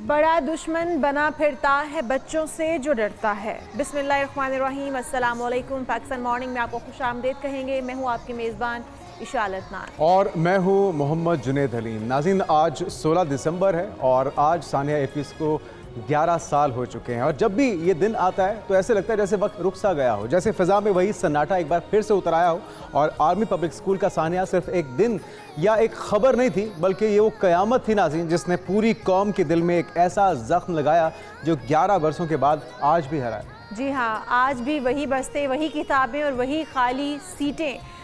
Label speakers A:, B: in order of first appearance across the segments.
A: बड़ा दुश्मन बना फिरता है बच्चों से जो डरता है। बिस्मिल्लाहिर्रहमानिर्रहीम, अस्सलाम वालेकुम। पाकिस्तान मॉर्निंग में आपको खुशामदीद कहेंगे। मैं हूँ आपकी मेज़बान इशालत नान
B: और मैं हूँ मोहम्मद जुनेद हलीम। नाज़रीन, आज 16 दिसंबर है और आज सानिया एफिस को 11 साल हो चुके हैं। और जब भी ये दिन आता है तो ऐसे लगता है जैसे वक्त रुक सा गया हो, जैसे फ़िज़ा में वही सन्नाटा एक बार फिर से उतर आया हो। और आर्मी पब्लिक स्कूल का सानिया सिर्फ एक दिन या एक खबर नहीं थी, बल्कि ये वो क़यामत थी नाज़रीन, जिसने पूरी कौम के दिल में एक ऐसा ज़ख्म लगाया जो 11 बरसों के बाद आज भी हरा है।
A: जी हाँ, आज भी वही बस्ते, वही किताबें और वही खाली सीटें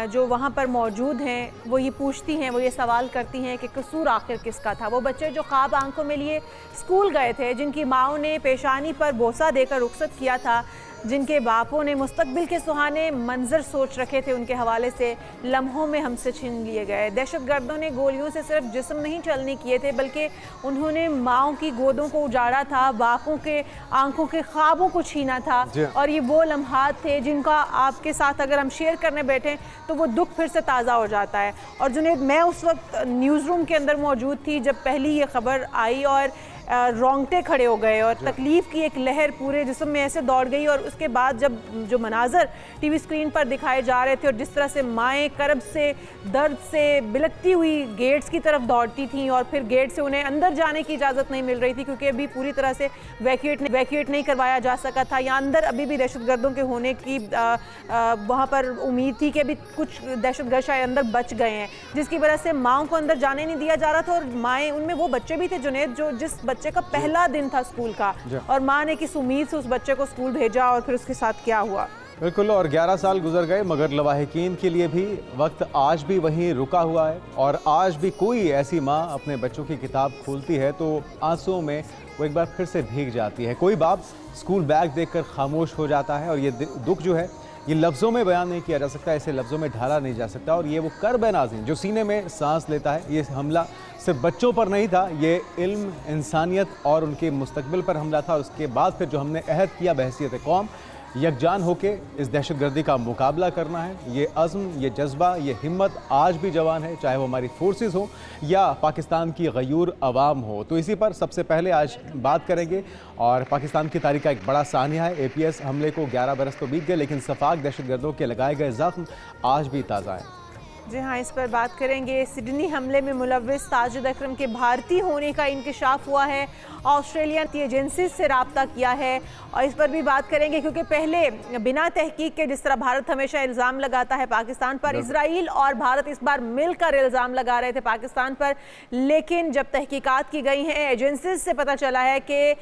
A: जो वहाँ पर मौजूद हैं वो ये पूछती हैं, वो ये सवाल करती हैं कि कसूर आखिर किसका था। वो बच्चे जो ख्वाब आंखों में लिए स्कूल गए थे, जिनकी माओं ने पेशानी पर बोसा देकर रुखसत किया था, जिनके बापों ने मुस्तकबिल के सुहाने मंजर सोच रखे थे, उनके हवाले से लम्हों में हमसे छीन लिए गए। दहशतगर्दों ने गोलियों से सिर्फ जिस्म नहीं चलने किए थे, बल्कि उन्होंने माओं की गोदों को उजाड़ा था, बापों के आंखों के ख्वाबों को छीना था। और ये वो लम्हात थे जिनका आपके साथ अगर हम शेयर करने बैठें तो वो दुख फिर से ताज़ा हो जाता है। और जुनेद, मैं उस वक्त न्यूज़ रूम के अंदर मौजूद थी जब पहली ये खबर आई और रोंगटे खड़े हो गए और तकलीफ़ की एक लहर पूरे जिस्म में ऐसे दौड़ गई। और उसके बाद जब जो मनाजर टीवी स्क्रीन पर दिखाए जा रहे थे और जिस तरह से माएँ करब से, दर्द से बिलखती हुई गेट्स की तरफ दौड़ती थीं और फिर गेट से उन्हें अंदर जाने की इजाज़त नहीं मिल रही थी क्योंकि अभी पूरी तरह से वैक्यूएट नहीं करवाया जा सका था, या अंदर अभी भी दहशतगर्दों के होने की वहाँ पर उम्मीद थी कि अभी कुछ दहशतगर्द शायद अंदर बच गए हैं, जिसकी वजह से माओं को अंदर जाने नहीं दिया जा रहा था। और माएँ, उनमें वो बच्चे भी थे जुनेद जो जिस बच्चे का पहला दिन था स्कूल का, और माँ ने किस उम्मीद से उस बच्चे को स्कूल भेजा और फिर उसके साथ क्या हुआ।
B: बिल्कुल, और 11 साल गुजर गए, मगर लवाहिकीन के लिए भी वक्त आज भी वहीं रुका हुआ है। और आज भी कोई ऐसी माँ अपने बच्चों की किताब खोलती है तो आंसुओं में वो एक बार फिर से भीग जाती है। कोई बाप स्कूल बैग देखकर खामोश हो जाता है। और ये दुख जो है ये लफ्ज़ों में बयान नहीं किया जा सकता, ऐसे लफ्ज़ों में ढाला नहीं जा सकता। और ये वो कर्ब है नाज़रीन जो सीने में सांस लेता है। ये हमला सिर्फ बच्चों पर नहीं था, ये इल्म, इंसानियत और उनके मुस्तकबिल पर हमला था। और उसके बाद फिर जो हमने अहद किया बहैसियत कौम यकजान होके इस दहशतगर्दी का मुकाबला करना है, ये अज़्म, ये जज्बा, ये हिम्मत आज भी जवान है, चाहे वो हमारी फोर्सेस हो या पाकिस्तान की गयूर अवाम हो। तो इसी पर सबसे पहले आज बात करेंगे। और पाकिस्तान की तारीख का एक बड़ा सानिया है। APS हमले को 11 बरस तो बीत गए, लेकिन सफाक दहशतगर्दों के लगाए गए ज़ख्म आज भी ताज़ा है।
A: जी हाँ, इस पर बात करेंगे। सिडनी हमले में मुलव्विस ताजिद अकरम के भारतीय होने का इंकशाफ हुआ है, ऑस्ट्रेलियन एजेंसी से रब्ता किया है, और इस पर भी बात करेंगे क्योंकि पहले बिना तहकीक के जिस तरह भारत हमेशा इल्ज़ाम लगाता है पाकिस्तान पर, इजराइल और भारत इस बार मिलकर इल्ज़ाम लगा रहे थे पाकिस्तान पर, लेकिन जब तहकीकात की गई हैं एजेंसी से पता चला है कि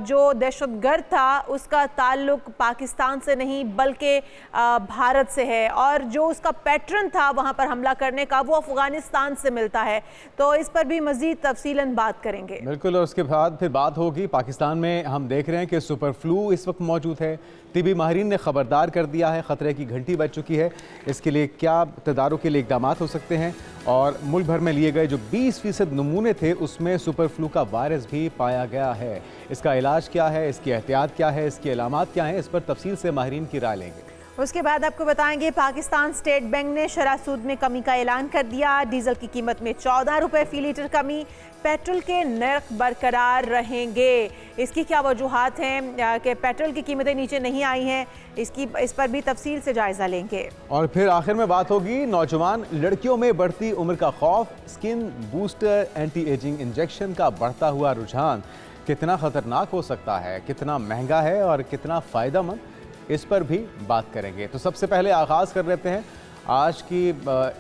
A: जो दहशतगर्द था उसका ताल्लुक पाकिस्तान से नहीं बल्कि भारत से है, और जो उसका पैटर्न था वहाँ पर हमला करने का वो अफगानिस्तान से मिलता है। तो इस पर भी मजीद तफसीलन बात करेंगे।
B: बिल्कुल, और उसके बाद फिर बात होगी पाकिस्तान में हम देख रहे हैं कि सुपर फ्लू इस वक्त मौजूद है। तिबी माहिरीन ने खबरदार कर दिया है, ख़तरे की घंटी बज चुकी है। इसके लिए क्या तदारुक के लिए इकदाम हो सकते हैं। और मुल्क भर में लिए गए जो 20% नमूने थे उसमें सुपर फ्लू का वायरस भी पाया गया है। इसका इलाज क्या है, इसकी एहतियात क्या है, इसकी अलामात क्या हैं, इस पर तफसील से माहिरीन की राय लेंगे।
A: उसके बाद आपको बताएंगे पाकिस्तान स्टेट बैंक ने शरह सूद में कमी का ऐलान कर दिया। डीजल की कीमत में 14 रुपये फ़ी लीटर कमी, पेट्रोल के नर्ख बरकरार रहेंगे। इसकी क्या वजूहात हैं कि पेट्रोल की कीमतें नीचे नहीं आई हैं, इस पर भी तफसील से जायज़ा लेंगे।
B: और फिर आखिर में बात होगी नौजवान लड़कियों में बढ़ती उम्र का खौफ, skin booster anti ageing injection का बढ़ता हुआ रुझान कितना ख़तरनाक हो सकता है, कितना महंगा है और कितना फ़ायदेमंद, इस पर भी बात करेंगे। तो सबसे पहले आगाज़ कर लेते हैं आज की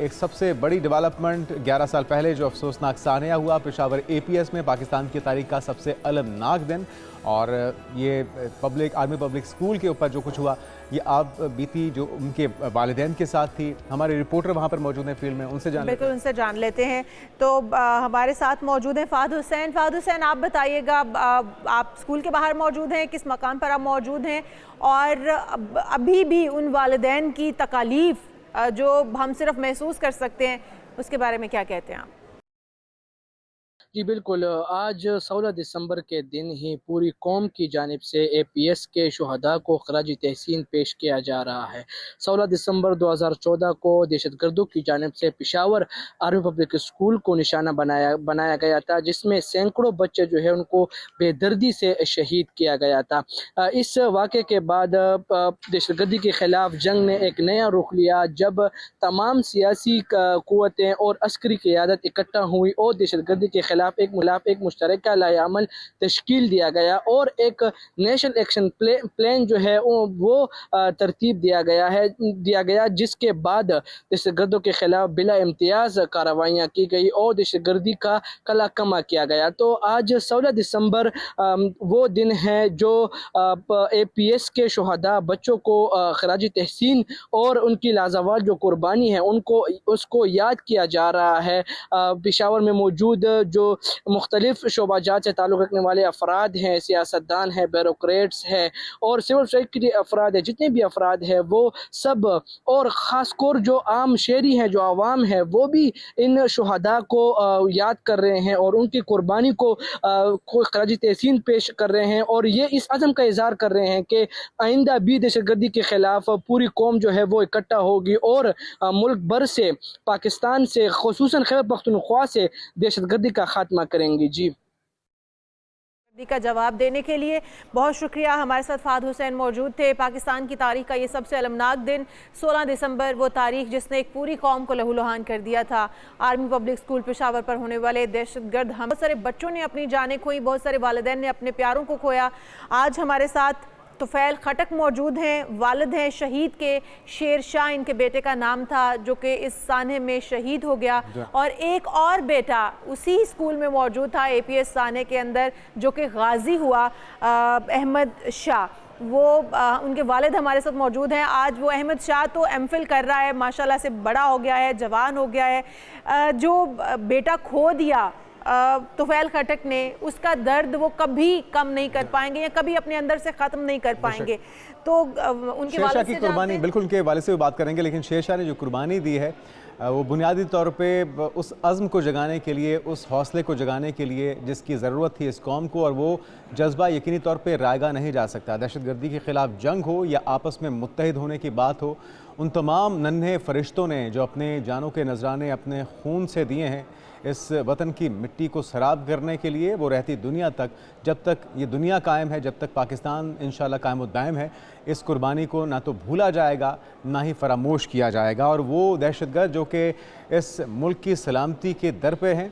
B: एक सबसे बड़ी डेवलपमेंट। 11 साल पहले जो अफसोसनाक सानिया हुआ पेशावर APS में, पाकिस्तान की तारीख का सबसे अलमनाक दिन। और ये आर्मी पब्लिक स्कूल के ऊपर जो कुछ हुआ ये आप बीती जो उनके वालिदैन के साथ थी। हमारे रिपोर्टर वहाँ पर मौजूद हैं फील्ड में, उनसे
A: बिल्कुल उनसे जान लेते हैं। तो हमारे साथ मौजूद हैं फ़ाद हुसैन। फ़ाद हुसैन, आप बताइएगा, आप स्कूल के बाहर मौजूद हैं, किस मकान पर आप मौजूद हैं, और अभी भी उन वालिदैन की तकालीफ जो हम सिर्फ महसूस कर सकते हैं उसके बारे में क्या कहते हैं आप?
C: जी बिल्कुल, आज 16 दिसंबर के दिन ही पूरी कौम की जानिब से एपीएस के शुहदा को खराज तहसीन पेश किया जा रहा है। 16 दिसंबर 2014 को दहशतगर्दों की जानिब से पेशावर आर्मी पब्लिक स्कूल को निशाना बनाया गया था, जिसमें सैकड़ों बच्चे जो है उनको बेदर्दी से शहीद किया गया था। इस वाक़े के बाद दहशतगर्दी के ख़िलाफ़ जंग ने एक नया रुख लिया, जब तमाम सियासी क़ुव्वतें और अस्करी क़यादत इकट्ठा हुई और दहशतगर्दी के ख़िलाफ़ एक मुश्तरका लाएअमल तश्कील दिया गया और एक नेशनल एक्शन प्लान जो है वो तरतीब दिया गया, जिसके बाद दहशतगर्दों के ख़िलाफ़ बिला इम्तियाज़ कार्रवाइयाँ की गई और दहशतगर्दी का कला कमा किया गया। तो आज 16 दिसंबर वो दिन है जो एपीएस के शुहदा बच्चों को खराज तहसीन और उनकी लाजवाब जो कुर्बानी है उसको याद किया जा रहा है। पेशावर में मौजूद जो मुख्तलिफ शोबाजात से ताल्लुक़ रखने वाले अफराद हैं, सियासतदान हैं, ब्यूरोक्रेट्स हैं और सिविल सोसाइटी के अफराद हैं, जितने भी अफराद हैं वो सब, और ख़ासकर जो आम शहरी हैं, जो आवाम है, वो भी इन शुहदा को याद कर रहे हैं और उनकी कुर्बानी को खराज तहसीन पेश कर रहे हैं और ये इस अज़म का इज़हार कर रहे हैं कि आइंदा भी दहशतगर्दी के ख़िलाफ़ पूरी कौम जो है वो इकट्ठा होगी और मुल्क भर से, पाकिस्तान से, ख़ुसूसन खैबर पख्तूनख्वा से दहशतगर्दी का खात्मा करेंगी। जी
A: का जवाब देने के लिए बहुत शुक्रिया। हमारे साथ फाद हुसैन मौजूद थे। पाकिस्तान की तारीख का ये सबसे अलमनाक दिन 16 दिसंबर, वो तारीख जिसने एक पूरी कौम को लहूलुहान कर दिया था। आर्मी पब्लिक स्कूल पेशावर पर होने वाले दहशतगर्द हमले, बहुत सारे बच्चों ने अपनी जानें खोई, बहुत सारे वालिदैन ने अपने प्यारों को खोया। आज हमारे साथ तुफैल खटक मौजूद हैं, वालिद हैं शहीद के, शेर शाह इनके बेटे का नाम था, जो कि इस सान्हे में शहीद हो गया, और एक और बेटा उसी स्कूल में मौजूद था एपीएस सान्हे के अंदर, जो कि गाजी हुआ, अहमद शाह। वो उनके वालिद हमारे साथ मौजूद हैं। आज वो अहमद शाह तो एमफिल कर रहा है, माशाल्लाह से बड़ा हो गया है, जवान हो गया है। जो बेटा खो दिया तुफैल खटक ने, उसका दर्द वो कभी कम नहीं कर पाएंगे या कभी अपने अंदर से ख़त्म नहीं कर पाएंगे। तो उनके वालिद
B: की कुर्बानी, बिल्कुल उनके वालिद से भी बात करेंगे, लेकिन शेर शाह ने जो कुर्बानी दी है वो बुनियादी तौर पे उस अज़्म को जगाने के लिए, उस हौसले को जगाने के लिए जिसकी ज़रूरत थी इस कौम को, और वो जज्बा यकीनी तौर पे रायगा नहीं जा सकता। दहशतगर्दी के ख़िलाफ़ जंग हो या आपस में मुत्तहिद होने की बात हो, उन तमाम नन्हे फरिश्तों ने जो अपने जानों के नजराने अपने खून से दिए हैं इस वतन की मिट्टी को सराब करने के लिए, वो रहती दुनिया तक, जब तक ये दुनिया कायम है, जब तक पाकिस्तान इंशाल्लाह कायम व दायम है, इस कुर्बानी को ना तो भूला जाएगा ना ही फरामोश किया जाएगा। और वो दहशतगर्द जो कि इस मुल्क की सलामती के दर पे हैं,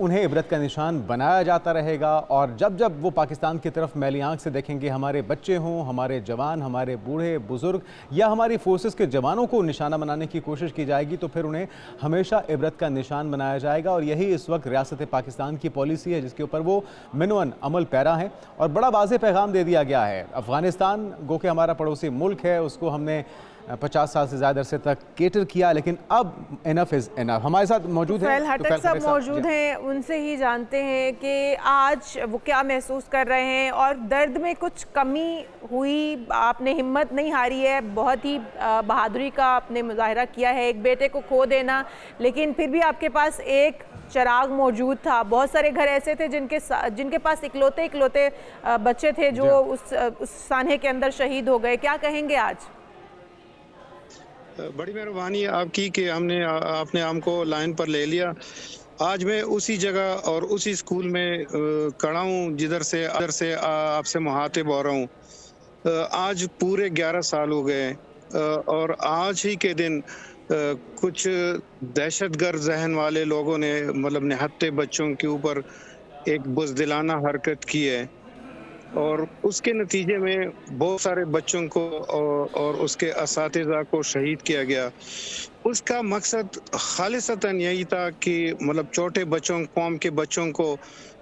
B: उन्हें इबरत का निशान बनाया जाता रहेगा। और जब जब वो पाकिस्तान की तरफ मैली आँख से देखेंगे, हमारे बच्चे हों, हमारे जवान, हमारे बूढ़े बुज़ुर्ग या हमारी फोर्सेस के जवानों को निशाना बनाने की कोशिश की जाएगी, तो फिर उन्हें हमेशा इबरत का निशान बनाया जाएगा। और यही इस वक्त रियासत पाकिस्तान की पॉलिसी है, जिसके ऊपर वो मिनवन अमल पैरा है। और बड़ा वाज़ेह पैगाम दे दिया गया है। अफ़गानिस्तान गो के हमारा पड़ोसी मुल्क है, उसको हमने 50 साल से ज़्यादा अरसे तक केटर किया, लेकिन अब इनफ इज़ इनफ। हमारे साथ मौजूद हैं
A: हटक साहब मौजूद हैं, उनसे ही जानते हैं कि आज वो क्या महसूस कर रहे हैं और दर्द में कुछ कमी हुई, आपने हिम्मत नहीं हारी है, बहुत ही बहादुरी का आपने मुजाहरा किया है, एक बेटे को खो देना, लेकिन फिर भी आपके पास एक चिराग मौजूद था। बहुत सारे घर ऐसे थे जिनके पास इकलौते बच्चे थे जो उस सान्हे के अंदर शहीद हो गए। क्या कहेंगे आज?
D: बड़ी मेहरबानी आपकी कि आपने हमको लाइन पर ले लिया। आज मैं उसी जगह और उसी स्कूल में खड़ा हूँ जिधर से आपसे मुहातिब हो रहा हूँ। आज पूरे 11 साल हो गए और आज ही के दिन कुछ दहशतगर्द जहन वाले लोगों ने मतलब निहत्ते बच्चों के ऊपर एक बुज़दिलाना हरकत की है और उसके नतीजे में बहुत सारे बच्चों को और उसके असातिज़ा को शहीद किया गया। उसका मकसद खालिसतन यही था कि मतलब छोटे बच्चों, कौम के बच्चों को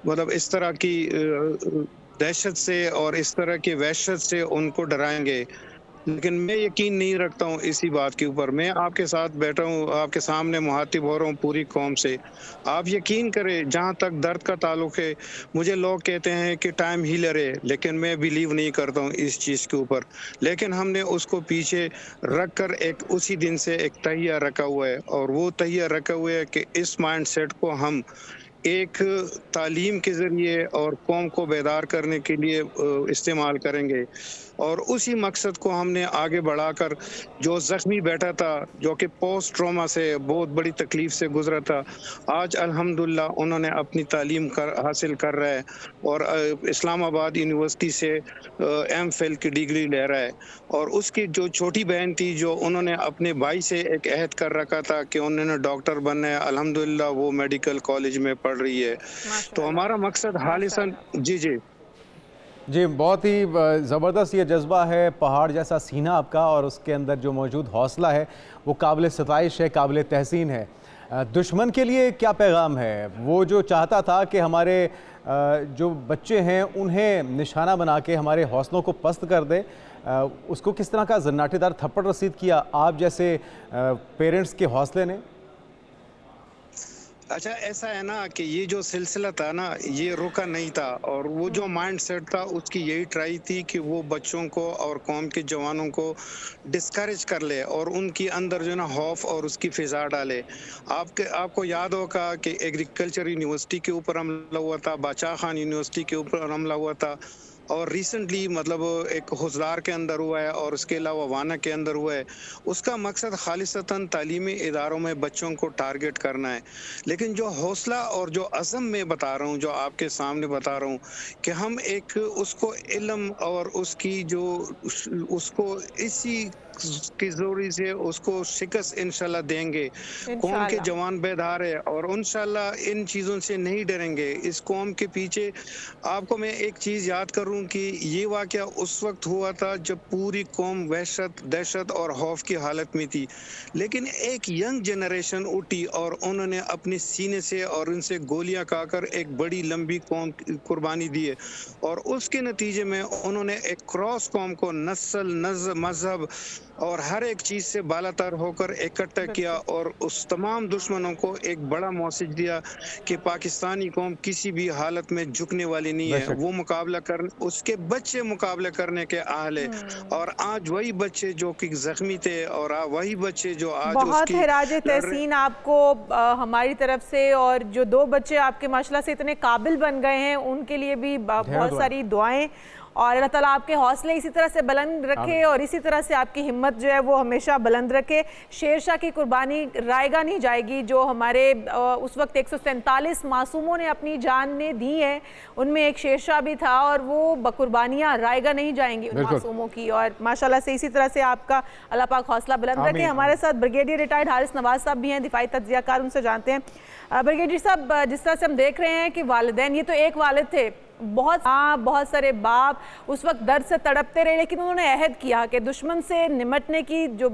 D: मतलब इस तरह की दहशत से और इस तरह की वहशत से उनको डराएंगे। लेकिन मैं यकीन नहीं रखता हूँ इसी बात के ऊपर। मैं आपके साथ बैठा हूँ, आपके सामने मुहातिब हो रहा हूँ पूरी कौम से। आप यकीन करें, जहाँ तक दर्द का ताल्लुक है, मुझे लोग कहते हैं कि टाइम हीलर है, लेकिन मैं बिलीव नहीं करता हूँ इस चीज़ के ऊपर। लेकिन हमने उसको पीछे रख कर एक उसी दिन से एक तहिया रखा हुआ है और वो तहिया रखा हुआ है कि इस माइंड सेट को हम एक तालीम के ज़रिए और कौम को बेदार करने के लिए इस्तेमाल करेंगे। और उसी मकसद को हमने आगे बढ़ाकर जो ज़ख्मी बैठा था, जो कि पोस्ट ट्रॉमा से बहुत बड़ी तकलीफ़ से गुज़रा था, आज अल्हम्दुलिल्लाह उन्होंने अपनी तालीम हासिल कर रहा है और इस्लामाबाद यूनिवर्सिटी से एमफिल की डिग्री ले रहा है। और उसकी जो छोटी बहन थी, जो उन्होंने अपने भाई से एक अहद कर रखा था कि उन्होंने डॉक्टर बनना है, अल्हम्दुलिल्लाह वो मेडिकल कॉलेज में पढ़ रही है। तो
A: माशाल्लाह,
D: हमारा मकसद हालिसन जी, जी।
B: जी, बहुत ही ज़बरदस्त ये जज्बा है, पहाड़ जैसा सीना आपका, और उसके अंदर जो मौजूद हौसला है वो काबिल सताइश है, काबिल तहसीन है। दुश्मन के लिए क्या पैगाम है? वो जो चाहता था कि हमारे जो बच्चे हैं उन्हें निशाना बना के हमारे हौसलों को पस्त कर दे, उसको किस तरह का जन्नाटेदार थप्पड़ रसीद किया आप जैसे पेरेंट्स के हौसले ने?
D: अच्छा, ऐसा है ना कि ये जो सिलसिला था ना, ये रुका नहीं था, और वो जो माइंड सेट था उसकी यही ट्राई थी कि वो बच्चों को और कौम के जवानों को डिस्करेज कर ले और उनके अंदर जो ना खौफ और उसकी फिजा डाले। आपको याद होगा कि एग्रीकल्चर यूनिवर्सिटी के ऊपर हमला हुआ था, बादशाह खान यूनिवर्सिटी के ऊपर हमला हुआ था, और रिसेंटली मतलब एक हुजदार के अंदर हुआ है, और उसके अलावा वाना के अंदर हुआ है। उसका मकसद खालिसतन तालीमी इदारों में बच्चों को टारगेट करना है। लेकिन जो हौसला और जो अज़म मैं बता रहा हूँ, जो आपके सामने बता रहा हूँ, कि हम एक उसको इल्म और उसकी जो उसको इसी की जोरी से उसको शिकस्त इंशाल्लाह देंगे। कौम के
A: इंशाल्लाह।
D: जवान बेदार है और इंशाल्लाह इन चीज़ों से नहीं डरेंगे। इस कौम के पीछे आपको मैं एक चीज़ याद करूं कि ये वाक़या उस वक्त हुआ था जब पूरी कौम वहशत, दहशत और खौफ की हालत में थी। लेकिन एक यंग जनरेशन उठी और उन्होंने अपने सीने से और उनसे गोलियां खाकर एक बड़ी लंबी कौम कुर्बानी दी है, और उसके नतीजे में उन्होंने एक क्रॉस कौम को नस्ल, मजहब और हर एक चीज से बालातर होकर इकट्ठा किया, और उस तमाम दुश्मनों को एक बड़ा मैसेज दिया कि पाकिस्तानी कौम किसी भी हालत में झुकने वाली नहीं है। वो मुकाबला कर, उसके बच्चे मुकाबला करने के अहल है, और आज वही बच्चे जो कि जख्मी थे और वही बच्चे जो आज
A: बहुत
D: उसकी
A: खिराज तहसीन आपको हमारी तरफ से, और जो 2 बच्चे आपके माशाल्लाह से इतने काबिल बन गए हैं उनके लिए भी बहुत सारी दुआएं, और अल्लाह ताला आपके हौसले इसी तरह से बुलंद रखे और इसी तरह से आपकी हिम्मत जो है वो हमेशा बुलंद रखे। शेरशाह की कुर्बानी रायगा नहीं जाएगी। जो हमारे उस वक्त 147 मासूमों ने अपनी जान ने दी है, उनमें एक शेरशाह भी था, और वो कुर्बानियाँ रायगा नहीं जाएंगी उन मासूमों की। और माशाल्लाह से इसी तरह से आपका अल्लाह पाक हौसला बुलंद रखे। हमारे साथ ब्रिगेडियर रिटायर्ड हारिस नवाज साहब भी हैं, दिफाई तज्जियाकार, उनसे जानते हैं। ब्रिगेडियर साहब, जिस तरह से हम देख रहे हैं कि वालिदैन, ये तो एक वालिद थे, बहुत सारे बाप उस वक्त दर्द से तड़पते रहे, लेकिन उन्होंने अहद किया कि दुश्मन से निमटने की जो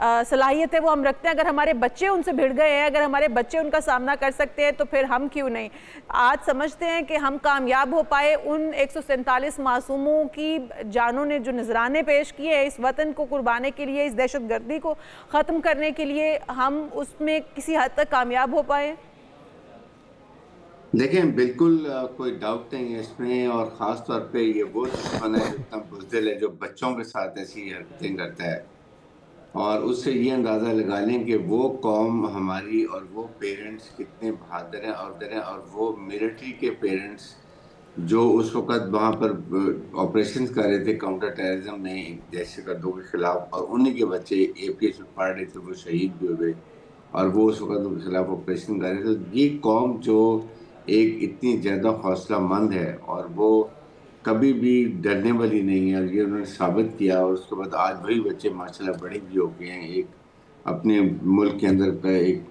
A: सलाहियत है वो हम रखते हैं। अगर हमारे बच्चे उनसे भिड़ गए हैं, अगर हमारे बच्चे उनका सामना कर सकते हैं, तो फिर हम क्यों नहीं। आज समझते हैं कि हम कामयाब हो पाए उन 147 मासूमों की जानों ने जो नजराने पेश किए हैं इस वतन को कुर्बाने के लिए, इस दहशतगर्दी को ख़त्म करने के लिए, हम उसमें किसी हद तक कामयाब हो पाए।
E: देखें, बिल्कुल कोई डाउट नहीं है इसमें, और ख़ास तौर पे ये वो दुश्मन है जो इतना बुज़दिल है, जो बच्चों के साथ ऐसी हरकतें करता है। और उससे ये अंदाज़ा लगा लें कि वो कौम हमारी और वो पेरेंट्स कितने बहादुर हैं और वो मिलिट्री के पेरेंट्स जो उस वक़्त वहाँ पर ऑपरेशंस कर रहे थे काउंटर टेररिज्म में दहशतगर्दों के ख़िलाफ़, और उन्हीं के बच्चे APS में पढ़ रहे थे, वो शहीद भी हुए, और वो उस वक़्त उनके खिलाफ़ ऑपरेशन कर रहे थे। तो ये कौम जो एक इतनी ज़्यादा हौसलामंद है और वो कभी भी डरने वाली नहीं है, और ये उन्होंने साबित किया। और उसके बाद आज वही बच्चे माशाल्लाह बड़े भी हो गए हैं, एक अपने मुल्क के अंदर का एक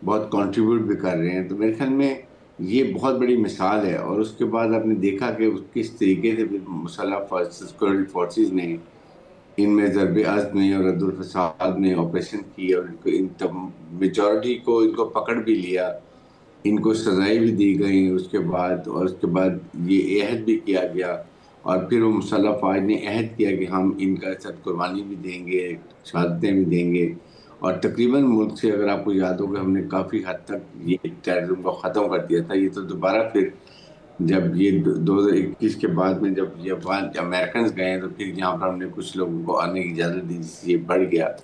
E: बहुत कंट्रीब्यूट भी कर रहे हैं। तो मेरे ख्याल में ये बहुत बड़ी मिसाल है। और उसके बाद आपने देखा कि किस तरीके से मुसल्लह सिक्योरिटी फोर्सेस ने इनमें ज़रबे अज़्म में और रद्दुल फसाद में ऑपरेशन किए, और इनको मेजॉरिटी को इनको पकड़ भी लिया, इनको सजाएं भी दी गई उसके बाद। और उसके बाद ये अहद भी किया गया, और फिर वो मुसल्लह फ़ौज ने अहद किया कि हम इनका साथ कुर्बानी भी देंगे, शहादतें भी देंगे। और तकरीबन मुल्क से, अगर आपको याद होगा, हमने काफ़ी हद तक ये टेररिज्म को ख़त्म कर दिया था। ये तो दोबारा फिर जब ये 2021 के बाद में जब ये अमेरिकन गए, तो फिर यहाँ पर हमने कुछ लोगों को आने की इजाज़त दी, जिससे ये बढ़ गया।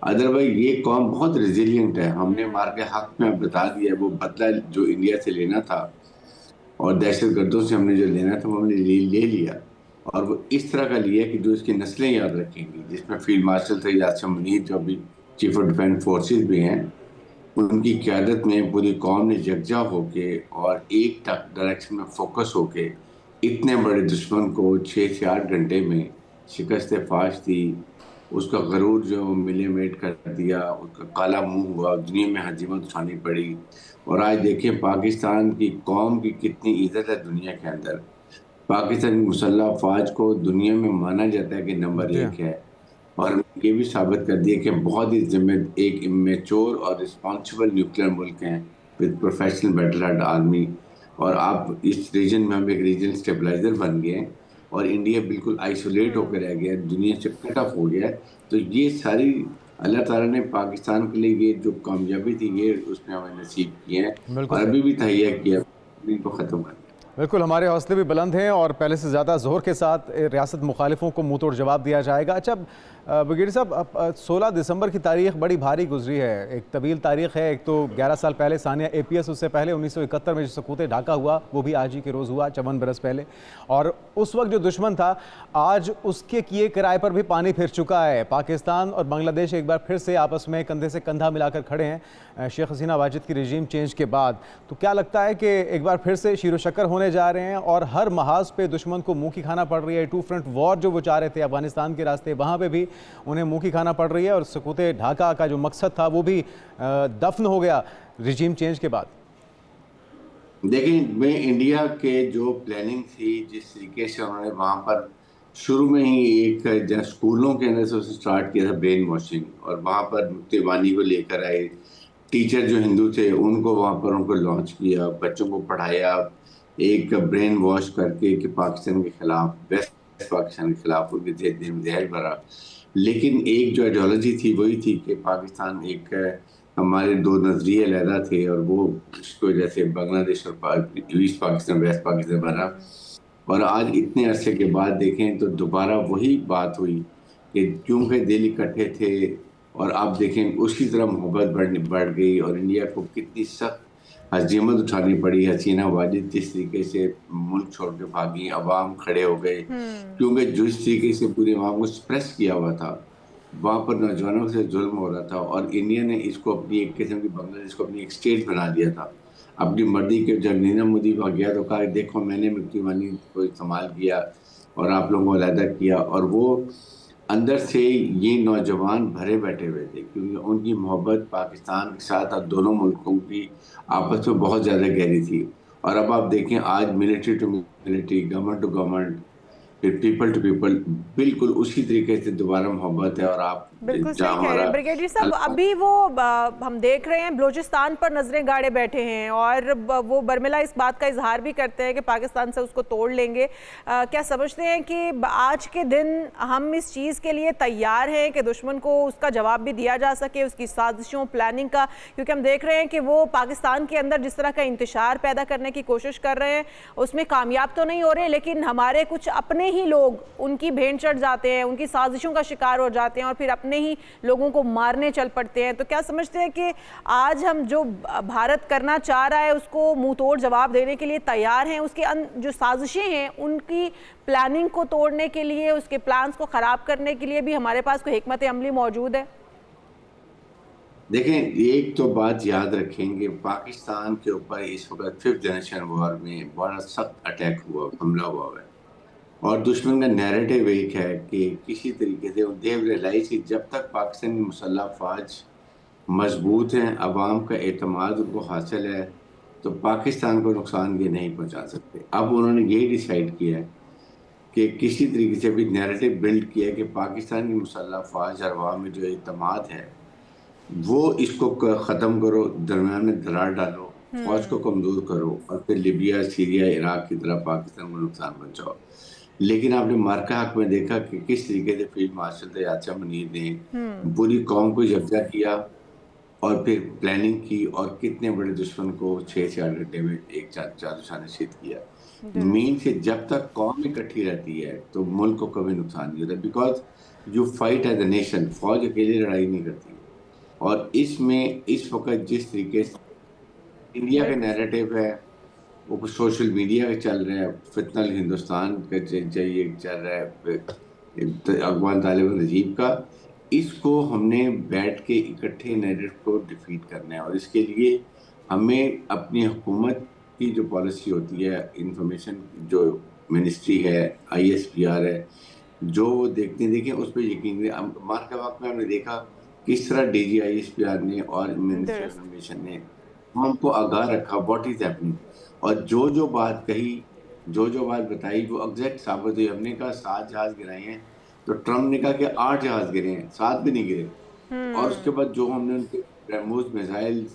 E: अदरवाइज ये कौम बहुत रिजिलियंट है। हमने मार के हक में बता दिया, वो बदला जो इंडिया से लेना था और दहशत गर्दों से हमने जो लेना था वो हमने ले लिया, और वो इस तरह का लिया कि जो इसकी नस्लें याद रखेंगी, जिसमें फील्ड मार्शल सईद आसिम मुनीर जो अभी चीफ ऑफ डिफेंस फोर्सेस भी हैं, उनकी क़यादत में पूरी कौम ने यकजा होके और एक डायरेक्शन में फोकस होके इतने बड़े दुश्मन को 6 से 8 घंटे में शिकस्त फाश दी। उसका गरूर जो मिलीमेट कर दिया, उसका काला मुंह हुआ, दुनिया में हजीमत उठानी पड़ी। और आज देखिए पाकिस्तान की कौम की कितनी इज्जत है दुनिया के अंदर। पाकिस्तान की मुसल्लह अफवाज को दुनिया में माना जाता है कि नंबर 1 है, और ये भी साबित कर दिया कि बहुत ही एक इमेच्योर और रिस्पॉन्सिबल न्यूक्लियर मुल्क हैं with professional battle hard army. और आप इस रीजन में हम एक रीजनल स्टेबलाइजर बन गए हैं और इंडिया बिल्कुल आइसोलेट होकर रह गया, दुनिया से कट ऑफ हो गया। तो ये सारी अल्लाह ताला ने पाकिस्तान के लिए ये जो कामयाबी थी ये उसने हमें नसीब किए हैं, और अभी भी तहिया किया इनको ख़त्म कर।
B: बिल्कुल, हमारे हौसले भी बुलंद हैं और पहले से ज़्यादा जोर के साथ रियासत मुखालिफों को मुँह तोड़ जवाब दिया जाएगा। अच्छा ब्रिगेडियर साहब, 16 दिसंबर की तारीख बड़ी भारी गुजरी है, एक तवील तारीख है। एक तो 11 साल पहले सानिया APS, उससे पहले 1971 में जो सकूत ढाका हुआ वो भी आज ही के रोज़ हुआ, 54 बरस पहले। और उस वक्त जो दुश्मन था आज उसके किए किराए पर भी पानी फिर चुका है। पाकिस्तान और बांग्लादेश एक बार फिर से आपस में कंधे से कंधा मिलाकर खड़े हैं शेख हसीना वाजिद की रजीम चेंज के बाद। तो क्या लगता है कि एक बार फिर से शीरो शक्कर होने जा रहे हैं और हर महाज पे दुश्मन को मुंह की खाना पड़ रही है? 2 फ्रंट वॉर जो वो चाह रहे थे अफगानिस्तान के रास्ते, वहाँ पे भी उन्हें मुंह की खाना पड़ रही है, और सकूते ढाका का जो मकसद था वो भी दफन हो गया रजीम चेंज के बाद।
E: देखिए, मैं इंडिया के जो प्लानिंग थी, जिस तरीके से उन्होंने वहाँ पर शुरू में ही एक स्कूलों के अंदर से उसे स्टार्ट किया था ब्रेन वॉशिंग, और वहाँ पर मुक्तिबानी को लेकर आए, टीचर जो हिंदू थे उनको वहाँ पर उनको लॉन्च किया, बच्चों को पढ़ाया एक ब्रेन वॉश करके कि पाकिस्तान के खिलाफ, वेस्ट पाकिस्तान के खिलाफ उनके जहर भरा। लेकिन एक जो आइडियोलॉजी थी वही थी कि पाकिस्तान एक, हमारे 2 नज़रिए अलहदा थे, और वो इसकी वजह से बांग्लादेश और ईस्ट पाकिस्तान वेस्ट पाकिस्तान बना। और आज इतने अरसे के बाद देखें तो दोबारा वही बात हुई कि क्योंकि दिल इकट्ठे थे, और आप देखें उसी तरह मोहब्बत बढ़ गई, और इंडिया को कितनी सख्त हजीमत उठानी पड़ी। हसीना वाजिद जिस तरीके से मुल्क छोड़ के भागी, अवाम खड़े हो गए, क्योंकि जिस तरीके से पूरी अवाम को सप्रेस किया हुआ था, वहाँ पर नौजवानों से जुल्म हो रहा था, और इंडिया ने इसको अपनी एक किस्म की, बांग्लादेश को अपनी एक स्टेट बना दिया था अपनी मर्जी के। जब नरेंद्र मोदी वहाँ गया तो कहा देखो मैंने मुक्तिबानी को इस्तेमाल किया और आप लोगों को अलहदा किया, और वो अंदर से ये नौजवान भरे बैठे हुए थे क्योंकि उनकी मोहब्बत पाकिस्तान के साथ और दोनों मुल्कों की आपस में बहुत ज़्यादा गहरी थी। और अब आप देखें आज military to military, government to government, फिर पीपल टू पीपल, बिल्कुल उसी तरीके से दोबारा मोहब्बत है। और आप
A: बिल्कुल सही कह रहे हैं ब्रिगेडियर साहब। अभी वो हम देख रहे हैं बलूचिस्तान पर नजरें गाड़े बैठे हैं, और वो बर्मिला इस बात का इजहार भी करते हैं कि पाकिस्तान से उसको तोड़ लेंगे। क्या समझते हैं कि आज के दिन हम इस चीज़ के लिए तैयार हैं कि दुश्मन को उसका जवाब भी दिया जा सके, उसकी साजिशों प्लानिंग का? क्योंकि हम देख रहे हैं कि वो पाकिस्तान के अंदर जिस तरह का इंतशार पैदा करने की कोशिश कर रहे हैं उसमें कामयाब तो नहीं हो रहे, लेकिन हमारे कुछ अपने ही लोग उनकी भेंट चढ़ जाते हैं, उनकी साजिशों का शिकार हो जाते हैं और फिर अपने ही लोगों को मारने चल पड़ते हैं। तो क्या समझते हैं कि आज हम जो भारत करना चाह रहा है उसको मुंह तोड़ जवाब देने के लिए तैयार हैं? उसके जो साजिशें हैं उनकी प्लानिंग को तोड़ने के लिए, उसके प्लान्स को खराब करने के लिए भी हमारे पास कोई हिकमत अमली मौजूद है?
E: देखें, एक तो बात याद रखेंगे, पाकिस्तान के ऊपर इस वक्त 5th जनरेशन वॉर में बड़ा सख्त अटैक हुआ, हमला हुआ है, और दुश्मन का नैरेटिव एक है कि किसी तरीके से दे रियलाइज कि जब तक पाकिस्तान की मुसल्लह अफवाज मजबूत हैं, अवाम का एतमाद उनको हासिल है, तो पाकिस्तान को नुकसान ये नहीं पहुंचा सकते। अब उन्होंने ये डिसाइड किया है कि किसी तरीके से भी नैरेटिव बिल्ड किया है कि पाकिस्तान की मुसल्लह अफवाज और अवाम में जो एतमाद है वो इसको ख़त्म करो, दरमियान में दरार डालो, फौज को कमज़ोर करो, और फिर लिबिया, सीरिया, इराक की तरह पाकिस्तान को नुकसान पहुँचाओ। लेकिन आपने मार्का हक में देखा कि किस तरीके से फील्ड मार्शल सईद आसिम मुनीर ने पूरी कौम को यकजा किया और फिर प्लानिंग की, और कितने बड़े दुश्मन को 6 से 8 घंटे में एक जादूशाना नशीद किया। मीन से जब तक कौम इकट्ठी रहती है तो मुल्क को कभी नुकसान नहीं होता, because you fight as a nation, फौज अकेली लड़ाई नहीं करती। और इसमें इस वक्त जिस तरीके से इंडिया का नैरेटिव है वो सोशल मीडिया का चल रहा है, फितनल हिंदुस्तान का चाहिए चल रहा है, अफगान तालिबान रजीब का, इसको हमने बैठ के इकट्ठे नैरेटिव को डिफीट करना है। और इसके लिए हमें अपनी हुकूमत की जो पॉलिसी होती है, इंफॉर्मेशन जो मिनिस्ट्री है, ISPR है, जो वो देखें उस पर यकीन करें। मार के वक्त में हमने देखा किस तरह DG ISPR ने और मिनिस्ट्री ऑफ इंफॉर्मेशन ने हमको आगाह रखा व्हाट इज हैपनिंग, और जो बात कही, जो बात बताई वो एग्जैक्ट साबित हुई। हमने कहा 7 जहाज गिराए हैं, तो ट्रम्प ने कहा कि 8 जहाज गिरे हैं, 7 भी नहीं गिरे। और उसके बाद जो हमने उनके ब्रह्मोस मिसाइल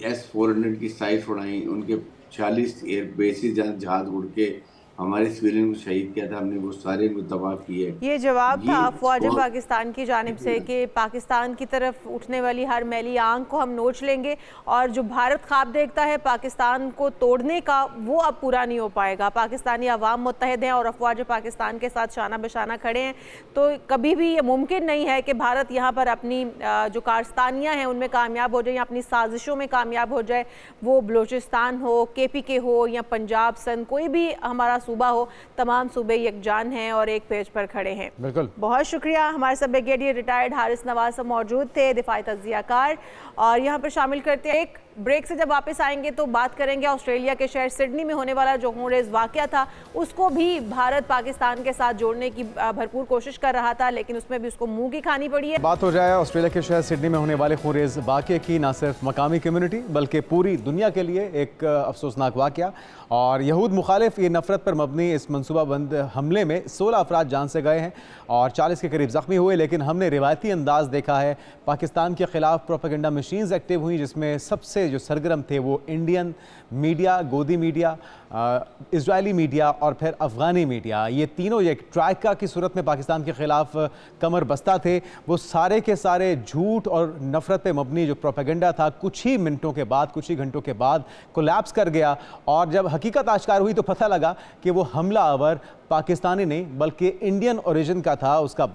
E: S-400 की साइट उड़ाई, उनके 46 एयर बेसिस जहाज उड़ के हमारे सिविलियन को शहीद किया था, हमने वो सारे तबाह किए।
A: ये जवाब था अफवाज पाकिस्तान की जानिब से कि पाकिस्तान की तरफ उठने वाली हर मैली आंख को हम नोच लेंगे, और जो भारत ख्वाब देखता है पाकिस्तान को तोड़ने का, वो अब पूरा नहीं हो पाएगा। पाकिस्तानी अवाम मुत्तहिद हैं और अफवाज पाकिस्तान के साथ शाना बशाना खड़े हैं, तो कभी भी ये मुमकिन नहीं है कि भारत यहाँ पर अपनी जो कारस्तानियाँ हैं उनमें कामयाब हो जाए या अपनी साजिशों में कामयाब हो जाए। वो बलूचिस्तान हो, KPK हो या पंजाब सन, कोई भी हमारा सूबा हो, तमाम सूबे यकजान हैं और एक पेज पर खड़े हैं।
B: बिल्कुल,
A: बहुत शुक्रिया। हमारे साथ ब्रिगेडियर रिटायर्ड हारिस नवाज साहब मौजूद थे, दिफाई तज्जियाकार, और यहाँ पर शामिल करते हैं। एक ब्रेक से जब वापस आएंगे तो बात करेंगे ऑस्ट्रेलिया के शहर सिडनी में होने वाला जो खूनरेज़ वाक़या था, उसको भी भारत पाकिस्तान के साथ जोड़ने की भरपूर कोशिश कर रहा था, लेकिन उसमें भी उसको मुंह की खानी पड़ी है।
B: बात हो जाए ऑस्ट्रेलिया के शहर सिडनी में होने वाले खूनरेज़ वाक़े की, ना सिर्फ मकामी कम्युनिटी बल्कि पूरी दुनिया के लिए एक अफसोसनाक वाक़या। और यहूद मुखालिफ ये नफ़रत पर मबनी इस मनसूबाबंद हमले में 16 अफराद जान से गए हैं और 40 के करीब ज़ख्मी हुए। लेकिन हमने रिवायती अंदाज देखा है, पाकिस्तान के ख़िलाफ़ प्रोपेगेंडा मशीन्स एक्टिव हुई, जिसमें सबसे जो सरगर्म थे वो इंडियन मीडिया, गोदी मीडिया, इजरायली मीडिया और फिर अफ़गानी मीडिया। ये तीनों एक ट्राइका की सूरत में पाकिस्तान के ख़िलाफ़ कमर बस्ता थे। वो सारे के सारे झूठ और नफ़रत पे मबनी जो प्रोपेगेंडा था, कुछ ही मिनटों के बाद, कुछ ही घंटों के बाद कोलैप्स कर गया। और जब हकीकत आश्कार हुई तो पता लगा कि वो हमलावर पाकिस्तानी नहीं बल्कि इंडियन ओरिजिन का था। उसका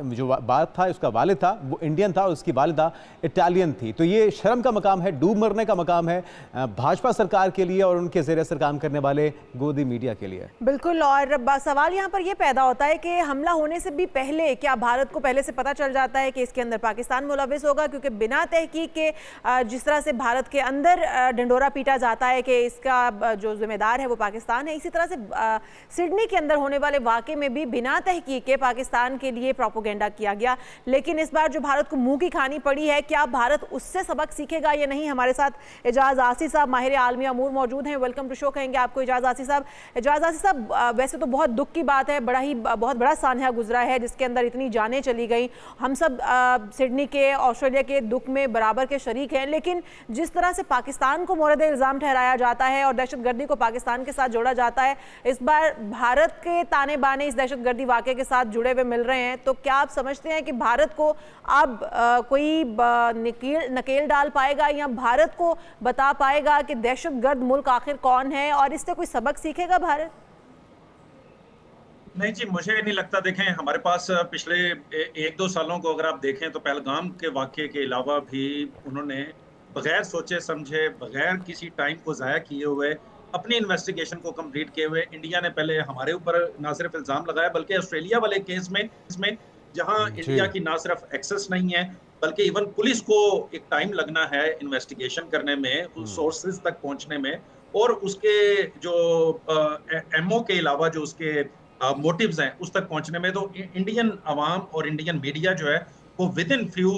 B: जो बाप था, उसका वालिद था, वो इंडियन था और उसकी वालिदा इटालियन थी। तो ये शर्म का मकाम है, डूब मरने का मकाम है भाजपा सरकार के लिए और उनके ज़ेर असर काम करने वाले गोदी मीडिया के लिए।
A: बिल्कुल। और सवाल यहाँ पर यह पैदा होता है कि हमला होने से भी पहले क्या भारत को पहले से पता चल जाता है कि इसके अंदर पाकिस्तान मुलविस होगा? क्योंकि बिना तहकीक के जिस तरह से भारत के अंदर ढिंडोरा पीटा जाता है कि इसका जो जिम्मेदार है वो पाकिस्तान है, इसी तरह से सिडनी के अंदर होने वाले वाक़े में भी बिना तहकीक के पाकिस्तान के लिए प्रोपेगेंडा किया गया। लेकिन इस बार जो भारत को मुंह की खानी पड़ी है, क्या भारत उससे सबक सीखेगा या नहीं? हमारे साथ एजाज आसी साहब, माहिर आलमी अमूर मौजूद हैं। वेलकम टू शो कहेंगे आपको एजाज आसी साहब। एजाज आसी साहब, वैसे तो बहुत दुख की बात है, बहुत बड़ा सानहा गुजरा है जिसके अंदर इतनी जानें चली गई। हम सब सिडनी के, ऑस्ट्रेलिया के दुख में बराबर के शरीक हैं, लेकिन जिस तरह से पाकिस्तान को मोरद इल्ज़ाम ठहराया जाता है और दहशतगर्दी को पाकिस्तान के साथ जोड़ा जाता है, इस बार भारत के ताने बाने इस दहशतगर्दी वाक़े के साथ जुड़े हुए मिल रहे हैं। तो क्या आप समझते हैं कि भारत को अब कोई नकेल डाल पाएगा या भारत को बता पाएगा कि दहशतगर्द मुल्क आखिर कौन है और इससे कोई सबक सीखेगा भारत?
F: नहीं जी, मुझे नहीं लगता। देखें, हमारे पास पिछले 1-2 सालों को अगर आप देखें तो पहलगाम के वाक़े के अलावा भी उन्होंने बगैर सोचे समझे, बगैर किसी टाइम को ज़ाया किए हुए, अपनी इन्वेस्टिगेशन को कंप्लीट किए हुए, इंडिया ने पहले हमारे ऊपर ना सिर्फ इल्ज़ाम लगाया बल्कि ऑस्ट्रेलिया वाले केस में जहां इंडिया की ना सिर्फ एक्सेस नहीं है बल्कि इवन पुलिस को एक टाइम लगना है इन्वेस्टिगेशन करने में, उस सोर्सेज तक पहुंचने में, और उसके जो एमओ के अलावा जो उसके मोटिव्स हैं उस तक पहुंचने में। तो इंडियन अवाम और इंडियन मीडिया जो है वो with in few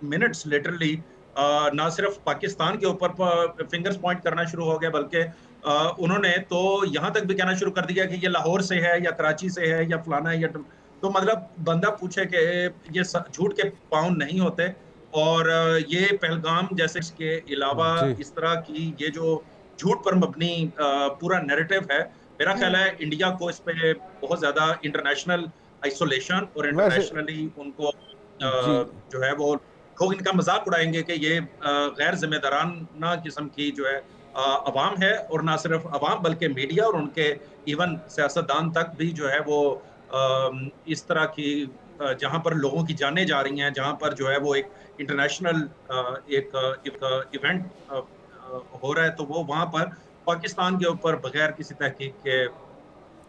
F: minutes literally ना सिर्फ पाकिस्तान के ऊपर फिंगर्स पॉइंट करना शुरू हो गया बल्कि उन्होंने तो यहाँ तक भी कहना शुरू कर दिया कि ये लाहौर से है या कराची से है या फलाना है या तो मतलब बंदा पूछे कि ये झूठ के पाउंड नहीं होते। और ये पहलगाम जैसे इसके अलावा इस तरह की ये जो झूठ पर मबनी पूरा नैरेटिव है, मेरा ख्याल है इंडिया को इस पे बहुत ज्यादा इंटरनेशनल आइसोलेशन और इंटरनेशनली उनको जो है वो लोग इनका मजाक उड़ाएंगे कि ये गैर जिम्मेदाराना किस्म की जो है अवाम है, और ना सिर्फ अवाम बल्कि मीडिया और उनके इवन सियासतदान तक भी जो है वो इस तरह की जहाँ पर लोगों की जानें जा रही हैं, जहाँ पर जो है वो एक इंटरनेशनल एक इवेंट हो रहा है, तो वो वहाँ पर पाकिस्तान के ऊपर बगैर किसी तहकीक के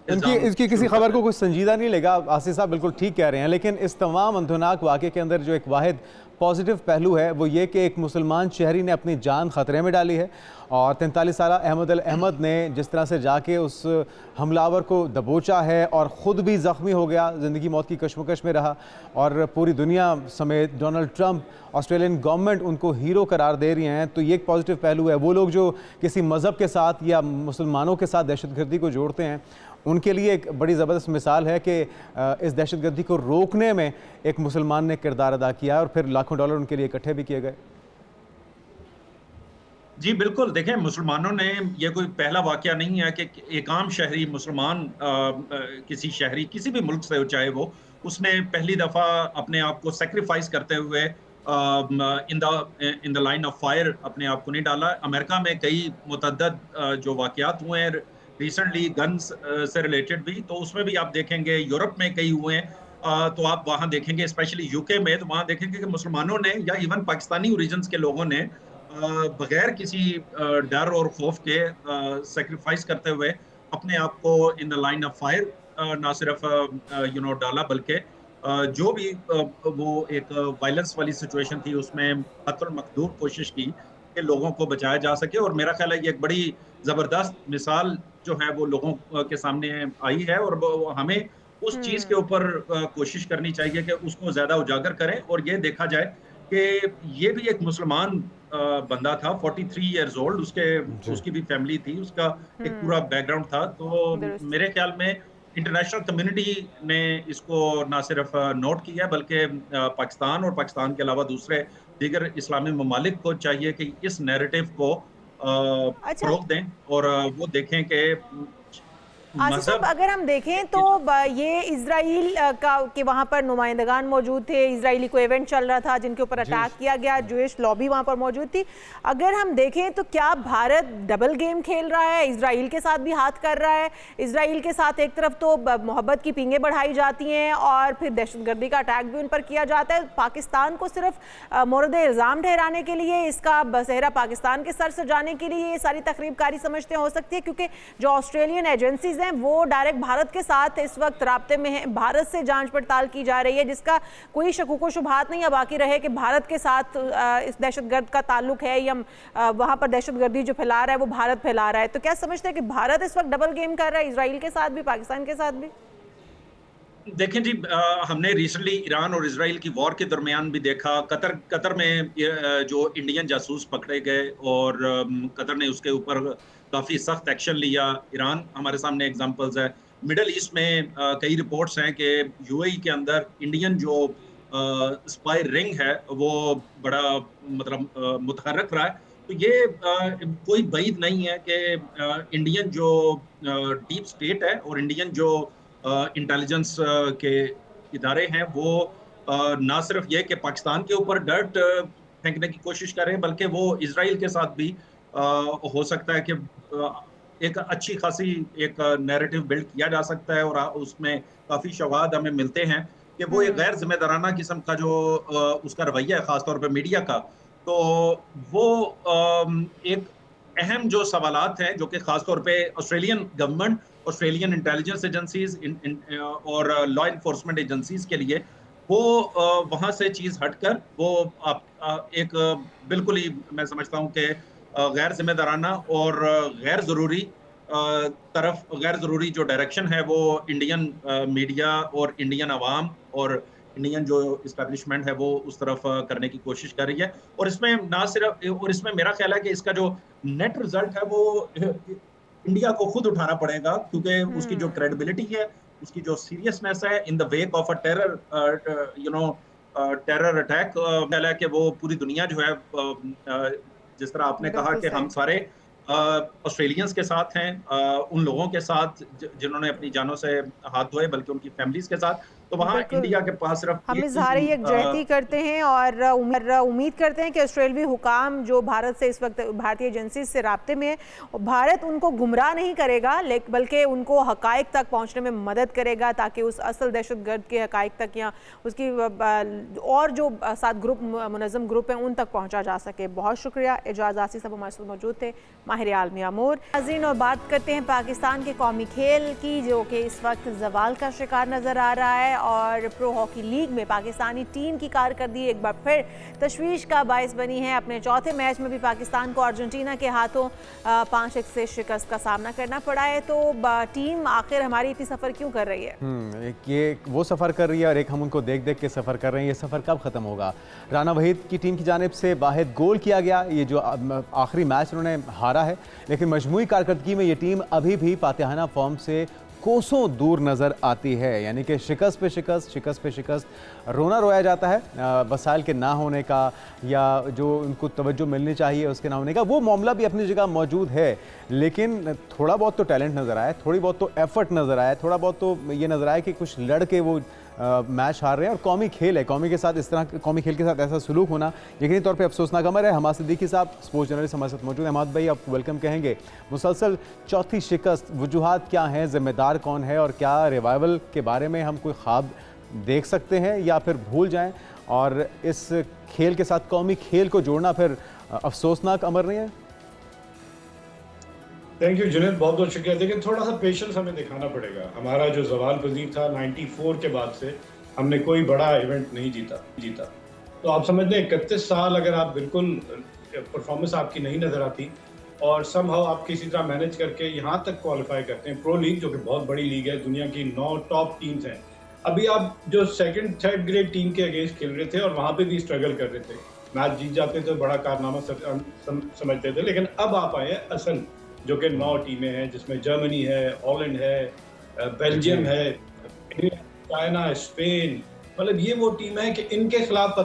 B: इसकी किसी खबर को कुछ संजीदा नहीं लेगा। आसिफ साहब बिल्कुल ठीक कह रहे हैं, लेकिन इस तमाम अंधनाक वाक़े के अंदर जो एक वाहिद पॉजिटिव पहलू है वो ये कि एक मुसलमान शहरी ने अपनी जान ख़तरे में डाली है, और 43 साला अहमद अल अहमद ने जिस तरह से जाके उस हमलावर को दबोचा है और ख़ुद भी ज़ख्मी हो गया, ज़िंदगी मौत की कशमकश में रहा, और पूरी दुनिया समेत डोनाल्ड ट्रंप, ऑस्ट्रेलियन गवर्नमेंट उनको हीरो करार दे रही हैं, तो ये एक पॉजिटिव पहलू है। वो लोग जो किसी मज़हब के साथ या मुसलमानों के साथ दहशतगर्दी को जोड़ते हैं, उनके लिए एक बड़ी ज़बरदस्त मिसाल है कि इस दहशतगर्दी को रोकने में एक मुसलमान ने किरदार अदा किया और फिर लाखों डॉलर उनके लिए इकट्ठे भी किए गए।
F: जी बिल्कुल, देखें मुसलमानों ने, ये कोई पहला वाक़या नहीं है कि एक आम शहरी मुसलमान किसी शहरी किसी भी मुल्क से हो चाहे वो, उसने पहली दफ़ा अपने आप को सेक्रीफाइस करते हुए in the line of fire अपने आप को नहीं डाला। अमेरिका में कई मुतअद्दद जो वाक़यात हुए हैं रिसेंटली गन्स से रिलेटेड भी, तो उसमें भी आप देखेंगे, यूरोप में कई हुए हैं, तो आप वहाँ देखेंगे स्पेशली यूके में, तो वहाँ देखेंगे कि मुसलमानों ने या इवन पाकिस्तानी ओरिजिन्स के लोगों ने बगैर किसी डर और खौफ के सेक्रीफाइस करते हुए अपने आप को in the line of fire ना सिर्फ डाला, बल्कि जो भी वो एक वायलेंस वाली सिचुएशन थी उसमें कत्ल मकदूर कोशिश की कि लोगों को बचाया जा सके। और मेरा ख्याल है ये एक बड़ी ज़बरदस्त मिसाल जो है वो लोगों के सामने आई है, और हमें उस चीज़ के ऊपर कोशिश करनी चाहिए कि उसको ज़्यादा उजागर करें और ये देखा जाए कि ये भी एक मुसलमान बंदा था, 43 इयर्स ओल्ड, उसकी भी फैमिली थी, उसका एक पूरा बैकग्राउंड था। तो मेरे ख्याल में इंटरनेशनल कम्युनिटी ने इसको ना सिर्फ नोट किया बल्कि पाकिस्तान और पाकिस्तान के अलावा दूसरे दीगर इस्लामी ममालिक को चाहिए कि इस नैरेटिव को
A: अच्छा,
F: फ़रोग़ दें और वो देखें कि
A: आसिफ साहब अगर हम देखें तो ये इजराइल के वहाँ पर नुमाइंदगान मौजूद थे, इजरायली को इवेंट चल रहा था जिनके ऊपर अटैक किया गया, जूइश लॉबी वहाँ पर मौजूद थी। अगर हम देखें तो क्या भारत डबल गेम खेल रहा है, इजराइल के साथ भी हाथ कर रहा है? इजराइल के साथ एक तरफ तो मोहब्बत की पींगें बढ़ाई जाती हैं और फिर दहशतगर्दी का अटैक भी उन पर किया जाता है। पाकिस्तान को सिर्फ मोरद इल्ज़ाम ठहराने के लिए, इसका बसेरा पाकिस्तान के सर से जाने के लिए ये सारी तकरीबकारी समझते हो सकती है, क्योंकि जो ऑस्ट्रेलियन एजेंसीज वो डायरेक्ट भारत के साथ इस वक्त राब्ते में है, भारत से जांच पड़ताल की जा रही है, जिसका कोई शकूक शुबहात नहीं है बाकी रहे कि भारत के साथ इस दहशतगर्द का ताल्लुक है या वहां पर दहशतगर्दी जो फैला रहा है वो भारत फैला रहा है। तो क्या समझते हैं कि भारत इस वक्त डबल गेम कर रहा है, इजराइल के साथ भी पाकिस्तान के साथ भी?
F: देखें जी, हमने रिसेंटली ईरान और इजराइल की वॉर के दरमियान भी देखा, कतर में जो इंडियन जासूस पकड़े गए और कतर ने उसके ऊपर काफ़ी सख्त एक्शन लिया। ईरान हमारे सामने एग्जांपल्स है। मिडल ईस्ट में कई रिपोर्ट्स हैं कि यूएई के अंदर इंडियन जो स्पाई रिंग है वो बड़ा मतलब मुतहर्रिक रहा है। तो ये कोई बईद नहीं है कि इंडियन जो डीप स्टेट है और इंडियन जो इंटेलिजेंस के इदारे हैं वो ना सिर्फ ये कि पाकिस्तान के ऊपर डर्ट फेंकने की कोशिश कर रहे हैं, बल्कि वो इजराइल के साथ भी हो सकता है कि एक अच्छी खासी एक नैरेटिव बिल्ड किया जा सकता है और उसमें काफ़ी शवाहद हमें मिलते हैं कि वो एक गैर जिम्मेदाराना किस्म का जो उसका रवैया है ख़ासतौर पर मीडिया का, तो वो एक अहम जो सवालात हैं जो कि ख़ासतौर पे Australian government, Australian intelligence agencies और लॉ इन्फोर्समेंट एजेंसीज के लिए वो वहाँ से चीज़ हटकर वो एक बिल्कुल ही मैं समझता हूँ कि गैर जिम्मेदाराना और गैर ज़रूरी जो डायरेक्शन है वो इंडियन मीडिया और इंडियन अवाम और इंडियन जो इस्टेब्लिशमेंट है वो उस तरफ करने की कोशिश कर रही है। और इसमें ना सिर्फ, और इसमें मेरा ख्याल है कि इसका जो नेट रिजल्ट है वो इंडिया को खुद उठाना पड़ेगा, क्योंकि उसकी जो क्रेडिबिलिटी है, उसकी जो सीरियसनेस है in the wake of a terror attack, ख्याल है कि वो पूरी दुनिया जो है जिस तरह आपने कहा कि हम सारे ऑस्ट्रेलियंस के साथ हैं, उन लोगों के साथ जिन्होंने अपनी जानों से हाथ धोए, बल्कि उनकी फैमिलीज के साथ, तो वहाँ
A: बिल्कुल।
F: इंडिया के पास सिर्फ
A: हम
F: एक
A: इजहार
F: ही,
A: यकजहती करते हैं और उम्मीद करते हैं कि ऑस्ट्रेलियावी हुकाम जो भारत से इस वक्त भारतीय एजेंसी से राब्ते में है, भारत उनको गुमराह नहीं करेगा बल्कि उनको हकायक तक पहुंचने में मदद करेगा, ताकि उस असल दहशतगर्द के हकायक तक या उसकी और जो 7 ग्रुप मुनज़्ज़म ग्रुप हैं उन तक पहुँचा जा सके। बहुत शुक्रिया। एजाज आसी सब हमारे साथ मौजूद थे, माहिर आलमी आमूर। नाज़रीन, और बात करते हैं पाकिस्तान के कौमी खेल की, जो कि इस वक्त ज़वाल का शिकार नज़र आ रहा है और प्रो हॉकी लीग में पाकिस्तानी टीम की कारकर्दगी एक बार फिर तशवीश का बायस बनी है। अपने चौथे मैच में भी पाकिस्तान को अर्जेंटीना के हाथों 5-1 से शिकस्त का सामना करना पड़ा है। तो टीम आखिर हमारी इतनी सफ़र क्यों कर रही है?
B: एक ये वो सफ़र कर रही है और एक हम उनको देख देख के सफ़र कर रहे हैं। ये सफ़र कब ख़त्म होगा? राना वहीद की टीम की जानिब से वाहिद गोल किया गया, ये जो आखिरी मैच उन्होंने हारा है, लेकिन मजमूई कारकर्दगी में ये टीम अभी भी फातिहाना फॉर्म से कोसों दूर नज़र आती है। यानी कि शिकस्त पे शिकस्त, शिकस्त पे शिकस्त, रोना रोया जाता है वसाइल के ना होने का या जो उनको तवज्जो मिलनी चाहिए उसके ना होने का। वो मामला भी अपनी जगह मौजूद है, लेकिन थोड़ा बहुत तो टैलेंट नज़र आया, थोड़ी बहुत तो एफर्ट नज़र आया, थोड़ा बहुत तो ये नज़र आया कि कुछ लड़के वो मैच हार रहे हैं। और कौमी खेल है, कौमी के साथ इस तरह कौमी खेल के साथ ऐसा सलूक होना यकीनी तौर पे अफसोसनाक अमर है। हमाद सिद्दीकी साहब स्पोर्ट्स जर्नलिस्ट हमारे साथ मौजूद हैं। हमाद भाई, आपको वेलकम कहेंगे। मुसलसल चौथी शिकस्त, वजूहात क्या हैं, जिम्मेदार कौन है और क्या रिवाइवल के बारे में हम कोई ख्वाब देख सकते हैं या फिर भूल जाएं? और इस खेल के साथ कौमी खेल को जोड़ना फिर अफसोसनाक अमर नहीं है?
G: थैंक यू जुनैद, बहुत बहुत शुक्रिया। लेकिन थोड़ा सा पेशेंस हमें दिखाना पड़ेगा। हमारा जो जवाल पजीर था 94 के बाद से हमने कोई बड़ा इवेंट नहीं जीता। तो आप समझ लें 31 साल अगर आप बिल्कुल परफॉर्मेंस आपकी नहीं नज़र आती और समहाउ आप किसी तरह मैनेज करके यहाँ तक क्वालिफाई करते हैं प्रो लीग, जो कि बहुत बड़ी लीग है, दुनिया की 9 टॉप टीम्स हैं। अभी आप जो 2nd 3rd ग्रेड टीम के अगेंस्ट खेल रहे थे और वहाँ पे भी स्ट्रगल कर रहे थे, मैच जीत जाते तो बड़ा कारनामा समझते थे। लेकिन अब आप आए हैं असल जो कि 9 टीमें हैं, जिसमें जर्मनी है, हॉलैंड है, बेल्जियम है, चाइना, स्पेन। मतलब ये वो टीम है कि इनके खिलाफ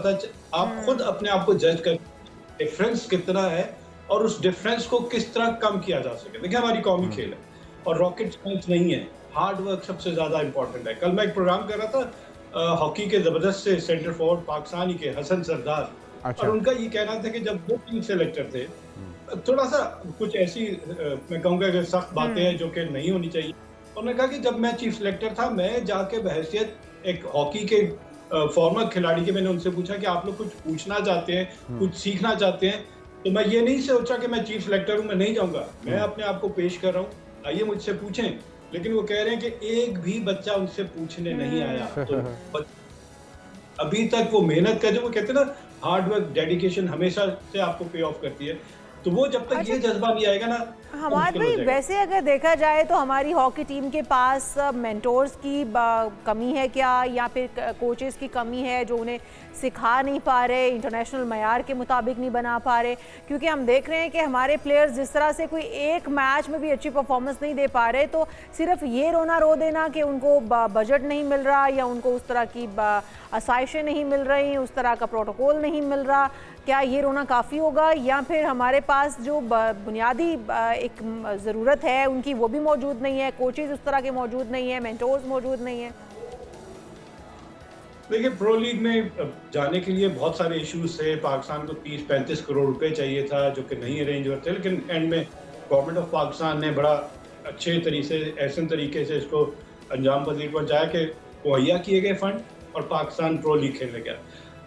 G: आप खुद अपने आप को जज कर डिफरेंस कितना है और उस डिफरेंस को किस तरह कम किया जा सके। देखिए, हमारी कौमी खेल है और रॉकेट साइंस नहीं है, हार्ड वर्क सबसे ज्यादा इंपॉर्टेंट है। कल मैं एक प्रोग्राम कर रहा था हॉकी के जबरदस्त से सेंटर फॉरवर्ड पाकिस्तानी के हसन सरदार, और उनका ये कहना था कि जब वो टीम सेलेक्टर थे, थोड़ा सा कुछ ऐसी मैं कहूँगा कि सख्त बातें हैं जो कि नहीं होनी चाहिए। उन्होंने कहा कि जब मैं चीफ सेलेक्टर था, मैं जाके बहैसियत एक हॉकी के फॉर्मर खिलाड़ी के मैंने उनसे पूछा कि आप लोग कुछ पूछना चाहते हैं, कुछ सीखना चाहते हैं, तो मैं ये नहीं सोचा कि मैं चीफ सेलेक्टर हूँ, मैं नहीं जाऊँगा, मैं अपने आप को पेश कर रहा हूँ, आइए मुझसे पूछें। लेकिन वो कह रहे हैं कि एक भी बच्चा उनसे पूछने नहीं आया। तो अभी तक वो मेहनत कर, जो वो कहते हैं ना, हार्ड वर्क, डेडिकेशन हमेशा से आपको पे ऑफ करती है। तो वो जब तक ये जज्बा नहीं आएगा ना,
A: हमारे भाई, वैसे अगर देखा जाए तो हमारी हॉकी टीम के पास मेंटोर्स की कमी है क्या, या फिर कोचेस की कमी है जो उन्हें सिखा नहीं पा रहे, इंटरनेशनल मयार के मुताबिक नहीं बना पा रहे? क्योंकि हम देख रहे हैं कि हमारे प्लेयर्स जिस तरह से कोई एक मैच में भी अच्छी परफॉर्मेंस नहीं दे पा रहे, तो सिर्फ ये रोना रो देना कि उनको बजट नहीं मिल रहा या उनको उस तरह की आसाइशें नहीं मिल रही, उस तरह का प्रोटोकॉल नहीं मिल रहा, क्या ये रोना काफ़ी होगा? या फिर हमारे पास जो बुनियादी एक ज़रूरत है उनकी वो भी मौजूद नहीं है, कोचेज उस तरह के मौजूद नहीं है, मेंटोर्स मौजूद नहीं है?
G: देखिए, प्रो लीग में जाने के लिए बहुत सारे इश्यूज थे। पाकिस्तान को 30-35 करोड़ रुपए चाहिए था, जो कि नहीं अरेंज हुए थे, लेकिन एंड में गवर्नमेंट ऑफ पाकिस्तान ने बड़ा अच्छे तरीके से इसको अंजाम पजीर पहुंचाया कि मुहैया किए गए फंड और पाकिस्तान प्रो लीग खेलने गया।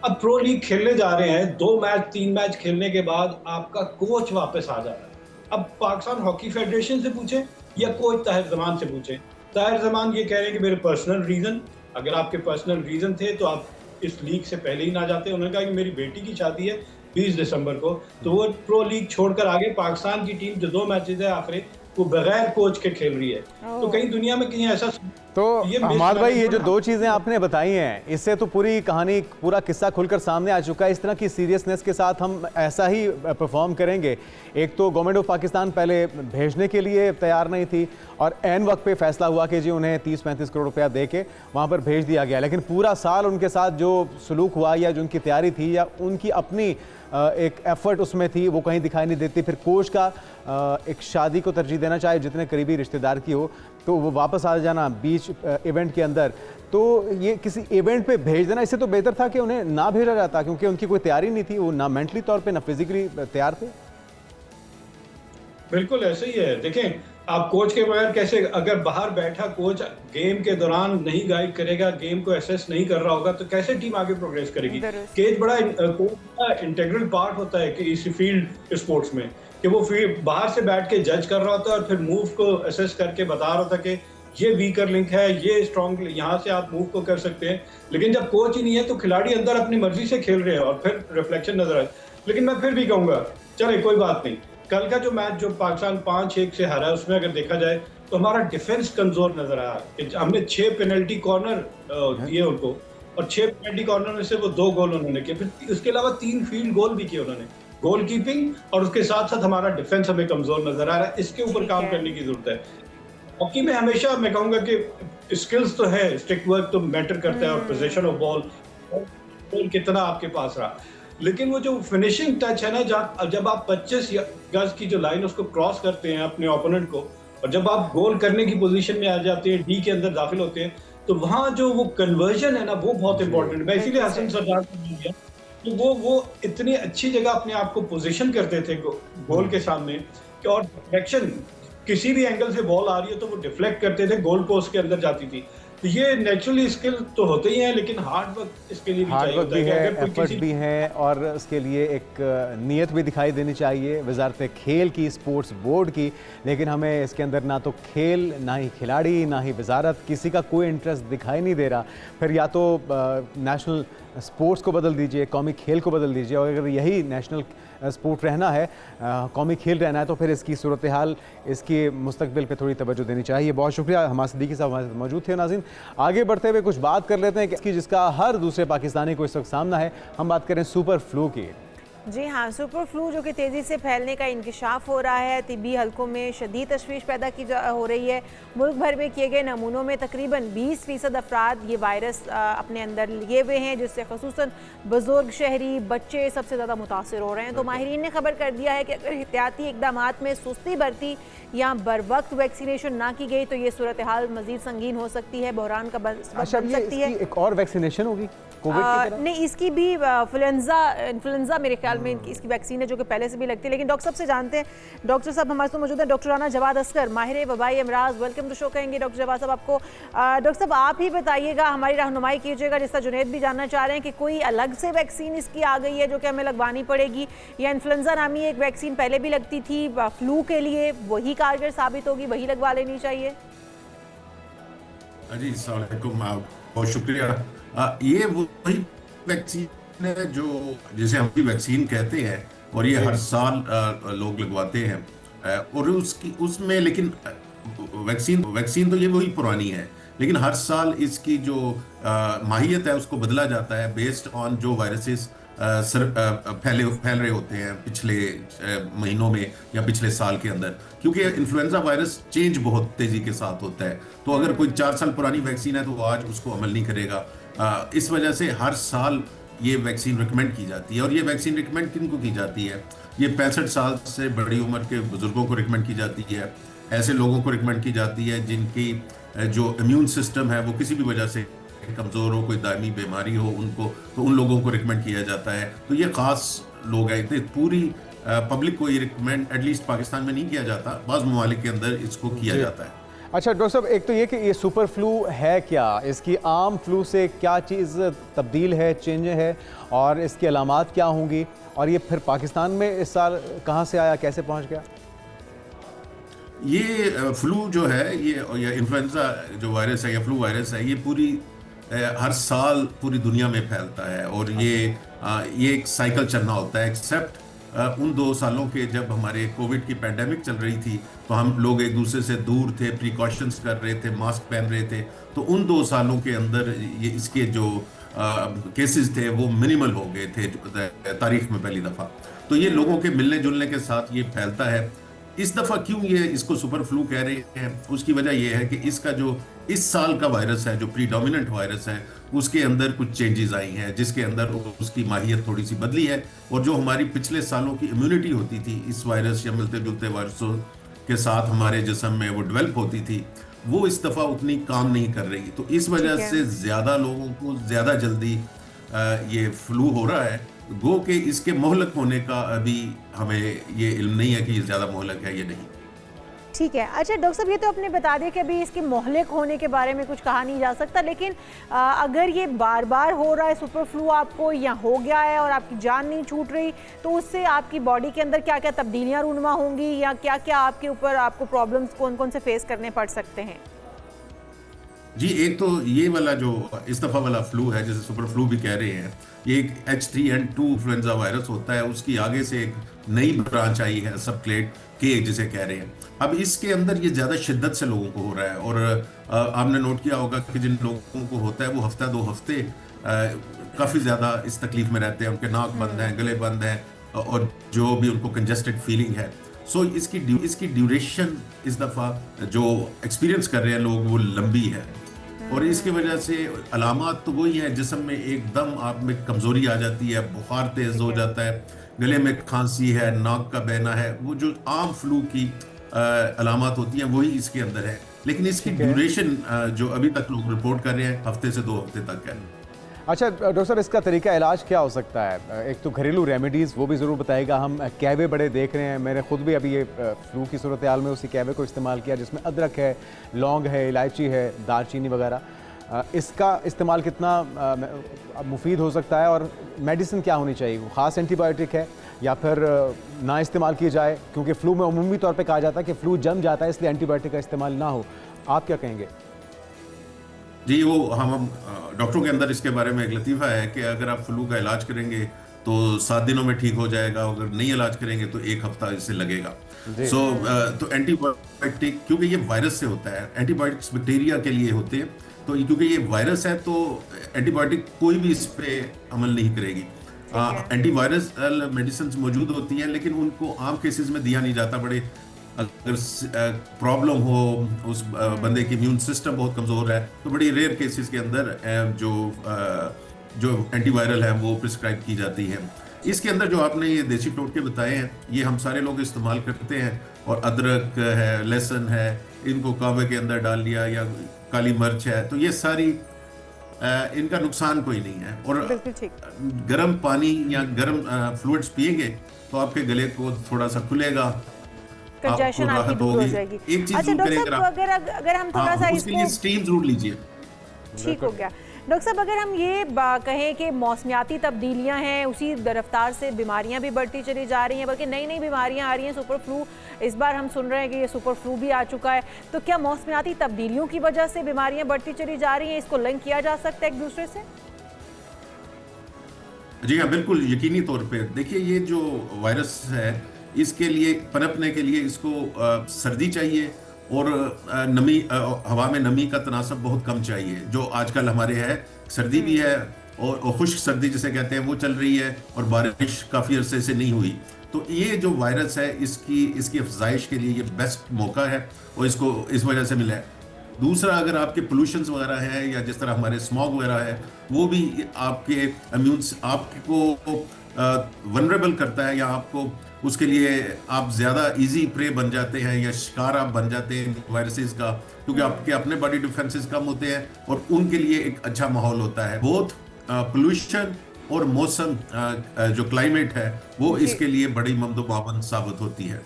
G: अब प्रो लीग खेलने जा रहे हैं, 2 मैच 3 मैच खेलने के बाद आपका कोच वापस आ जा रहा है। अब पाकिस्तान हॉकी फेडरेशन से पूछे या कोच ताहिर जमान से पूछे। ताहिर जमान ये कह रहे हैं कि मेरे पर्सनल रीजन, अगर आपके पर्सनल रीजन थे तो आप इस लीग से पहले ही ना जाते। उन्होंने कहा कि मेरी बेटी की शादी है 20 दिसंबर को, तो वो प्रो लीग छोड़कर आगे पाकिस्तान की टीम जो 2 मैचेस है आखिरी, वो बगैर कोच के खेल रही है। तो कहीं दुनिया में कहीं ऐसा
B: तो हमाद भाई, ये जो 2 चीज़ें आपने बताई हैं, इससे तो पूरी कहानी, पूरा किस्सा खुलकर सामने आ चुका है। इस तरह की सीरियसनेस के साथ हम ऐसा ही परफॉर्म करेंगे। एक तो गवर्नमेंट ऑफ पाकिस्तान पहले भेजने के लिए तैयार नहीं थी और एन वक्त पे फैसला हुआ कि जी उन्हें 30-35 करोड़ रुपया दे के वहाँ पर भेज दिया गया, लेकिन पूरा साल उनके साथ जो सलूक हुआ या जो उनकी तैयारी थी या उनकी अपनी एक एफर्ट उसमें थी, वो कहीं दिखाई नहीं देती। फिर कोच का एक शादी को तरजीह देना, चाहे जितने करीबी रिश्तेदार की हो, तो वो वापस आ जाना बीच इवेंट के अंदर, तो ये किसी इवेंट पे भेज देना, इससे तो बेहतर था कि उन्हें ना भेजा जाता, क्योंकि उनकी कोई तैयारी नहीं थी, वो ना मेंटली तौर पे ना फिजिकली तैयार थे।
G: बिल्कुल ऐसे ही है। देखें, आप कोच के बगैर कैसे, अगर बाहर बैठा कोच गेम के दौरान नहीं गाइड करेगा, गेम को एसेस नहीं कर रहा होगा, तो कैसे टीम आगे प्रोग्रेस करेगी। कोच बड़ा इंटीग्रल पार्ट होता है कि इस फील्ड स्पोर्ट्स में, कि वो बाहर से बैठ के जज कर रहा होता है और फिर मूव को एसेस करके बता रहा था कि ये वीकर लिंक है, ये स्ट्रॉन्ग, यहाँ से आप मूव को कर सकते हैं। लेकिन जब कोच ही नहीं है तो खिलाड़ी अंदर अपनी मर्जी से खेल रहे हैं और फिर रिफ्लेक्शन नजर आए। लेकिन मैं फिर भी कहूंगा, चले कोई बात नहीं, कल का जो मैच जो पाकिस्तान 5-1 से हारा है, उसमें अगर देखा जाए तो हमारा डिफेंस कमजोर नजर आया कि हमने 6 पेनल्टी कॉर्नर दिए उनको, और 6 पेनल्टी कॉर्नर में से वो 2 गोल उन्होंने किए, फिर उसके अलावा 3 फील्ड गोल भी किए उन्होंने। गोल कीपिंग और उसके साथ साथ हमारा डिफेंस हमें कमजोर नजर आ रहा है, इसके ऊपर काम करने की जरूरत है। हॉकी में हमेशा मैं कहूंगा कि स्किल्स तो है, स्टिक वर्क तो मैटर करता है, और पोजीशन ऑफ बॉल कितना आपके पास रहा, लेकिन वो जो फिनिशिंग टच है ना, जब आप 25 गज की जो लाइन उसको क्रॉस करते हैं अपने ओपोनेंट को, और जब आप गोल करने की पोजीशन में आ जाते हैं, डी के अंदर दाखिल होते हैं, तो वहां जो वो कन्वर्जन है ना, वो बहुत इंपॉर्टेंट है। मैं इसीलिए हसन सरदार को मिल गया कि वो इतनी अच्छी जगह अपने आप को पोजीशन करते थे गोल के सामने, कि और डिफ्लेक्शन, किसी भी एंगल से बॉल आ रही है तो वो डिफ्लेक्ट करते थे, गोल पोस्ट के अंदर जाती थी। तो ये नेचुरली स्किल तो होते ही हैं, लेकिन हार्ड वर्क इसके लिए भी चाहिए होता है,
B: एफर्ट भी है, और उसके लिए एक नीयत भी दिखाई देनी चाहिए वजारत खेल की, स्पोर्ट्स बोर्ड की। लेकिन हमें इसके अंदर ना तो खेल, ना ही खिलाड़ी, ना ही वजारत, किसी का कोई इंटरेस्ट दिखाई नहीं दे रहा। फिर या तो नेशनल स्पोर्ट्स को बदल दीजिए, कौमी खेल को बदल दीजिए, और अगर यही नेशनल स्पोर्ट रहना है, कौमी खेल रहना है, तो फिर इसकी सूरत हाल, इसकी मुस्तकबिल पे थोड़ी तवज्जो देनी चाहिए। बहुत शुक्रिया, हमारे सिद्दीकी साहब हमारे साथ मौजूद थे। नाज़रीन, आगे बढ़ते हुए कुछ बात कर लेते हैं कि जिसका हर दूसरे पाकिस्तानी को इस वक्त सामना है। हम बात करें सुपर फ्लू की।
A: जी हाँ, सुपर फ्लू जो कि तेज़ी से फैलने का इंकशाफ हो रहा है, तिब्बी हलकों में शदीद तशवीश पैदा हो रही है। मुल्क भर में किए गए नमूनों में तकरीबन 20% अफराद ये वायरस अपने अंदर लिए हुए हैं, जिससे खसूसन बुजुर्ग, शहरी, बच्चे सबसे ज़्यादा मुतासर हो रहे हैं। तो माहिरीन ने खबर कर दिया है कि अगर एहतियाती इकदाम में सुस्ती बरती या बर वक्त वैक्सीनेशन ना की गई तो ये सूरत हाल मजीद संगीन हो सकती है, बहरान का बन सकती है।
B: एक और वैक्सीनेशन होगी कोविड की तरह?
A: नहीं, इसकी भी इन्फ्लुएंजा मेरे ख्याल में इसकी वैक्सीन है, जो कि पहले से भी लगती है। लेकिन डॉक्टर साहब से जानते हैं, डॉक्टर साहब हमारे साथ मौजूद हैं, डॉक्टर राना जवाद असगर, माहिर वबाई अमराज। वेलकम टू शो कहेंगे डॉक्टर जवाद साहब आपको। डॉक्टर साहब, आप ही बताइएगा, हमारी रहनुमाई कीजिएगा, जिसका जुनैद भी जानना चाह रहे हैं कि कोई अलग से वैक्सीन इसकी आ गई है जो कि हमें लगवानी पड़ेगी, या इन्फ्लुएंजा नामी एक वैक्सीन पहले भी लगती थी फ्लू के लिए, वही कारगर साबित होगी, वही लगवा लेनी चाहिए?
H: जी अस्सलाम वालेकुम, बहुत शुक्रिया। ये वही वैक्सीन है जो जिसे हम भी वैक्सीन कहते हैं, और ये हर साल लोग लगवाते हैं, और उसमें लेकिन वैक्सीन तो ये वही पुरानी है, लेकिन हर साल इसकी जो माहियत है उसको बदला जाता है बेस्ड ऑन जो वायरसेस फैल रहे होते हैं पिछले महीनों में या पिछले साल के अंदर, क्योंकि इन्फ्लुएंजा वायरस चेंज बहुत तेजी के साथ होता है। तो अगर कोई 4 साल पुरानी वैक्सीन है तो वो आज उसको अमल नहीं करेगा। इस वजह से हर साल ये वैक्सीन रिकमेंड की जाती है, और ये वैक्सीन रिकमेंड किन को की जाती है? ये 65 साल से बड़ी उम्र के बुजुर्गों को रिकमेंड की जाती है, ऐसे लोगों को रिकमेंड की जाती है जिनकी जो इम्यून सिस्टम है वो किसी भी वजह से कमज़ोर हो, कोई दायमी बीमारी हो उनको, तो उन लोगों को रिकमेंड किया जाता है। तो ये ख़ास लोग हैं, तो पूरी पब्लिक को ये रिकमेंड एटलीस्ट पाकिस्तान में नहीं किया जाता, बाज़ ममालिक के अंदर इसको किया जाता है।
B: अच्छा डॉक्टर साहब, एक तो ये कि ये सुपर फ्लू है क्या, इसकी आम फ्लू से क्या चीज़ तब्दील है, चेंज है, और इसकी अलामात क्या होंगी, और ये फिर पाकिस्तान में इस साल कहाँ से आया, कैसे पहुँच गया?
H: ये फ्लू जो है, ये इन्फ्लुएंजा जो वायरस है या फ्लू वायरस है, ये पूरी हर साल पूरी दुनिया में फैलता है, और ये एक साइकिल चलना होता है, एक्सेप्ट उन 2 सालों के जब हमारे कोविड की पैंडेमिक चल रही थी, तो हम लोग एक दूसरे से दूर थे, प्रिकॉशंस कर रहे थे, मास्क पहन रहे थे, तो उन 2 सालों के अंदर ये इसके जो केसेस थे वो मिनिमल हो गए थे तारीख में पहली दफ़ा। तो ये लोगों के मिलने जुलने के साथ ये फैलता है। इस दफ़ा क्यों ये इसको सुपर फ्लू कह रहे हैं, उसकी वजह यह है कि इसका जो इस साल का वायरस है, जो प्रीडोमिनेंट वायरस है, उसके अंदर कुछ चेंजेस आई हैं, जिसके अंदर उसकी माहियत थोड़ी सी बदली है, और जो हमारी पिछले सालों की इम्यूनिटी होती थी इस वायरस या मिलते जुलते वायरसों के साथ हमारे जिस्म में वो डेवलप होती थी, वो इस दफ़ा उतनी काम नहीं कर रही। तो इस वजह
A: ठीक है।
H: से ज़्यादा लोगों को ज़्यादा जल्दी ये फ्लू हो रहा है। गो कि इसके मोहलक होने का अभी हमें ये इल्म नहीं है कि ये ज़्यादा मोहलक है या नहीं।
A: ठीक है। अच्छा डॉक्टर साहब, ये तो आपने बता दिया कि अभी इसके मोहलिक होने के बारे में कुछ कहा नहीं जा सकता, लेकिन अगर ये बार बार हो रहा है सुपर फ्लू आपको, या हो गया है और आपकी जान नहीं छूट रही, तो उससे आपकी बॉडी के अंदर क्या क्या तब्दीलियां रूनुमा होंगी, या क्या क्या आपके ऊपर आपको प्रॉब्लम्स कौन कौन से फेस करने पड़ सकते हैं?
H: जी, एक तो ये वाला जो इस दफ़ा वाला फ्लू है, जिसे सुपर फ्लू भी कह रहे हैं, ये एक H3N2 इन्फ्लुएंजा वायरस होता है। उसकी आगे से एक नई ब्रांच आई है, सबक्लेड के जिसे कह रहे हैं। अब इसके अंदर ये ज़्यादा शिद्दत से लोगों को हो रहा है, और आपने नोट किया होगा कि जिन लोगों को होता है वो हफ्ता 2 हफ्ते काफ़ी ज़्यादा इस तकलीफ में रहते हैं, उनके नाक बंद हैं, गले बंद हैं, और जो भी उनको कंजेस्टेड फीलिंग है। सो इसकी ड्यूरेशन इस दफ़ा जो एक्सपीरियंस कर रहे हैं लोग वो लंबी है, और इसकी वजह से अलामात तो वही हैं, जिस्म में एकदम आप में कमज़ोरी आ जाती है, बुखार तेज़ हो जाता है, गले में खांसी है, नाक का बहना है, वो जो आम फ्लू की अलामात होती हैं वही इसके अंदर है। लेकिन इसकी ड्यूरेशन जो अभी तक लोग रिपोर्ट कर रहे हैं हफ्ते से 2 हफ्ते तक है।
B: अच्छा डॉक्टर साहब, इसका तरीका इलाज क्या हो सकता है? एक तो घरेलू रेमेडीज़ वो भी ज़रूर बताएगा। हम कहवे बड़े देख रहे हैं, मैंने खुद भी अभी ये फ्लू की सूरत हाल में उसी कहवे को इस्तेमाल किया जिसमें अदरक है, लौंग है, इलायची है, दालचीनी वगैरह। इसका इस्तेमाल कितना मुफीद हो सकता है, और मेडिसिन क्या होनी चाहिए? वो ख़ास एंटीबायोटिक है या फिर ना इस्तेमाल की जाए? क्योंकि फ़्लू में उमूमी तौर पे कहा जाता है कि फ़्लू जम जाता है, इसलिए एंटीबायोटिक का इस्तेमाल ना हो। आप क्या कहेंगे?
H: जी, वो हम डॉक्टरों के अंदर इसके बारे में एक लतीफ़ा है कि अगर आप फ्लू का इलाज करेंगे तो 7 दिनों में ठीक हो जाएगा, अगर नहीं इलाज करेंगे तो 1 हफ्ता इससे लगेगा। तो एंटीबायोटिक, क्योंकि ये वायरस से होता है, एंटीबायोटिक्स बैक्टीरिया के लिए होते हैं, तो क्योंकि ये वायरस है तो एंटीबायोटिक कोई भी इस पे अमल नहीं करेगी। एंटीवायरल मेडिसिन मौजूद होती हैं, लेकिन उनको आम केसेस में दिया नहीं जाता। बड़े अगर प्रॉब्लम हो, उस बंदे की इम्यून सिस्टम बहुत कमज़ोर है, तो बड़ी रेयर केसेस के अंदर जो एंटीवायरल है वो प्रिस्क्राइब की जाती है। इसके अंदर जो आपने ये देसी टोटके बताए हैं, ये हम सारे लोग इस्तेमाल करते हैं, और अदरक है, लहसुन है, इनको कहवे के अंदर डाल लिया, या काली मिर्च है, तो ये सारी इनका नुकसान कोई नहीं है। और गर्म पानी या गर्म फ्लूइड्स पिएंगे तो आपके गले को थोड़ा सा खुलेगा,
A: कंजेशन आपकी दूर हो जाएगी।
H: एक चीज
A: अच्छा डॉक्टर साहब, अगर हम थोड़ा सा
H: उसके लिए स्टीम जरूर लीजिए।
A: ठीक हो गया। डॉक्टर साहब, अगर हम ये कहें कि मौसमियाती तब्दीलियां हैं, उसी रफ्तार से बीमारियां भी बढ़ती चली जा रही हैं, बल्कि नई नई बीमारियां आ रही हैं, सुपर फ्लू इस बार हम सुन रहे हैं कि ये सुपर फ्लू भी आ चुका है, तो क्या मौसमियाती तब्दीलियों की वजह से बीमारियां बढ़ती चली जा रही हैं? इसको लिंक किया जा सकता है एक दूसरे से?
H: जी हाँ, बिल्कुल यकीनी तौर पे। देखिए, ये जो वायरस है, इसके लिए पनपने के लिए इसको सर्दी चाहिए, और नमी, हवा में नमी का तनासब बहुत कम चाहिए, जो आजकल हमारे है। सर्दी भी है, और खुश्क सर्दी जिसे कहते हैं वो चल रही है, और बारिश काफ़ी अरसे से नहीं हुई। तो ये जो वायरस है, इसकी अफजाइश के लिए ये बेस्ट मौका है, और इसको इस वजह से मिला है। दूसरा, अगर आपके पोल्यूशंस वगैरह हैं, या जिस तरह हमारे स्मॉग वगैरह है, वो भी आपके आपको वनरेबल करता है, या आपको उसके लिए आप ज़्यादा इजी प्रे बन जाते हैं, या शिकार आप बन जाते हैं वायरसेस का, क्योंकि आपके अपने बॉडी डिफेंसेस कम होते हैं, और उनके लिए एक अच्छा माहौल होता है। बहुत पोल्यूशन और मौसम जो क्लाइमेट है वो इसके लिए बड़ी ममदो साबित होती है।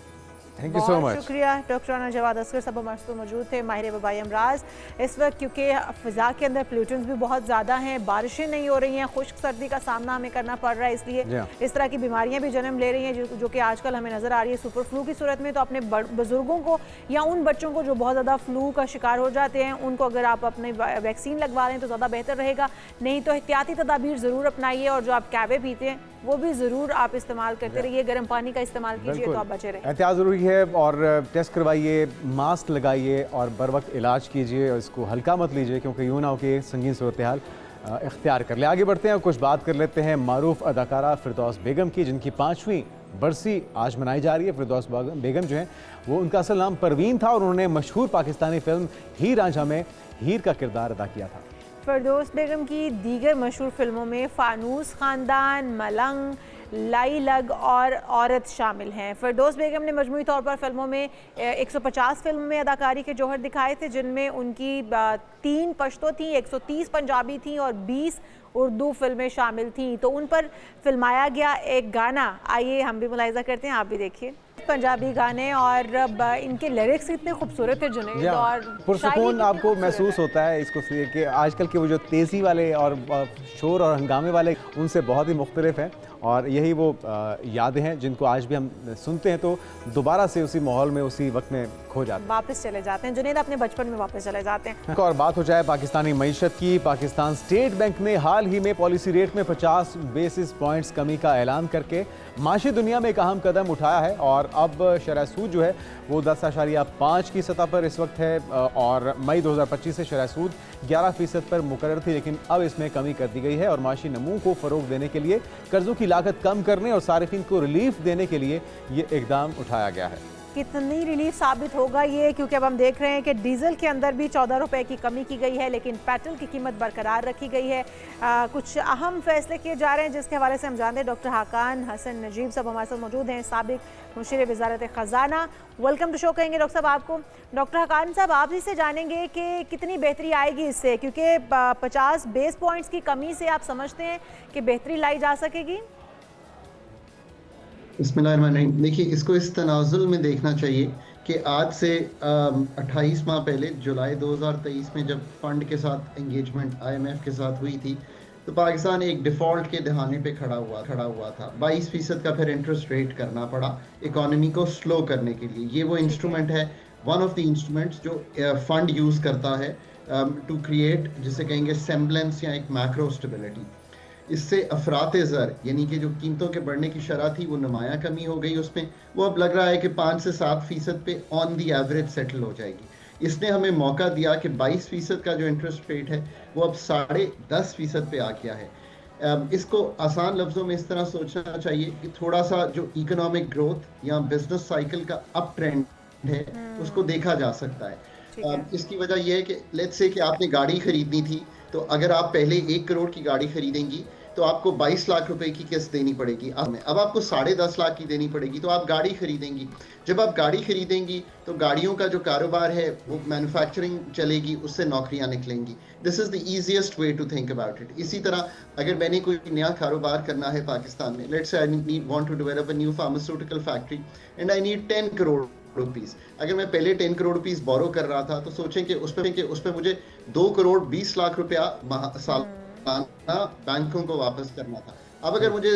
B: Thank you so much.
A: शुक्रिया। डॉक्टर जवाद असगर साहब हमारे साथ मौजूद थे, माहिर वबाई अमराज। इस वक्त क्योंकि फ़िज़ा के अंदर पोल्यूटेंट्स भी बहुत ज़्यादा हैं, बारिशें नहीं हो रही हैं, खुश्क सर्दी का सामना हमें करना पड़ रहा है, इसलिए इस तरह की बीमारियां भी जन्म ले रही हैं, जो कि आजकल हमें नज़र आ रही है। सुपर फ्लू की सूरत में तो अपने बुजुर्गों को, या उन बच्चों को जो बहुत ज़्यादा फ्लू का शिकार हो जाते हैं, उनको अगर आप अपने वैक्सीन लगवा लें तो ज़्यादा बेहतर रहेगा। नहीं तो एहतियाती तदाबीर ज़रूर अपनाइए, और जो आप कहवे पीते हैं वो भी ज़रूर आप इस्तेमाल करते रहिए, गर्म पानी का इस्तेमाल कीजिए तो आप बचे रहें।
B: एहतियात ज़रूरी है, और टेस्ट करवाइए, मास्क लगाइए, और बर वक्त इलाज कीजिए, और इसको हल्का मत लीजिए, क्योंकि यूँ ना हो कि संगीन सूरत हाल इख्तियार कर ले। आगे बढ़ते हैं, कुछ बात कर लेते हैं मारूफ अदाकारा फिरदौस बेगम की, जिनकी 5वीं बरसी आज मनाई जा रही है। फिरदौस बेगम जो हैं, वो उनका असल नाम परवीन था, और उन्होंने मशहूर पाकिस्तानी फिल्म हीर रांझा में हीर का किरदार अदा किया था। फिरदौस
A: बेगम की दीगर मशहूर फिल्मों में फानूस ख़ानदान, मलंग, लाई लग और औरत शामिल हैं। फिरदौस बेगम ने मजमूई तौर पर फिल्मों में 150 फिल्म में अदाकारी के जौहर दिखाए थे, जिनमें उनकी 3 पश्तो थी, 130 पंजाबी थी और 20 उर्दू फिल्में शामिल थीं। तो उन पर फिल्माया गया एक गाना आइए हम भी मुलाहिजा करते हैं, आप भी देखिए। पंजाबी गाने और इनके लिरिक्स इतने खूबसूरत है जुनैद, और
B: पुरसुकून आपको महसूस होता है इसको कि आजकल के वो जो तेज़ी वाले और शोर और हंगामे वाले उनसे बहुत ही मुख्तलिफ हैं, और यही वो यादें हैं जिनको आज भी हम सुनते हैं तो दोबारा से उसी माहौल में उसी वक्त में खो जाते हैं,
A: वापस चले जाते हैं जुनैद, अपने बचपन में वापस चले जाते हैं।
B: और बात हो जाए पाकिस्तानी मईशत की, पाकिस्तान स्टेट बैंक ने हाल ही में पॉलिसी रेट में 50 बेसिस पॉइंट्स कमी का ऐलान करके माशी दुनिया में एक अहम कदम उठाया है, और अब शरह सूद जो है वो 10.5 की सतह पर इस वक्त है, और मई 2025 से शरह सूद 11% पर मुकर्रर थी, लेकिन अब इसमें कमी कर दी गई है और माशी नमू को फ़रोग देने के लिए, कर्ज़ों की लागत कम करने और सारिफिन को रिलीफ देने के लिए ये इक़दाम उठाया गया है।
A: कितनी रिलीफ साबित होगा ये, क्योंकि अब हम देख रहे हैं कि डीजल के अंदर भी 14 रुपए की कमी की गई है, लेकिन पेट्रोल की कीमत बरकरार रखी गई है। कुछ अहम फैसले किए जा रहे हैं जिसके हवाले से हम जानते हैं। डॉक्टर हाकान हसन नजीब साहब हमारे साथ मौजूद हैं, साबिक मुशीर वज़ारत ख़ज़ाना। वेलकम टू शो कहेंगे डॉक्टर साहब आपको। डॉक्टर हाकान साहब, आप इससे जानेंगे कि कितनी बेहतरी आएगी इससे, क्योंकि 50 बेस पॉइंट्स की कमी से आप समझते हैं कि बेहतरी लाई जा सकेगी?
I: बिस्मिल्लाहिर्रहमानिर्रहीम। देखिए, इसको इस तनाजुल में देखना चाहिए कि आज से 28 माह पहले जुलाई 2023 में जब फंड के साथ एंगेजमेंट IMF के साथ हुई थी, तो पाकिस्तान एक डिफ़ॉल्ट के दहाने पे खड़ा हुआ था। 22% का फिर इंटरेस्ट रेट करना पड़ा इकोनॉमी को स्लो करने के लिए। ये वो इंस्ट्रूमेंट है, वन ऑफ द इंस्ट्रूमेंट्स जो फंड यूज़ करता है टू क्रिएट, जिसे कहेंगे सेम्बलेंस या एक मैक्रो स्टेबिलिटी। इससे अफराते ज़र यानी कि जो कीमतों के बढ़ने की शरह थी वो नुमाया कमी हो गई उसमें। वो अब लग रहा है कि 5 से 7% पे ऑन दी एवरेज सेटल हो जाएगी। इसने हमें मौका दिया कि 22% का जो इंटरेस्ट रेट है वो अब 10.5% पे आ गया है। इसको आसान लफ्ज़ों में इस तरह सोचना चाहिए कि थोड़ा सा जो इकोनॉमिक ग्रोथ या बिजनेस साइकिल का अप ट्रेंड है उसको देखा जा सकता है। इसकी वजह यह है कि लेट्स से कि आपने गाड़ी खरीदनी थी, तो अगर आप पहले 1 करोड़ की गाड़ी खरीदेंगी तो आपको 22 लाख रुपए की किस्त देनी पड़ेगी। अब आपको 10.5 लाख की देनी पड़ेगी, तो आप गाड़ी खरीदेंगी। जब आप गाड़ी खरीदेंगी तो गाड़ियों का जो कारोबार है वो मैन्युफैक्चरिंग चलेगी, उससे नौकरियां निकलेंगी। This is the easiest way to think about it. इसी तरह अगर मैंने कोई नया कारोबार करना है पाकिस्तान में, let's say I want to develop a new pharmaceutical factory and I need 10 crore rupees. अगर मैं पहले 10 करोड़ रुपीस बोरो कर रहा था तो सोचें कि उस पर मुझे 2 करोड़ 20 लाख रुपया सालाना बैंकों को वापस करना था। अब अगर मुझे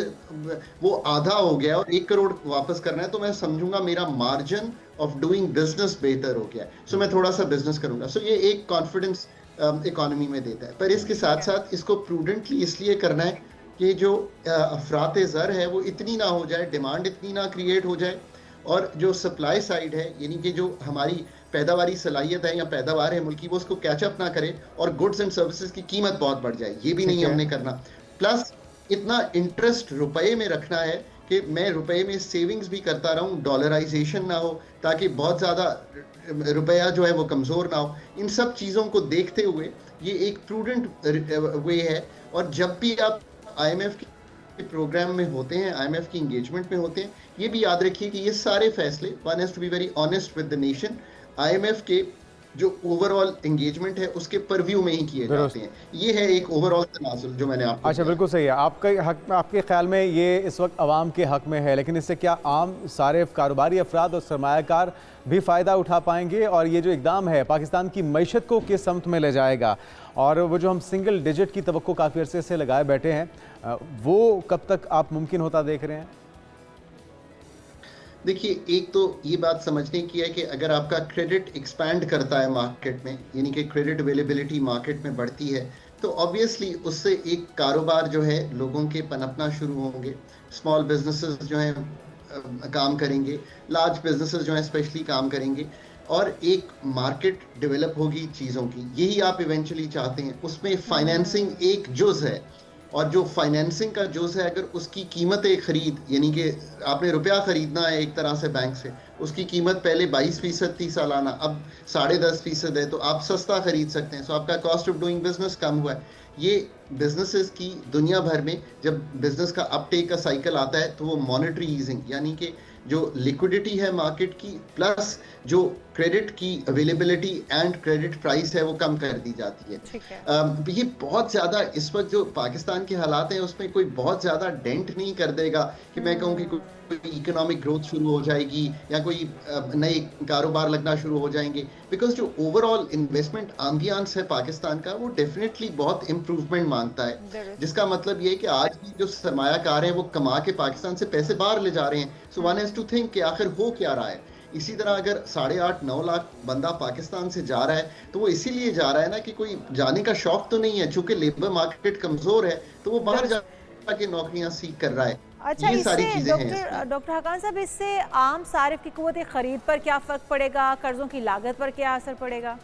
I: वो आधा हो गया और 1 करोड़ वापस करना है, तो मैं समझूंगा मेरा मार्जिन ऑफ डूइंग बिजनेस बेहतर हो गया, सो मैं थोड़ा सा बिजनेस करूंगा। सो ये एक कॉन्फिडेंस इकोनॉमी में देता है। पर इसके साथ साथ इसको प्रूडेंटली इसलिए करना है कि जो अफराते ज़र है वो इतनी ना हो जाए, डिमांड इतनी ना क्रिएट हो जाए, और जो सप्लाई साइड है यानी कि जो हमारी पैदावारी सलाहियत है या पैदावार है मुल्क की, वो उसको कैचअप ना करे और गुड्स एंड सर्विसेज की कीमत बहुत बढ़ जाए। ये भी नहीं हमने करना। प्लस इतना इंटरेस्ट रुपए में रखना है कि मैं रुपए में सेविंग्स भी करता रहूं, डॉलराइजेशन ना हो, ताकि बहुत ज़्यादा रुपया जो है वो कमज़ोर ना हो। इन सब चीज़ों को देखते हुए ये एक प्रूडेंट वे है। और जब भी आप IMF के प्रोग्राम में होते हैं, IMF की इंगेजमेंट में होते हैं, ये भी याद रखिए कि ये सारे फैसले, one has to be very honest with the nation, IMF के जो ओवरऑल एंगेजमेंट है उसके परव्यू में ही किए जाते हैं। ये है एक ओवरऑल तनाजुल जो मैंने आपको।
B: अच्छा, बिल्कुल सही है। आपके ख्याल में ये इस वक्त आवाम के हक में है, लेकिन इससे क्या आम सारे कारोबारी अफराद और सरमायाकार भी फ़ायदा उठा पाएंगे? और ये जो इक़दाम है पाकिस्तान की मईशत को किस समत में ले जाएगा? और वो जो हम सिंगल डिजिट की तवक्को काफ़ी अरसे से लगाए बैठे हैं, वो कब तक आप मुमकिन होता देख रहे हैं?
I: देखिए, एक तो ये बात समझने की है कि अगर आपका क्रेडिट एक्सपैंड करता है मार्केट में, यानी कि क्रेडिट अवेलेबिलिटी मार्केट में बढ़ती है, तो ऑब्वियसली उससे एक कारोबार जो है लोगों के पनपना शुरू होंगे। स्मॉल बिजनेसेस जो हैं काम करेंगे, लार्ज बिजनेसेस जो हैं स्पेशली काम करेंगे, और एक मार्केट डेवलप होगी चीज़ों की। यही आप इवेंचुअली चाहते हैं। उसमें फाइनेंसिंग एक जुज़ है, और जो फाइनेंसिंग का जुज़ है, अगर उसकी कीमत खरीद, यानी कि आपने रुपया ख़रीदना है एक तरह से बैंक से, उसकी कीमत पहले 22% थी सालाना, अब 10.5% है, तो आप सस्ता ख़रीद सकते हैं। सो आपका कॉस्ट ऑफ डूइंग बिजनेस कम हुआ है। ये बिजनेसेस की दुनिया भर में जब बिजनेस का अपटेक का साइकिल आता है तो वो मॉनेटरी ईजिंग यानी कि जो लिक्विडिटी है मार्केट की प्लस जो क्रेडिट की अवेलेबिलिटी एंड क्रेडिट प्राइस है वो कम कर दी जाती है। ये बहुत ज़्यादा इस वक्त जो पाकिस्तान के हालात हैं उसमें कोई बहुत ज़्यादा डेंट नहीं कर देगा कि मैं कहूँ कि कोई इकोनॉमिक ग्रोथ शुरू हो जाएगी या कोई नए कारोबार लगना शुरू हो जाएंगे, बिकॉज जो ओवरऑल इन्वेस्टमेंट एम्बियंस है पाकिस्तान का वो डेफिनेटली बहुत इम्प्रूवमेंट मांगता है, जिसका मतलब ये है कि आज भी जो सरमायाकार हैं वो कमा के पाकिस्तान से पैसे बाहर ले जा रहे हैं। So one has to think कि आखिर हो क्या रहा है। इसी तरह अगर 8.5-9 लाख बंदा पाकिस्तान से जा रहा है तो वो इसीलिए जा रहा है ना कि कोई जाने का शौक तो नहीं है, चूंकि लेबर मार्केट कमजोर है तो वो बाहर जाके नौकरियां सीख कर रहा है।
A: अच्छा,
I: ये सारी
A: इससे
I: चीजें हैं।
A: डॉक्टर हकान साहब, इससे आम सारिफ की कुव्वत खरीद पर क्या फर्क पड़ेगा, कर्जों की लागत पर क्या असर पड़ेगा?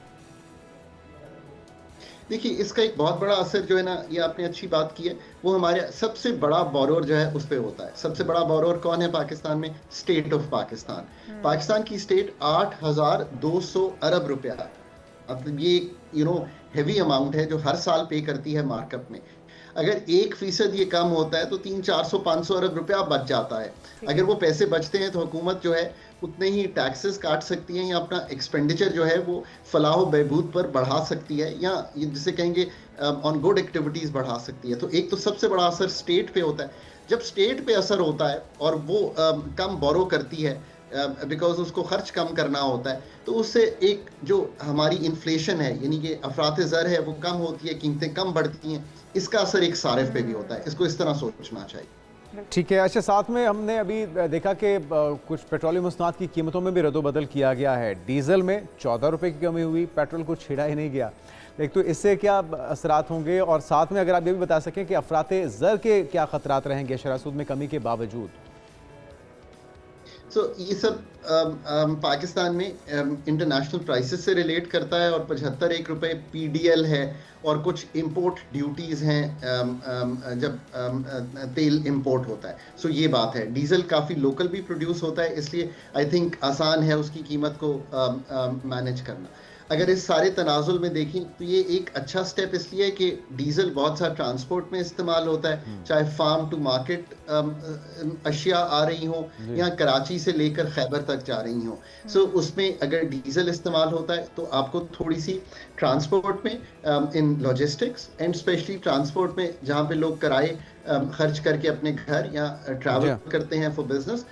I: देखिए, इसका एक बहुत बड़ा असर जो है ना, ये आपने अच्छी बात की है, वो हमारे सबसे बड़ा बोरोर जो है उस पर होता है। सबसे बड़ा बोरोर कौन है पाकिस्तान में? State of Pakistan. पाकिस्तान की स्टेट 8,200 अरब रुपया है। मतलब ये हेवी अमाउंट है जो हर साल पे करती है मार्कअप में। अगर 1% ये कम होता है तो 300-400-500 अरब रुपया बच जाता है। अगर वो पैसे बचते हैं तो हुकूमत जो है उतने ही टैक्सेस काट सकती है या अपना एक्सपेंडिचर जो है वो फलाह बहबूद पर बढ़ा सकती है या जिसे कहेंगे ऑन गुड एक्टिविटीज़ बढ़ा सकती है। तो एक तो सबसे बड़ा असर स्टेट पे होता है। जब स्टेट पे असर होता है और वो कम बोरो करती है बिकॉज उसको खर्च कम करना होता है, तो उससे एक जो हमारी इन्फ्लेशन है यानी कि अफरात ज़र है वो कम होती है, कीमतें कम बढ़ती हैं। इसका असर एक सारिफ पे भी होता है। इसको इस तरह सोचना चाहिए।
B: ठीक है। अच्छा, साथ में हमने अभी देखा कि कुछ पेट्रोलियम मसनूआत की कीमतों में भी रद्दोबदल किया गया है। डीजल में 14 रुपये की कमी हुई, पेट्रोल को छेड़ा ही नहीं गया। एक तो इससे क्या असरात होंगे, और साथ में अगर आप ये भी बता सकें कि अफरात ज़र के क्या खतरात रहेंगे शरह सूद में कमी के बावजूद?
I: ये सब पाकिस्तान में इंटरनेशनल प्राइसेस से रिलेट करता है और 75 रुपये PDL है और कुछ इंपोर्ट ड्यूटीज़ हैं जब तेल इंपोर्ट होता है। ये बात है। डीजल काफ़ी लोकल भी प्रोड्यूस होता है, इसलिए आई थिंक आसान है उसकी कीमत को मैनेज करना। अगर इस सारे तनाजुल में देखें तो ये एक अच्छा स्टेप इसलिए है कि डीजल बहुत सा ट्रांसपोर्ट में इस्तेमाल होता है, चाहे फार्म टू मार्केट अशिया आ रही हो या कराची से लेकर खैबर तक जा रही हो। उसमें अगर डीजल इस्तेमाल होता है तो आपको थोड़ी सी ट्रांसपोर्ट में इन लॉजिस्टिक्स एंड स्पेशली ट्रांसपोर्ट में जहाँ पे लोग किराए खर्च करके अपने घर या ट्रैवल करते हैं फॉर बिजनेस,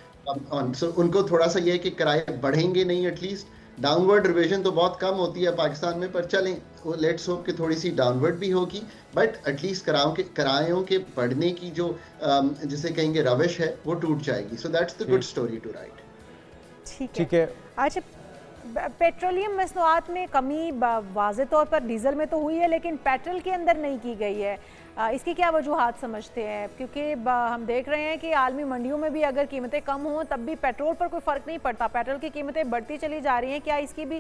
I: उनको थोड़ा सा ये है कि किराए बढ़ेंगे नहीं, एटलीस्ट डाउनवर्ड रिविजन तो बहुत कम होती है पाकिस्तान में, पर चलें लेट्स होप कि थोड़ी सी डाउनवर्ड भी होगी, बट एटलीस्ट किरायों के बढ़ने की जो जिसे कहेंगे रविश है वो टूट जाएगी। So that's the good story to write.
A: ठीक है। अच्छा, पेट्रोलियम मसनूआत में कमी वाज़े तौर पर डीजल में तो हुई है, लेकिन पेट्रोल के अंदर नहीं की गई है। इसकी क्या वजूहात समझते हैं? क्योंकि हम देख रहे हैं कि आलमी मंडियों में भी अगर कीमतें कम हों तब भी पेट्रोल पर कोई फ़र्क नहीं पड़ता, पेट्रोल की कीमतें बढ़ती चली जा रही हैं। क्या इसकी भी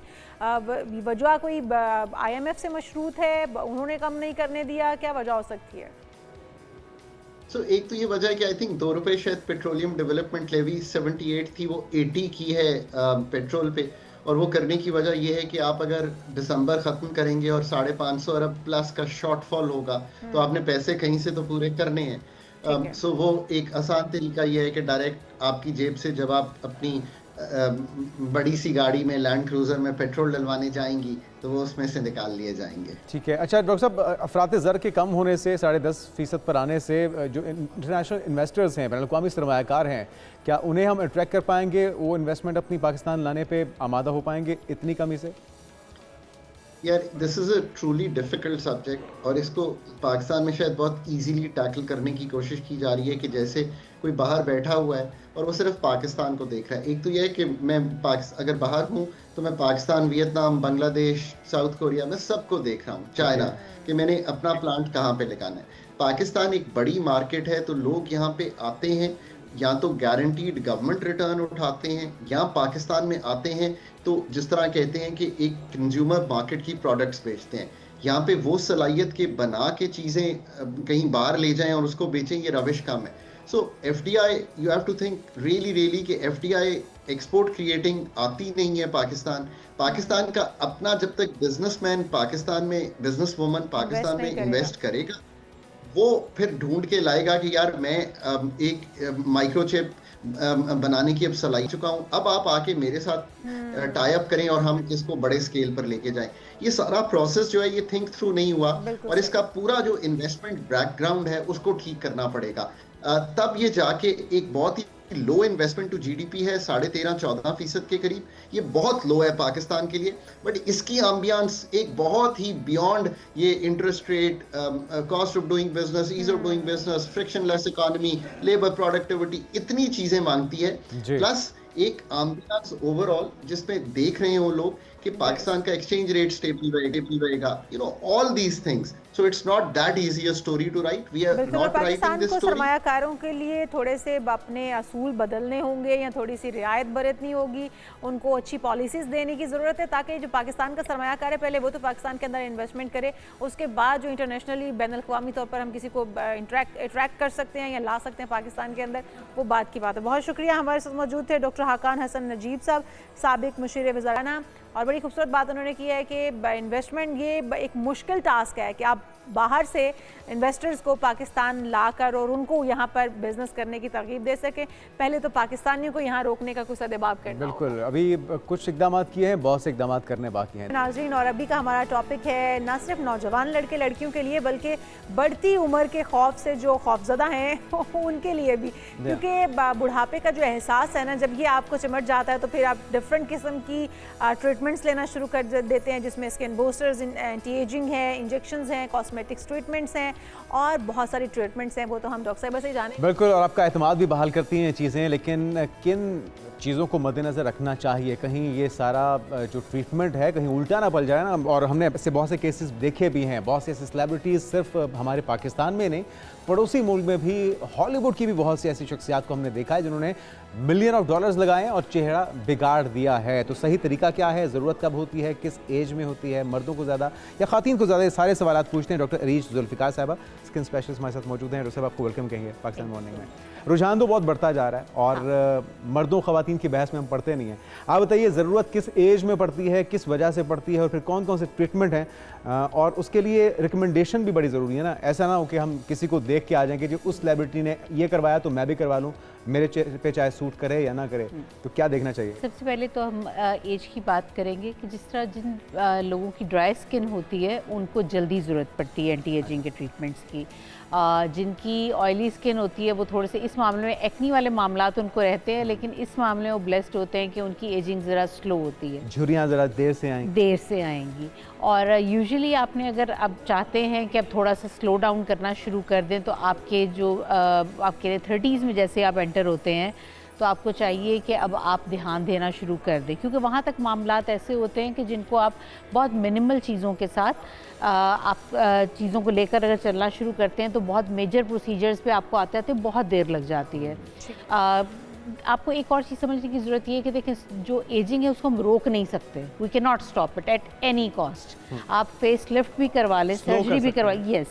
A: वजह कोई IMF से मशरूत है? उन्होंने कम नहीं करने दिया? क्या वजह हो सकती है?
I: एक तो ये वजह है कि आई थिंक 2 रुपये शायद पेट्रोलियम डेवलपमेंट लेवी 78 थी, वो 80 की है पेट्रोल पे। और वो करने की वजह ये है कि आप अगर दिसंबर ख़त्म करेंगे और 550 अरब प्लस का शॉर्टफॉल होगा तो आपने पैसे कहीं से तो पूरे करने हैं। वो एक आसान तरीका ये है कि डायरेक्ट आपकी जेब से जब आप अपनी बड़ी सी गाड़ी में लैंड क्रूज़र में पेट्रोल डलवाने जाएंगी तो वो उसमें से निकाल लिए जाएंगे।
B: ठीक है। अच्छा डॉक्टर साहब, अफरात ज़र के कम होने से 10.5% पर आने से जो इंटरनेशनल इन्वेस्टर्स हैं, बैनुल-अक़वामी सरमायाकार हैं, क्या उन्हें हम अट्रैक्ट कर पाएंगे? वो इन्वेस्टमेंट अपनी पाकिस्तान लाने पे आमादा हो पाएंगे इतनी कमी से?
I: यार, this is a truly difficult subject और इसको पाकिस्तान में शायद बहुत इजीली टैकल करने की कोशिश की जा रही है कि जैसे कोई बाहर बैठा हुआ है और वो सिर्फ पाकिस्तान को देख रहा है। एक तो ये है कि मैं अगर बाहर हूँ तो मैं Pakistan, Vietnam, Bangladesh, south Korea में सबको देख रहा हूँ, चाइना, कि मैंने अपना प्लांट कहाँ पे लगाना है। पाकिस्तान एक बड़ी मार्केट है तो लोग यहाँ पे आते हैं, या तो गारंटीड गवर्नमेंट रिटर्न उठाते हैं या पाकिस्तान में आते हैं तो जिस तरह कहते हैं कि एक कंज्यूमर मार्केट की प्रोडक्ट्स बेचते हैं। यहाँ पे वो सलाहियत के बना के चीज़ें कहीं बाहर ले जाएं और उसको बेचें, ये रविश कम है। So FDI you have to think really कि FDI एक्सपोर्ट क्रिएटिंग आती नहीं है पाकिस्तान का अपना, जब तक बिजनेसमैन पाकिस्तान में, बिजनेस वुमन पाकिस्तान में इन्वेस्ट करेगा, वो फिर ढूंढ के लाएगा कि यार मैं एक माइक्रोचिप बनाने की अब सलाई चुका हूं, अब आप आके मेरे साथ टाई अप करें और हम इसको बड़े स्केल पर लेके जाएं। ये सारा प्रोसेस जो है ये थिंक थ्रू नहीं हुआ, और इसका पूरा जो इन्वेस्टमेंट बैकग्राउंड है उसको ठीक करना पड़ेगा। तब ये जाके एक बहुत ही लो इन्वेस्टमेंट टू GDP है, 13-14% के करीब, ये बहुत लो है पाकिस्तान के लिए। बट इसकी एम्बियंस एक बहुत ही बियॉन्ड ये interest rate, cost of doing business, ease of doing business, frictionless economy, labour productivity, इतनी चीजें मांगती है। प्लस एक एम्बियंस ओवरऑल जिसमें देख रहे हो लोग कि पाकिस्तान का एक्सचेंज रेट स्टेबल रहेगा, you know, all these things. So it's not that easy a story to write. We are not writing this story.
A: सरमायाकारों के लिए थोड़े से अपने असूल बदलने होंगे या थोड़ी सी रियायत बरतनी होगी, उनको अच्छी पॉलिसीज देने की ज़रूरत है, ताकि जो पाकिस्तान का सरमायाकार है पहले वो तो पाकिस्तान के अंदर इन्वेस्टमेंट करे, उसके बाद जो इंटरनेशनली बैनुल-अक़वामी तौर पर हम किसी को अट्रैक्ट कर सकते हैं या ला सकते हैं पाकिस्तान के अंदर, वो बात की बात है। बहुत शुक्रिया, हमारे साथ मौजूद थे डॉक्टर हाकान हसन नजीब साहब, साबिक मुशीर वज़ाराना, और बड़ी खूबसूरत बात उन्होंने की है कि इन्वेस्टमेंट ये एक मुश्किल टास्क है कि आप बाहर से इन्वेस्टर्स को पाकिस्तान लाकर और उनको यहाँ पर बिजनेस करने की तरगीब दे सके। पहले तो पाकिस्तानियों को यहाँ रोकने का कुछ सदेबाब करना
B: बिल्कुल, अभी कुछ इकदाम किए हैं, बहुत से इकदाम करने बाकी हैं।
A: नाज़रीन, और अभी का हमारा टॉपिक है न सिर्फ नौजवान लड़के लड़कियों के लिए, बल्कि बढ़ती उम्र के खौफ से जो खौफजदा हैं उनके लिए भी, क्योंकि बुढ़ापे का जो एहसास है ना, जब ये आपको चिमट जाता है तो फिर आप डिफरेंट किस्म की ट्रीटमेंट्स लेना शुरू कर देते हैं, जिसमें स्किन बूस्टर्स, एंटी एजिंग है, इंजेक्शंस हैं, कॉस्मेटिक्स ट्रीटमेंट्स हैं और बहुत सारी ट्रीटमेंट्स हैं, वो तो हम डॉक्टर साहब से ही जाने।
B: बिल्कुल, और आपका एतमाद भी बहाल करती हैं चीज़ें, लेकिन किन चीज़ों को मद्देनज़र रखना चाहिए, कहीं ये सारा जो ट्रीटमेंट है कहीं उल्टा ना पड़ जाए ना। और हमने ऐसे बहुत से केसेस देखे भी हैं, बहुत से ऐसे सेलिब्रिटीज़ सिर्फ हमारे पाकिस्तान में नहीं, पड़ोसी मुल्क में भी, हॉलीवुड की भी बहुत सी ऐसी शख्सियात को हमने देखा है जिन्होंने मिलियन ऑफ डॉलर्स लगाए और चेहरा बिगाड़ दिया है। तो सही तरीका क्या है, ज़रूरत कब होती है, किस एज में होती है, मर्दों को ज़्यादा या ख़वातीन को ज़्यादा, ये सारे सवाल पूछते हैं डॉक्टर अरीज जुल्फ़िकार साहबा, स्किन स्पेशलिस्ट हमारे साथ मौजूद हैं। डॉक्टर साहब, आपको वेलकम कहेंगे पाकिस्तान मॉर्निंग में। रुझान तो बहुत बढ़ता जा रहा है और मर्दों ख़वातीन की बहस में हम पढ़ते नहीं हैं। आप बताइए, ज़रूरत किस एज में पड़ती है, किस वजह से पड़ती है, और फिर कौन कौन से ट्रीटमेंट हैं, और उसके लिए रिकमेंडेशन भी बड़ी ज़रूरी है ना। ऐसा ना हो कि हम किसी को देख के आ जाएं कि जो उस सेलिब्रिटी ने ये करवाया तो मैं भी करवा लूँ, मेरे चेहरे पे चाहे सूट करे या ना करे। तो क्या देखना चाहिए?
J: सबसे पहले तो हम एज की बात करेंगे कि जिस तरह जिन लोगों की ड्राई स्किन होती है उनको जल्दी ज़रूरत पड़ती है एंटी एजिंग के ट्रीटमेंट्स की। जिनकी ऑयली स्किन होती है वो थोड़े से इस मामले में, एक्नी वाले मामलात उनको रहते हैं, लेकिन इस मामले में वो ब्लेस्ड होते हैं कि उनकी एजिंग ज़रा स्लो होती है, झुर्रियाँ
B: ज़रा देर से आएंगी।
J: और यूजुअली आपने, अगर आप चाहते हैं कि अब थोड़ा सा स्लो डाउन करना शुरू कर दें, तो आपके जो आपके 30s में जैसे आप एंटर होते हैं तो आपको चाहिए कि अब आप ध्यान देना शुरू कर दें, क्योंकि वहाँ तक मामलात ऐसे होते हैं कि जिनको आप बहुत मिनिमल चीज़ों के साथ आप चीज़ों को लेकर अगर चलना शुरू करते हैं तो बहुत मेजर प्रोसीजर्स पे आपको आते आते बहुत देर लग जाती है। आपको एक और चीज़ समझने की ज़रूरत ये है कि देखें, जो एजिंग है उसको हम रोक नहीं सकते, we can not stop it at any cost. आप फेस लिफ्ट भी करवा लें, सर्जरी भी करवा, यस,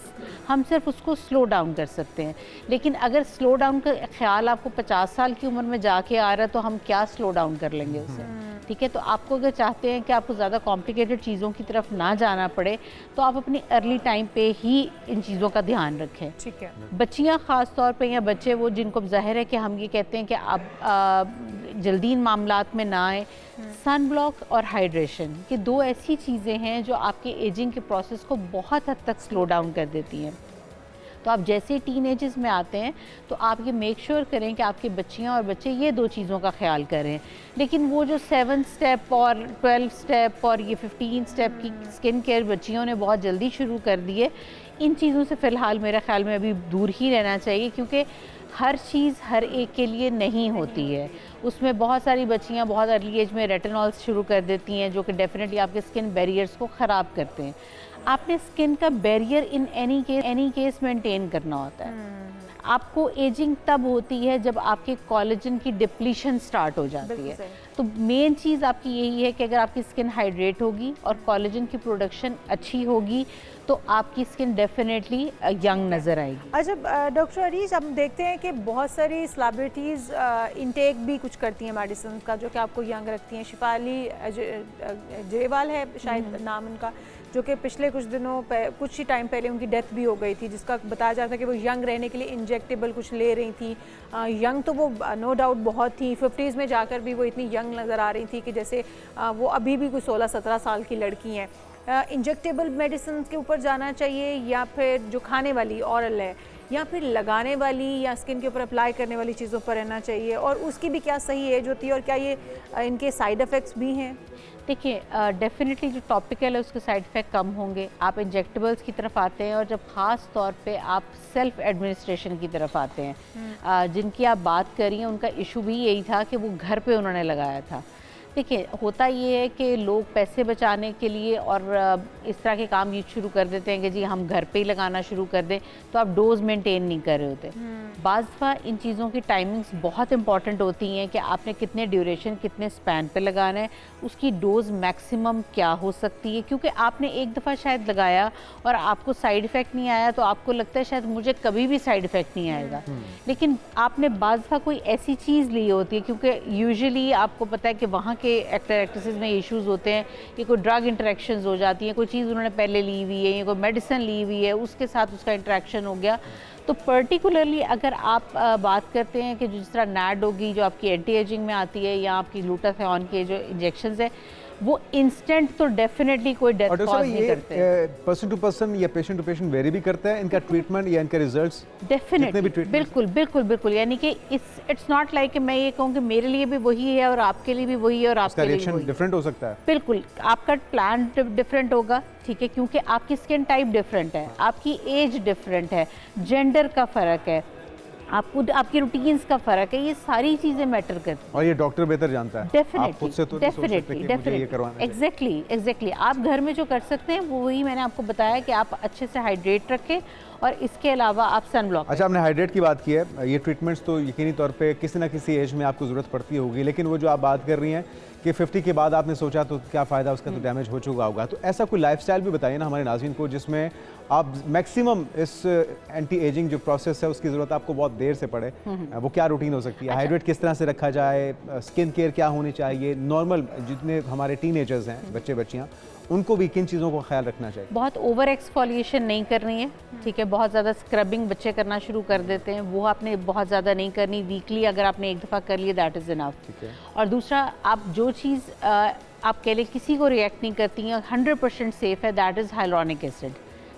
J: हम सिर्फ उसको स्लो डाउन कर सकते हैं। लेकिन अगर स्लो डाउन का ख्याल आपको 50 साल की उम्र में जाके आ रहा है तो हम क्या स्लो डाउन कर लेंगे उसे, ठीक है। तो आपको अगर चाहते हैं कि आपको ज़्यादा कॉम्प्लिकेटेड चीज़ों की तरफ ना जाना पड़े तो आप अपनी अर्ली टाइम पे ही इन चीज़ों का ध्यान रखें, ठीक है। बच्चियाँ ख़ास तौर पे या बच्चे वो जिनको ज़ाहिर है कि हम ये कहते हैं कि आप जल्दी इन मामलात में ना आए, सन ब्लॉक और हाइड्रेशन, ये दो ऐसी चीज़ें हैं जो आपके एजिंग के प्रोसेस को बहुत हद तक स्लो डाउन कर देती हैं। तो आप जैसे टीनेजर्स में आते हैं तो आप ये मेक श्योर करें कि आपकी बच्चियां और बच्चे ये दो चीज़ों का ख्याल करें। लेकिन वो जो 7 स्टेप और 12 स्टेप और ये 15 स्टेप की स्किन केयर बच्चियों ने बहुत जल्दी शुरू कर दी है, इन चीज़ों से फ़िलहाल मेरे ख्याल में अभी दूर ही रहना चाहिए, क्योंकि हर चीज़ हर एक के लिए नहीं होती है। उसमें बहुत सारी बच्चियां बहुत अर्ली एज में रेटिनॉल्स शुरू कर देती हैं जो कि डेफिनेटली आपके स्किन बैरियर्स को ख़राब करते हैं। आपने स्किन का barrier in any case maintain करना होता है। आपको एजिंग तब होती है जब आपके कोलेजन की डिप्लीशन स्टार्ट हो जाती है। तो मेन चीज़ आपकी यही है कि अगर आपकी स्किन हाइड्रेट होगी और कोलेजन की प्रोडक्शन अच्छी होगी तो आपकी स्किन डेफिनेटली यंग नज़र आएगी।
A: अच्छा डॉक्टर अरीज, हम देखते हैं कि बहुत सारी सेलिब्रिटीज़ इनटेक भी कुछ करती हैं मेडिसिन का जो कि आपको यंग रखती हैं। शिफाली जेवाल है शायद नाम उनका, जो कि पिछले कुछ ही टाइम पहले उनकी डेथ भी हो गई थी, जिसका बताया जा रहा था कि वो यंग रहने के लिए इंजेक्टेबल कुछ ले रही थी। यंग तो वो नो डाउट बहुत थी, 50s में जाकर भी वो इतनी यंग नज़र आ रही थी कि जैसे वो अभी भी कोई 16-17 साल की लड़की हैं। इंजेक्टेबल मेडिसिन के ऊपर जाना चाहिए या फिर जो खाने वाली ऑरल है या फिर लगाने वाली या स्किन के ऊपर अप्लाई करने वाली चीज़ों पर रहना चाहिए, और उसकी भी क्या सही एज होती है और क्या ये इनके साइड इफ़ेक्ट्स भी हैं?
J: देखिए डेफिनेटली जो टॉपिकल है उसके साइड इफ़ेक्ट कम होंगे। आप इंजेक्टेबल्स की तरफ आते हैं और जब ख़ास तौर पे आप सेल्फ एडमिनिस्ट्रेशन की तरफ आते हैं, जिनकी आप बात कर रही हैं उनका इशू भी यही था कि वो घर पे उन्होंने लगाया था। देखिए होता ये है कि लोग पैसे बचाने के लिए और इस तरह के काम ये शुरू कर देते हैं कि जी हम घर पे ही लगाना शुरू कर दें, तो आप डोज मेंटेन नहीं कर रहे होते। बाज़ दफ़ा इन चीज़ों की टाइमिंग्स बहुत इंपॉर्टेंट होती हैं कि आपने कितने ड्यूरेशन कितने स्पैन पे लगाना है, उसकी डोज मैक्सिमम क्या हो सकती है, क्योंकि आपने एक दफ़ा शायद लगाया और आपको साइड इफ़ेक्ट नहीं आया तो आपको लगता है शायद मुझे कभी भी साइड इफ़ेक्ट नहीं आएगा, लेकिन आपने बाज़ दफ़ा कोई ऐसी चीज़ ली होती है, क्योंकि यूजुअली आपको पता है कि वहाँ के एक्टर एक्ट्रेसेस में इश्यूज होते हैं कि कोई ड्रग इंटरेक्शंस हो जाती हैं, कोई चीज़ उन्होंने पहले ली हुई है या कोई मेडिसिन ली हुई है उसके साथ उसका इंटरेक्शन हो गया। तो पर्टिकुलरली अगर आप बात करते हैं कि जिस तरह नैड होगी जो आपकी एंटी एजिंग में आती है या आपकी ग्लूटाथियोन के जो इंजेक्शंस है वो इंस्टेंट तो डेफिनेटली कोई डेथ कॉज नहीं करते।
B: पर्सन टू पर्सन या पेशेंट टू पेशेंट वेरी भी करता है इनका ट्रीटमेंट या इनके रिजल्ट्स?
J: डेफिनेटली बिल्कुल बिल्कुल बिल्कुल, यानी कि इट्स नॉट लाइक कि मैं ये कहूँ कि मेरे लिए भी वही है और आपके लिए भी वही है और आपके लिए भी वही।
B: डिफरेंट हो सकता है,
J: बिल्कुल आपका प्लान डिफरेंट होगा, ठीक है, क्योंकि आपकी स्किन टाइप डिफरेंट है, आपकी एज डिफरेंट है, जेंडर का फ़र्क है, आपकी रूटीन्स का फ़र्क है, ये सारी चीज़ें मैटर करती हैं
B: और ये डॉक्टर बेहतर जानता है।
J: एग्जैक्टली आप घर में जो कर सकते हैं वो वही मैंने आपको बताया कि आप अच्छे से हाइड्रेट रखें और इसके अलावा आप सन ब्लॉक।
B: अच्छा, आपने हाइड्रेट की बात की है, ये ट्रीटमेंट्स तो यकीनी तौर पे किसी ना किसी एज में आपको ज़रूरत पड़ती होगी, लेकिन वो जो आप बात कर रही हैं कि 50 के बाद आपने सोचा तो क्या फ़ायदा, उसका तो डैमेज हो चुका होगा, तो ऐसा कोई लाइफस्टाइल भी बताइए ना हमारे नाज़रीन को जिसमें आप मैक्सिमम इस एंटी एजिंग जो प्रोसेस है उसकी ज़रूरत आपको बहुत देर से पड़े, वो क्या रूटीन हो सकती है? अच्छा। हाइड्रेट किस तरह से रखा जाए, स्किन केयर क्या होनी चाहिए, नॉर्मल जितने हमारे टीनेजर्स हैं बच्चे बच्चियाँ उनको भी किन चीज़ों को ख्याल रखना चाहिए?
J: बहुत ओवर एक्सफोलिएशन नहीं करनी है, ठीक है, बहुत ज़्यादा स्क्रबिंग बच्चे करना शुरू कर देते हैं, वो आपने बहुत ज़्यादा नहीं करनी, वीकली अगर आपने एक दफ़ा कर लिया दैट इज़ इनफ। और दूसरा, आप जो चीज़ आप कह लें किसी को रिएक्ट नहीं करती हैं 100% सेफ है, दैट इज़ हाइलुरोनिक एसिड,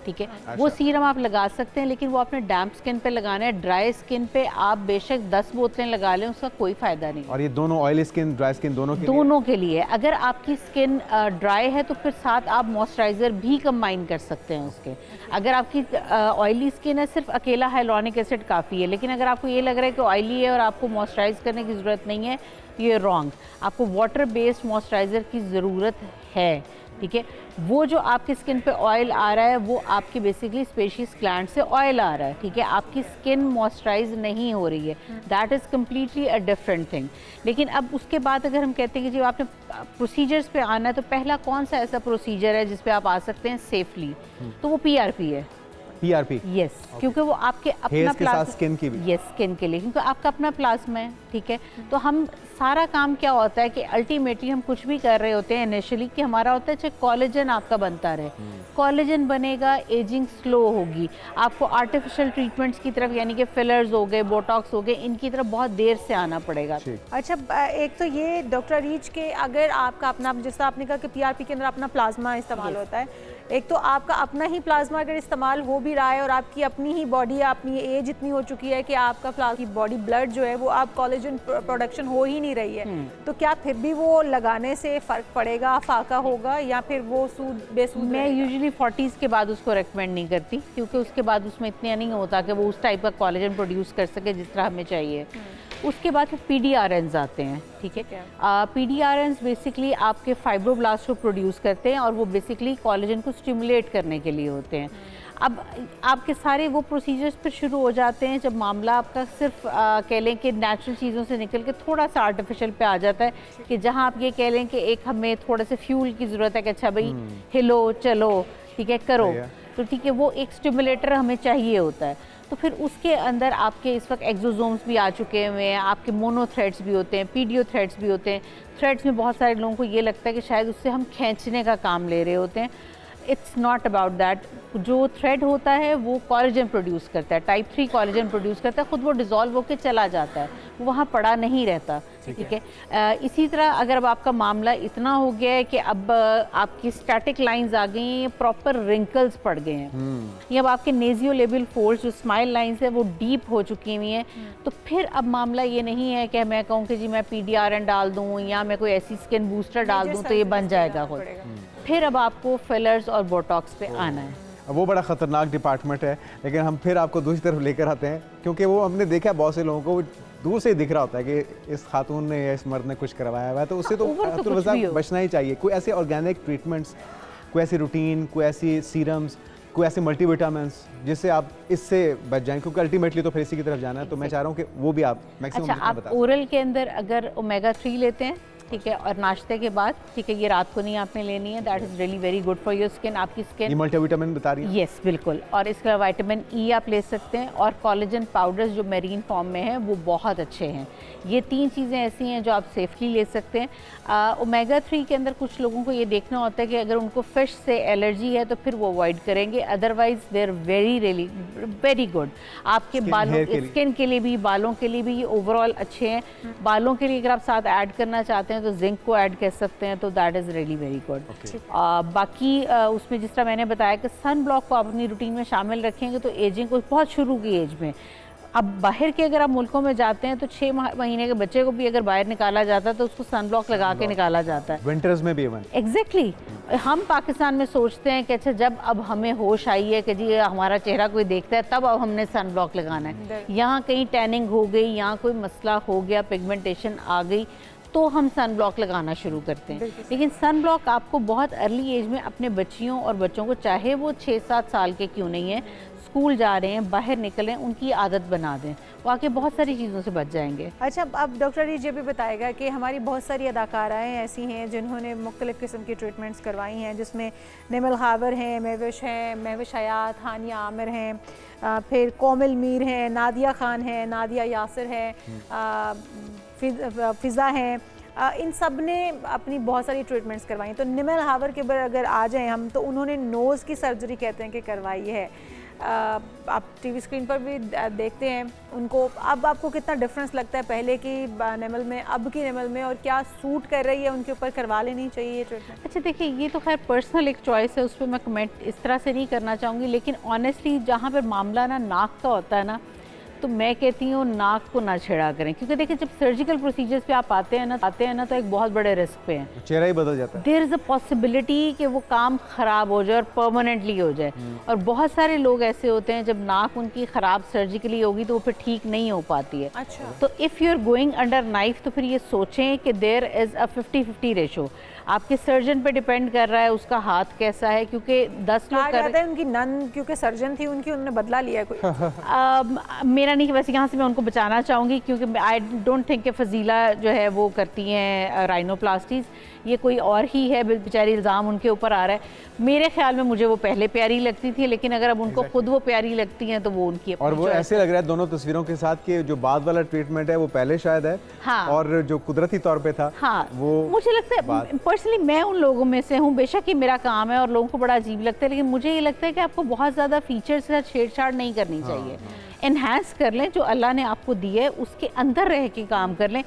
J: ठीक है। अच्छा। वो सीरम आप लगा सकते हैं लेकिन वो आपने डैम्प स्किन पे लगाना है, ड्राई स्किन पे आप बेशक 10 बोतलें लगा लें उसका कोई फ़ायदा नहीं।
B: और ये दोनों ऑयली स्किन ड्राई स्किन दोनों
J: के लिए अगर आपकी स्किन ड्राई है तो फिर साथ आप मॉइस्चराइज़र भी कंबाइन कर सकते हैं उसके। अगर आपकी ऑयली स्किन है सिर्फ अकेला हाइलुरोनिक एसिड काफ़ी है, लेकिन अगर आपको ये लग रहा है कि ऑयली है और आपको मॉइस्चराइज़ करने की ज़रूरत नहीं है, ये रॉन्ग, आपको वाटर बेस्ड मॉइस्चराइज़र की ज़रूरत है, ठीक है। वो जो आपकी स्किन पे ऑयल आ रहा है वो आपकी बेसिकली स्पेशियस ग्लैंड से ऑयल आ रहा है, ठीक है, आपकी स्किन मॉइस्चराइज नहीं हो रही है, that is completely a different thing. लेकिन अब उसके बाद अगर हम कहते हैं कि जब आपने प्रोसीजर्स पे आना है तो पहला कौन सा ऐसा प्रोसीजर है जिस पे आप आ सकते हैं सेफली, तो वो PRP है।
B: PRP,
J: यस, क्योंकि वो आपके अपना
B: प्लाज्मा, स्किन की भी,
J: यस, स्किन के लिए, क्योंकि आपका अपना प्लाज्मा है, ठीक है। तो हम सारा काम क्या होता है कि अल्टीमेटली हम कुछ भी कर रहे होते हैं इनिशियली कि हमारा होता है चाहे कोलेजन आपका बनता रहे, कोलेजन बनेगा, एजिंग स्लो होगी, आपको आर्टिफिशियल ट्रीटमेंट्स की तरफ यानी कि फिलर्स हो गए, बोटॉक्स हो गए, इनकी तरफ बहुत देर से आना पड़ेगा।
A: अच्छा, एक तो ये डॉक्टर रीच के अगर आपका अपना, जैसा आपने कहा कि PRP के अंदर अपना प्लाज्मा इस्तेमाल होता है, एक तो आपका अपना ही प्लाज्मा अगर इस्तेमाल हो भी रहा है और आपकी अपनी ही बॉडी है, अपनी एज इतनी हो चुकी है कि आपका की बॉडी ब्लड जो है वो आप कोलेजन प्रोडक्शन हो ही नहीं रही है, तो क्या फिर भी वो लगाने से फ़र्क पड़ेगा, फाका होगा या फिर वो सूद बेसूद?
J: मैं यूजुअली 40s के बाद उसको रेकमेंड नहीं करती, क्योंकि उसके बाद उसमें इतना नहीं होता कि वो उस टाइप का कोलेजन प्रोड्यूस कर सके जिस तरह हमें चाहिए। उसके बाद फिर PDRNs आते हैं, ठीक है। PDRNs बेसिकली आपके फाइब्रोब्लास्ट को प्रोड्यूस करते हैं और वो बेसिकली कोलेजन को स्टिमुलेट करने के लिए होते हैं। अब आपके सारे वो प्रोसीजर्स फिर शुरू हो जाते हैं जब मामला आपका सिर्फ कह लें कि नेचुरल चीज़ों से निकल के थोड़ा सा आर्टिफिशियल पे आ जाता है, कि जहाँ आप ये कह लें कि एक हमें थोड़ा सा फ्यूल की ज़रूरत है कि अच्छा भाई हिलो चलो, ठीक है, करो, तो ठीक है, वो एक स्टिमुलेटर हमें चाहिए होता है। तो फिर उसके अंदर आपके इस वक्त एक्सोसोम्स भी आ चुके हुए हैं, आपके मोनो थ्रेड्स भी होते हैं, पीडियो थ्रेड्स भी होते हैं। थ्रेड्स में बहुत सारे लोगों को ये लगता है कि शायद उससे हम खींचने का काम ले रहे होते हैं। It's not about that. जो थ्रेड होता है वो कोलेजन प्रोड्यूस करता है, टाइप 3 कोलेजन प्रोड्यूस करता है, खुद वो डिज़ोल्व होकर चला जाता है, वो वहाँ पड़ा नहीं रहता, ठीक है। इसी तरह अगर अब आपका मामला इतना हो गया है कि अब आपकी स्टैटिक लाइंस आ गई हैं, प्रॉपर रिंकल्स पड़ गए हैं, या अब आपके नेजियोलेबियल फोल्ड्स जो स्माइल लाइंस है वो डीप हो चुकी हुई हैं, तो फिर अब मामला ये नहीं है कि मैं कहूँ कि जी मैं PDRN डाल दूँ या मैं कोई ऐसी स्किन बूस्टर डाल दूँ तो ये बन जाएगा खुद। फिर अब आपको फिलर्स और बोटॉक्स पे आना है।
B: वो बड़ा ख़तरनाक डिपार्टमेंट है, लेकिन हम फिर आपको दूसरी तरफ लेकर आते हैं, क्योंकि वो हमने देखा बहुत से लोगों को दूर से ही दिख रहा होता है कि इस खातून ने या इस मर्द ने कुछ करवाया हुआ है, तो उससे तो बचना ही चाहिए। कोई ऐसे ऑर्गेनिक ट्रीटमेंट्स, कोई ऐसी रूटीन, कोई ऐसी सीरम्स, कोई ऐसे मल्टीविटामिन्स जिससे आप इससे बच जाएं, क्योंकि अल्टीमेटली तो फिर इसी की तरफ जाना है। तो मैं चाह रहा हूँ कि वो भी आप मैक्सिमम
J: अच्छा, आप ओरल के अंदर अगर ओमेगा 3 लेते हैं, ठीक है, और नाश्ते के बाद, ठीक है, ये रात को नहीं आपने लेनी है, that is really very good for your skin. आपकी स्किन
B: मल्टीविटामिन बता रही है।
J: यस, बिल्कुल। और इसके अलावा विटामिन ई आप ले सकते हैं, और कोलेजन पाउडर्स जो मेरीन फॉर्म में है वो बहुत अच्छे हैं। ये 3 चीज़ें ऐसी हैं जो आप सेफली ले सकते हैं। ओमेगा 3 के अंदर कुछ लोगों को ये देखना होता है कि अगर उनको फ़िश से एलर्जी है तो फिर वो अवॉइड करेंगे, otherwise they are very very good. आपके बालों, स्किन के लिए भी, बालों के लिए भी ये ओवरऑल अच्छे हैं। बालों के लिए अगर आप साथ ऐड करना चाहते हैं तो जिंक को ऐड कर सकते हैं, तो that is really very good. बाकी उसमें जिस तरह मैंने बताया कि सन ब्लॉक को आप अपनी रूटीन में शामिल रखेंगे तो एजिंग को बहुत शुरू की एज में। अब बाहर के अगर आप मुल्कों में जाते हैं तो 6 महीने के बच्चे को भी अगर बाहर निकाला जाता है तो उसको सन ब्लॉक लगा के निकाला जाता है,
B: विंटर्स में भी।
J: एग्जैक्टली। हम पाकिस्तान में सोचते हैं कि अच्छा जब अब हमें होश आई है कि जी हमारा चेहरा कोई देखता है तब अब हमने सन ब्लॉक लगाना है। यहाँ कहीं टैनिंग हो गई, यहाँ कोई मसला हो गया, पिगमेंटेशन आ गई, तो हम सन ब्लॉक लगाना शुरू करते हैं। लेकिन सन ब्लॉक आपको बहुत अर्ली एज में अपने बच्चियों और बच्चों को, चाहे वो 6-7 साल के क्यों नहीं है, स्कूल जा रहे हैं, बाहर निकलें, उनकी आदत बना दें, वो आके बहुत सारी चीज़ों से बच जाएंगे।
A: अच्छा, अब डॉक्टर ये भी बताएगा कि हमारी बहुत सारी अदाकाराएँ ऐसी हैं जिन्होंने मुख्तलिफ़ किस्म की ट्रीटमेंट्स करवाई हैं, जिसमें निमल खावर हैं, महविश हयात, हानिया आमिर हैं, फिर कोमल मीर हैं, नादिया खान हैं, नादिया यासिर हैं, फ़िज़ा हैं, इन सब ने अपनी बहुत सारी ट्रीटमेंट्स करवाई। तो निमल हावर के ऊपर अगर आ जाएं हम, तो उन्होंने नोज़ की सर्जरी कहते हैं कि करवाई है। आप टीवी स्क्रीन पर भी देखते हैं उनको। अब आपको कितना डिफरेंस लगता है पहले की निमल में, अब की निमल में, और क्या सूट कर रही है उनके ऊपर, करवा लेनी चाहिए ये ट्रीटमेंट?
J: अच्छा देखिए, ये तो खैर पर्सनल एक चॉइस है, उस पर मैं कमेंट इस तरह से नहीं करना चाहूँगी, लेकिन ऑनेस्टली जहाँ पर मामला ना नाक का होता है ना, तो मैं कहती हूँ नाक को ना छेड़ा करें, क्योंकि देखिए जब सर्जिकल प्रोसीजर्स पे आप आते हैं ना तो एक बहुत बड़े रिस्क पे हैं,
B: चेहरा ही बदल जाता है।
J: देयर इज़ अ पॉसिबिलिटी कि वो काम ख़राब हो जाए और परमानेंटली हो जाए। और बहुत सारे लोग ऐसे होते हैं जब नाक उनकी ख़राब सर्जिकली होगी तो वो फिर ठीक नहीं हो पाती है।
A: अच्छा।
J: तो if you are going under knife तो फिर ये सोचें कि देयर इज़ अ 50-50 रेशो। आपके सर्जन पे डिपेंड कर रहा है उसका हाथ कैसा है, क्योंकि 10 लोग कर रहे हैं।
A: उनकी नन क्योंकि सर्जन थी उनकी, उन्होंने बदला लिया कोई।
J: मेरा नहीं, वैसे यहाँ से मैं उनको बचाना चाहूँगी, क्योंकि आई डोंट थिंक कि फजीला जो है वो करती हैं राइनोप्लास्टीज़, ये कोई और ही है, बेचारी इल्ज़ाम उनके ऊपर आ रहा है। मेरे ख्याल में मुझे वो पहले प्यारी लगती थी, लेकिन अगर अब उनको खुद वो प्यारी लगती हैं तो वो उनकी।
B: और वो ऐसे लग रहा है दोनों तस्वीरों के साथ कि जो बाद वाला ट्रीटमेंट है वो पहले शायद है,
J: हाँ,
B: और जो कुदरती तौर पे था,
J: हाँ,
B: वो
J: मुझे लगता है पर्सनली मैं उन लोगों में से हूँ, बेशक ये मेरा काम है और लोगों को बड़ा अजीब लगता है, लेकिन मुझे ये लगता है कि आपको बहुत ज़्यादा फीचर्स के साथ छेड़छाड़ नहीं करनी चाहिए। एनहांस कर लें, जो अल्लाह ने आपको दिया है उसके अंदर रह के काम कर लें।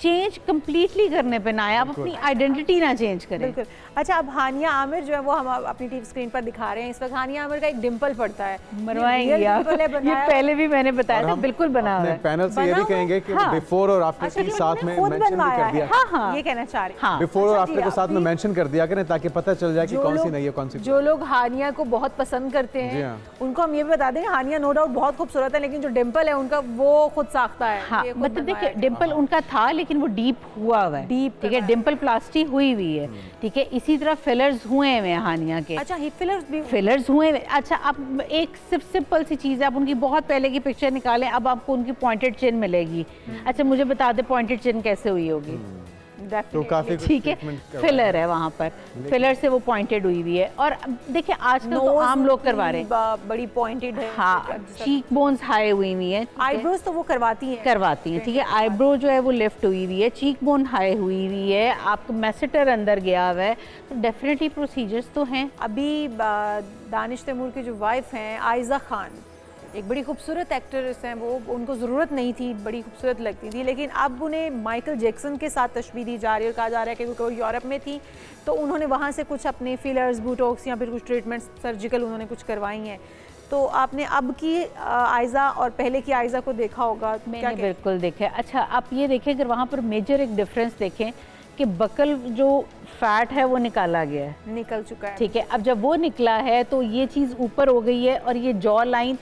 J: चेंज कंप्लीटली करने पे ना आए, आप अपनी आइडेंटिटी ना चेंज करें।
A: बिल्कुल। अच्छा, अब हानिया आमिर जो है वो हम अपनी टीवी स्क्रीन पर दिखा रहे हैं इस वक्त। हानिया आमिर का एक डिंपल पड़ता है,
J: मरवाएंगे आप। ये पहले भी मैंने बताया था, बिल्कुल बना हुआ है।
B: पैनल से ये भी कहेंगे कि बिफोर और आफ्टर
A: अच्छा,
B: की साथ में
A: खुद
B: मेंशन भी
A: बनवाया
B: कर दिया।
A: है।
J: हाँ, हाँ।
A: ये कहना चाह रहे हैं।
J: हाँ।
B: बिफोर और
A: अच्छा
B: आफ्टर
A: जी,
B: के साथ में
A: अभी
B: मेंशन कर दिया करें ताकि पता चल जाए कि
A: जो
B: कौन सी
A: लोग-
B: नई है कौन सी
A: जो लोग हानिया को बहुत पसंद करते
B: जी
A: हैं
B: हाँ।
A: उनको हम ये भी बता दें, हानिया नो डाउट बहुत खूबसूरत है, लेकिन जो डिम्पल है उनका वो खुद साख्ता है।
J: हाँ,
A: ये खुद
J: मतलब देखिए
A: बनवाया है।
J: डिम्पल उनका था लेकिन वो डीप हुआ हुआ है,
A: Deep
J: ठीक है, डिम्पल प्लास्टी हुई हुई है, ठीक है। इसी तरह फिलर्स हुए हैं हानिया के,
A: अच्छा, हिप फिलर्स भी
J: फिलर्स हुए हैं। अच्छा, अब एक सिर्फ सिंपल सी चीज़ है, आप उनकी बहुत पहले की पिक्चर निकालें, अब आपको उनकी पॉइंटेड चिन मिलेगी। अच्छा, मुझे बता दे पॉइंटेड चिन कैसे हुई होगी?
B: तो काफी कुछ
J: ठीक है,
B: treatment करवाया
J: फिलर है वहाँ पर, फिलर से वो पॉइंटेड हुई हुई है। और अब देखिए आजकल तो आम लोग करवा रहे हैं,
A: बड़ी पॉइंटेड है।
J: हाँ, चीक बोन्स हाई हुई हुई है,
A: आईब्रोज तो वो करवाती हैं,
J: ठीक है। आईब्रो जो है वो लिफ्ट हुई हुई है, चीक बोन हाई हुई हुई है, आपका मैसेटर अंदर गया हुआ है, तो डेफिनेटली प्रोसीजर्स तो हैं।
A: अभी दानिश तैमूर की जो वाइफ हैं आयजा खान, एक बड़ी खूबसूरत एक्ट्रेस हैं वो, उनको ज़रूरत नहीं थी, बड़ी खूबसूरत लगती थी, लेकिन अब उन्हें माइकल जैक्सन के साथ तशबीह दी जा रही है और कहा जा रहा है कि वो यूरोप में थी तो उन्होंने वहाँ से कुछ अपने फिलर्स, बूटॉक्स या फिर कुछ ट्रीटमेंट्स सर्जिकल उन्होंने कुछ करवाई हैं। तो आपने अब की आयजा और पहले की आयजा को देखा होगा,
J: मैंने बिल्कुल देखा है। अच्छा, आप ये देखें, अगर वहाँ पर मेजर एक डिफरेंस देखें कि बकल जो फैट है वो निकाला गया है,
A: निकल चुका है,
J: ठीक है। अब जब वो निकला है तो ये चीज़ ऊपर हो गई है और ये जॉ लाइन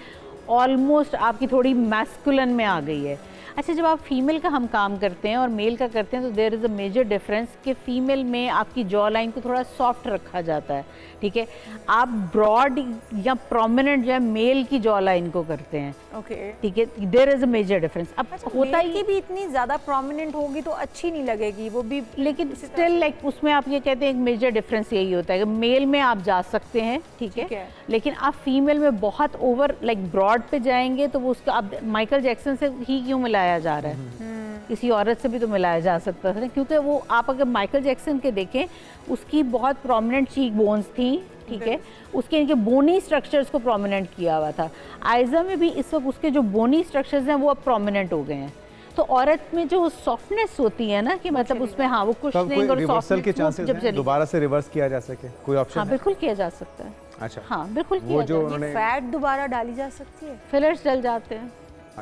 J: ऑलमोस्ट आपकी थोड़ी मैस्कुलन में आ गई है। अच्छा, जब आप फीमेल का हम काम करते हैं और मेल का करते हैं तो there is a major difference कि फीमेल में आपकी जॉ लाइन को थोड़ा सॉफ्ट रखा जाता है, ठीक है। आप ब्रॉड या प्रोमिनेंट जो है मेल की जॉ लाइन को करते हैं,
A: ओके,
J: ठीक है। There is a major difference. अब होता
A: ही भी इतनी ज़्यादा प्रोमिनेंट होगी तो अच्छी नहीं लगेगी वो भी,
J: लेकिन स्टिल लाइक उसमें आप ये कहते हैं एक मेजर डिफरेंस यही होता है कि मेल में आप जा सकते हैं, ठीक है, लेकिन आप फीमेल में बहुत ओवर लाइक ब्रॉड पे जाएंगे तो वो उसका, अब माइकल जैक्सन से ही क्यों मिलाया जा रहा है? किसी औरत से भी तो मिलाया जा सकता था, क्योंकि वो आप अगर माइकल जैक्सन के देखें उसकी बहुत प्रोमिनेंट चीक बोन्स थी, ठीक है, उसके इनके बोनी स्ट्रक्चर्स को प्रोमिनेंट किया हुआ था। आयजा में भी इस वक्त उसके जो बोनी स्ट्रक्चर्स हैं वो अब प्रोमिनेंट हो गए हैं। तो औरत में जो सॉफ्टनेस होती है ना कि मतलब उसमें हाँ वो कुशनिंग और
B: रिवर्सल के चांसेस हैं, दोबारा से रिवर्स किया जा सके, कोई ऑप्शन?
J: हाँ, बिल्कुल किया जा सकता है।
B: अच्छा,
J: हाँ, बिल्कुल
B: वो जो उन्होंने
A: फैट दोबारा डाली जा सकती है,
J: फिलर्स डल जाते हैं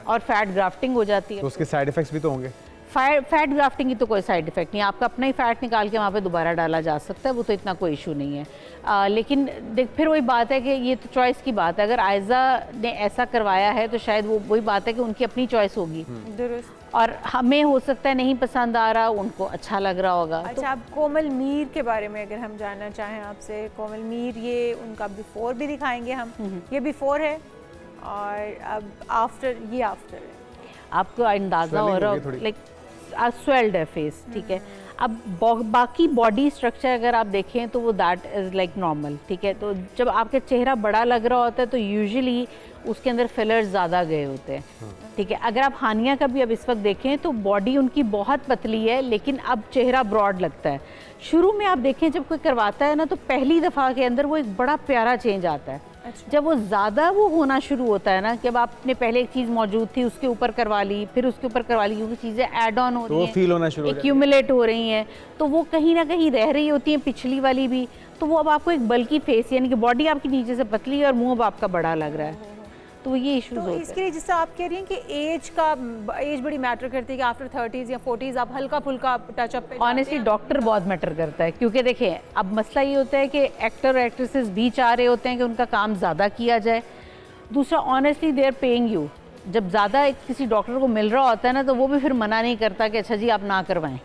J: और फैट ग्राफ्टिंग हो जाती है,
B: तो उसके साइड इफेक्ट्स भी तो होंगे।
J: फैट ग्राफ्टिंग की तो कोई साइड इफेक्ट नहीं, आपका अपना ही फैट निकाल के वहाँ पे दोबारा डाला जा सकता है, वो तो इतना कोई इशू नहीं है। लेकिन देख फिर वही बात है कि ये तो चॉइस की बात है, अगर आयजा ने ऐसा करवाया है तो शायद वो वही बात है कि उनकी अपनी चॉइस होगी, और हमें हो सकता है नहीं पसंद आ रहा, उनको अच्छा लग रहा होगा।
A: अच्छा, अब कोमल मीर के बारे में अगर हम जानना चाहें आपसे, कोमल मीर ये उनका बिफोर भी दिखाएंगे हम, ये बिफोर है और अब आफ्टर, ये आफ्टर है,
J: आपको अंदाज़ा हो रहा हो लाइक स्वेल्ड है फेस, ठीक है। अब बाकी बॉडी स्ट्रक्चर अगर आप देखें तो वो दैट इज़ लाइक नॉर्मल, ठीक है। तो जब आपका चेहरा बड़ा लग रहा होता है तो यूजुअली उसके अंदर फिलर्स ज़्यादा गए होते हैं, ठीक है। अगर आप हानिया का भी अब इस वक्त देखें तो बॉडी उनकी बहुत पतली है लेकिन अब चेहरा ब्रॉड लगता है। शुरू में आप देखें जब कोई करवाता है ना तो पहली दफ़ा के अंदर वो एक बड़ा प्यारा चेंज आता है। अच्छा। जब वो ज़्यादा वो होना शुरू होता है ना, जब आपने पहले एक चीज़ मौजूद थी उसके ऊपर करवा ली, फिर उसके ऊपर करवा ली, क्योंकि चीज़ें ऐड ऑन हो रही हैं,
B: फील होना शुरू,
J: एक्यूमुलेट हो रही हैं, तो वो कहीं ना कहीं रह रही होती हैं पिछली वाली भी, तो वो अब आपको एक बल्कि फेस, यानी कि बॉडी आपकी नीचे से पतली है और मुंह अब आपका बड़ा लग रहा है, तो ये इश्यूज होते हैं।
A: इसके लिए जिससे आप कह रही हैं कि एज बड़ी मैटर करती है कि आफ्टर 30s या 40s आप हल्का फुल्का टचअप पे,
J: ऑनेस्टली डॉक्टर बहुत मैटर करता है, क्योंकि देखिए अब मसला ये होता है कि एक्टर एक्ट्रेसेस भी चाह रहे होते हैं कि उनका काम ज़्यादा किया जाए। दूसरा, honestly they are paying you, जब ज़्यादा किसी डॉक्टर को मिल रहा होता है ना तो वो भी फिर मना नहीं करता कि अच्छा जी आप ना करवाएं,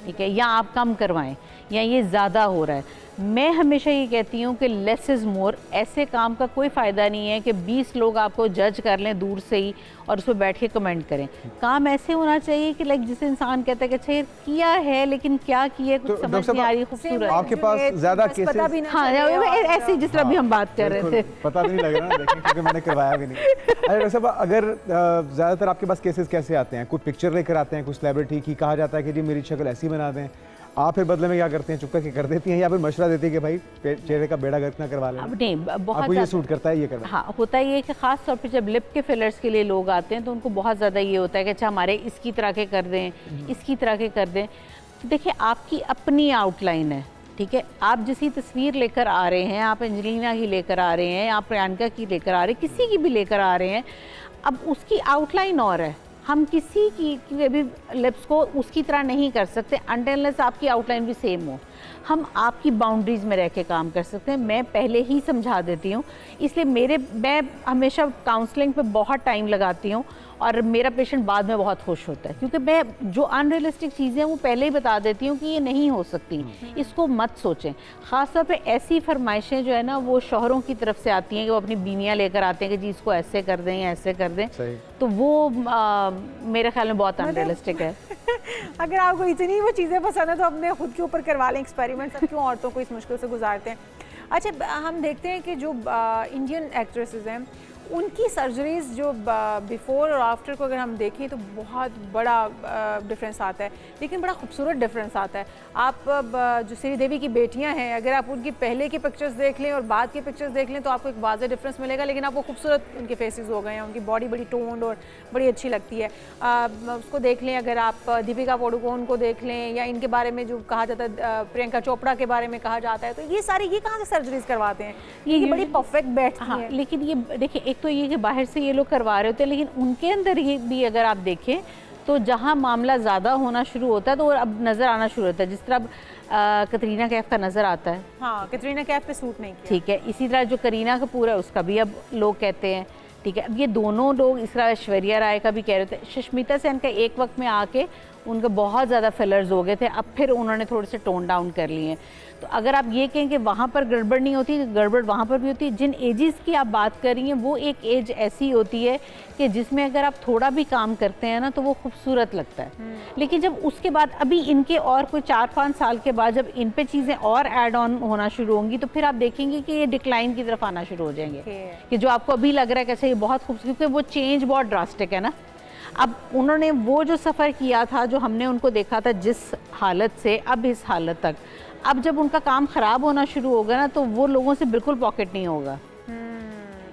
J: ठीक है, या आप कम करवाएं, या ये ज़्यादा हो रहा है। मैं हमेशा ये कहती हूँ कि लेस इज़ मोर, ऐसे काम का कोई फ़ायदा नहीं है कि 20 लोग आपको जज कर लें दूर से ही और उस पर बैठ के कमेंट करें। काम ऐसे होना चाहिए कि लाइक जिसे इंसान कहता है कि अच्छा ये किया है लेकिन क्या किया कुछ
B: तो
J: समझ नहीं आ रही, खूबसूरत
B: आपके पास ज़्यादा केसेस,
J: हाँ ऐसे जिस तरह भी हम बात कर रहे थे,
B: पता भी नहीं लग रहा ना देखें, क्योंकि मैंने करवाया भी नहीं। अरे डॉक्टर साहब, अगर ज़्यादातर आपके पास केसेस कैसे आते हैं? कुछ पिक्चर लेकर आते हैं कुछ सेलिब्रिटी की, कहा जाता है कि जी मेरी शक्ल ऐसी बना दें, आप फिर बदले में क्या करते हैं, चुप करके कर देती हैं या फिर मशवरा देती है कि भाई चेहरे का बेड़ा गर्क ना करवा लें?
J: अब नहीं, बहुत
B: आपको ये सूट करता है ये करना?
J: हाँ, होता ये है कि ख़ास तौर पे जब लिप के फिलर्स के लिए लोग आते हैं तो उनको बहुत ज़्यादा ये होता है कि अच्छा हमारे इसकी तरह के कर दें, इसकी तरह के कर दें। तो देखिए, आपकी अपनी आउटलाइन है, ठीक है, आप जिसी तस्वीर लेकर आ रहे हैं, आप एंजेलिना की लेकर आ रहे हैं, आप प्रियंका की लेकर आ रहे हैं, किसी की भी लेकर आ रहे हैं, अब उसकी आउटलाइन और है। हम किसी की भी लिप्स को उसकी तरह नहीं कर सकते अनटिल आपकी आउटलाइन भी सेम हो। हम आपकी बाउंड्रीज़ में रह के काम कर सकते हैं। मैं पहले ही समझा देती हूँ, इसलिए मैं हमेशा काउंसलिंग पे बहुत टाइम लगाती हूँ और मेरा पेशेंट बाद में बहुत खुश होता है, क्योंकि मैं जो अनरियलिस्टिक चीज़ें हैं वो पहले ही बता देती हूँ कि ये नहीं हो सकती, इसको मत सोचें। ख़ासतौर पे ऐसी फरमाइशें जो है ना वो शौहरों की तरफ से आती हैं कि वो अपनी बीवियाँ लेकर आते हैं कि जी इसको ऐसे कर दें या ऐसे कर दें, तो वो मेरे ख्याल में बहुत अनरियलिस्टिक है।
A: अगर आपको इतनी वो चीज़ें पसंद है तो अपने खुद के ऊपर करवा लें एक्सपेरिमेंट, सब क्यों औरतों को इस मुश्किल से गुजारते हैं। अच्छा, हम देखते हैं कि जो इंडियन एक्ट्रेसेस हैं उनकी सर्जरीज जो बिफ़ोर और आफ्टर को अगर हम देखें तो बहुत बड़ा डिफरेंस आता है, लेकिन बड़ा खूबसूरत डिफरेंस आता है। आप जो श्रीदेवी की बेटियां हैं, अगर आप उनकी पहले की पिक्चर्स देख लें और बाद की पिक्चर्स देख लें तो आपको एक वाज़ेह डिफरेंस मिलेगा, लेकिन आपको खूबसूरत उनके फेसेस हो गए हैं, उनकी बॉडी बड़ी टोन्ड और बड़ी अच्छी लगती है। उसको देख लें, अगर आप दीपिका पादुकोण को देख लें या इनके बारे में जो कहा जाता है, प्रियंका चोपड़ा के बारे में कहा जाता है, तो ये कहाँ से सर्जरीज करवाते हैं? ये बड़ी परफेक्ट बैठती हैं।
J: लेकिन ये देखिए, एक तो ये कि बाहर से ये लोग करवा रहे होते हैं, लेकिन उनके अंदर ये भी अगर आप देखें तो जहाँ मामला ज़्यादा होना शुरू होता है तो अब नज़र आना शुरू होता है, जिस तरह अब कतरीना कैफ का नज़र आता है।
A: हाँ, कतरीना कैफ पे सूट नहीं किया,
J: ठीक है। इसी तरह जो करीना कपूर है उसका भी अब लोग कहते हैं, ठीक है। अब ये दोनों लोग, इस तरह ऐश्वर्या राय का भी कह रहे थे। सुष्मिता सेन का एक वक्त में आके उनके बहुत ज़्यादा फिलर्स हो गए थे, अब फिर उन्होंने थोड़े से टोन डाउन कर लिए हैं। तो अगर आप ये कहें कि वहाँ पर गड़बड़ नहीं होती, गड़बड़ वहाँ पर भी होती है। जिन एजेस की आप बात कर रही हैं वो एक एज ऐसी होती है कि जिसमें अगर आप थोड़ा भी काम करते हैं ना तो वो खूबसूरत लगता है, लेकिन जब उसके बाद अभी इनके और कोई 4-5 साल के बाद जब इन पे चीज़ें और ऐड ऑन होना शुरू होंगी तो फिर आप देखेंगे कि ये डिक्लाइन की तरफ आना शुरू हो जाएंगे, कि जो आपको अभी लग रहा है कि अच्छा ये बहुत खूबसूरत, क्योंकि वो चेंज बहुत ड्रास्टिक है ना। अब उन्होंने वो जो सफ़र किया था, जो हमने उनको देखा था जिस हालत से अब इस हालत तक, अब जब उनका काम ख़राब होना शुरू होगा ना तो वो लोगों से बिल्कुल पॉकेट नहीं होगा।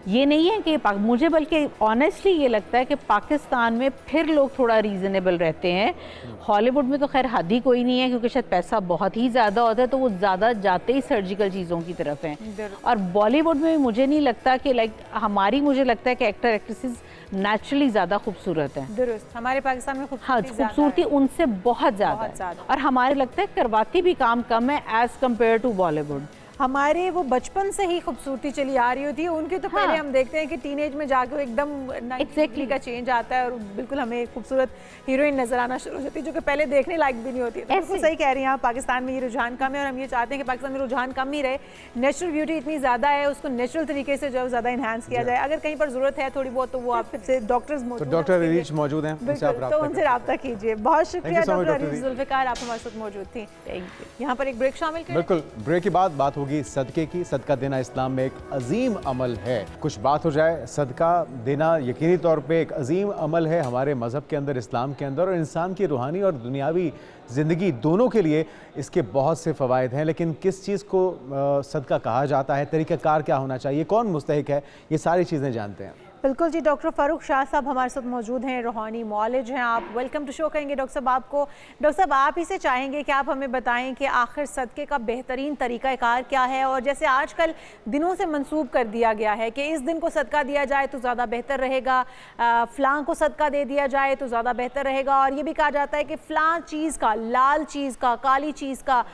J: ये नहीं है कि मुझे बल्कि ऑनेस्टली ये लगता है कि पाकिस्तान में फिर लोग थोड़ा रीज़नेबल रहते हैं। हॉलीवुड में तो खैर हद ही कोई नहीं है, क्योंकि शायद पैसा बहुत ही ज़्यादा होता है तो वो ज़्यादा जाते ही सर्जिकल चीज़ों की तरफ हैं। और बॉलीवुड में भी मुझे नहीं लगता कि मुझे लगता है कि एक्टर एक्ट्रेसेस नेचुरली ज़्यादा खूबसूरत हैं।
A: दुरुस्त, हमारे पाकिस्तान में
J: खूबसूरती उनसे बहुत ज़्यादा है, और हमारे लगता है करवाती भी काम कम है एज़ कम्पेयर टू बॉलीवुड।
A: हमारे वो बचपन से ही खूबसूरती चली आ रही होती है, उनके तो पहले हम देखते हैं कि टीनेज में जाके वो एकदम एग्जैक्टली का चेंज आता है और बिल्कुल हमें खूबसूरत हीरोइन नजर आना शुरू हो जाती है, जो कि पहले देखने लायक भी नहीं होती है। तो बिल्कुल सही कह रही हैं आप, पाकिस्तान में ये रुझान कम है और हम ये चाहते हैं कि पाकिस्तान में रुझान कम ही रहे। नेचुरल ब्यूटी इतनी ज़्यादा है, उसको नेचुरल तरीके से जो ज़्यादा इन्हांस किया जाए। अगर कहीं पर ज़रूरत है थोड़ी बहुत तो वो आपसे डॉक्टर्स
B: डॉक्टर अरीज मौजूद हैं,
A: तो उनसे रब्ता कीजिए। बहुत शुक्रिया डॉक्टर अरीज जुल्फ़िकार, आप हमारे साथ मौजूद थी। Thank you. यहाँ पर एक ब्रेक शामिल करें।
B: बिल्कुल, ब्रेक के बाद बात होगी सदके की। सदका देना इस्लाम में एक अजीम अमल है। कुछ बात हो जाए, सदका देना यकीनी तौर पे एक अजीम अमल है हमारे मज़हब के अंदर, इस्लाम के अंदर, और इंसान की रूहानी और दुनियावी ज़िंदगी दोनों के लिए इसके बहुत से फ़वाइद हैं। लेकिन किस चीज़ को सदका कहा जाता है, तरीक़ाकार क्या होना चाहिए, कौन मुस्तहिक है, ये सारी चीज़ें जानते हैं।
A: बिल्कुल जी, डॉक्टर फ़ारूक शाह साहब हमारे साथ मौजूद हैं, रूहानी मौलिज हैं। आप वेलकम टू शो कहेंगे डॉक्टर साहब आपको। डॉक्टर साहब, आप ही से चाहेंगे कि आप हमें बताएं कि आखिर सदक़े का बेहतरीन तरीक़ाकार क्या है, और जैसे आजकल दिनों से मंसूब कर दिया गया है कि इस दिन को सदका दिया जाए तो ज़्यादा बेहतर रहेगा, फ़लाँ को सदका दे दिया जाए तो ज़्यादा बेहतर रहेगा, और ये भी कहा जाता है कि फ़लाँ चीज़ का, लाल चीज़ का, काली चीज़ का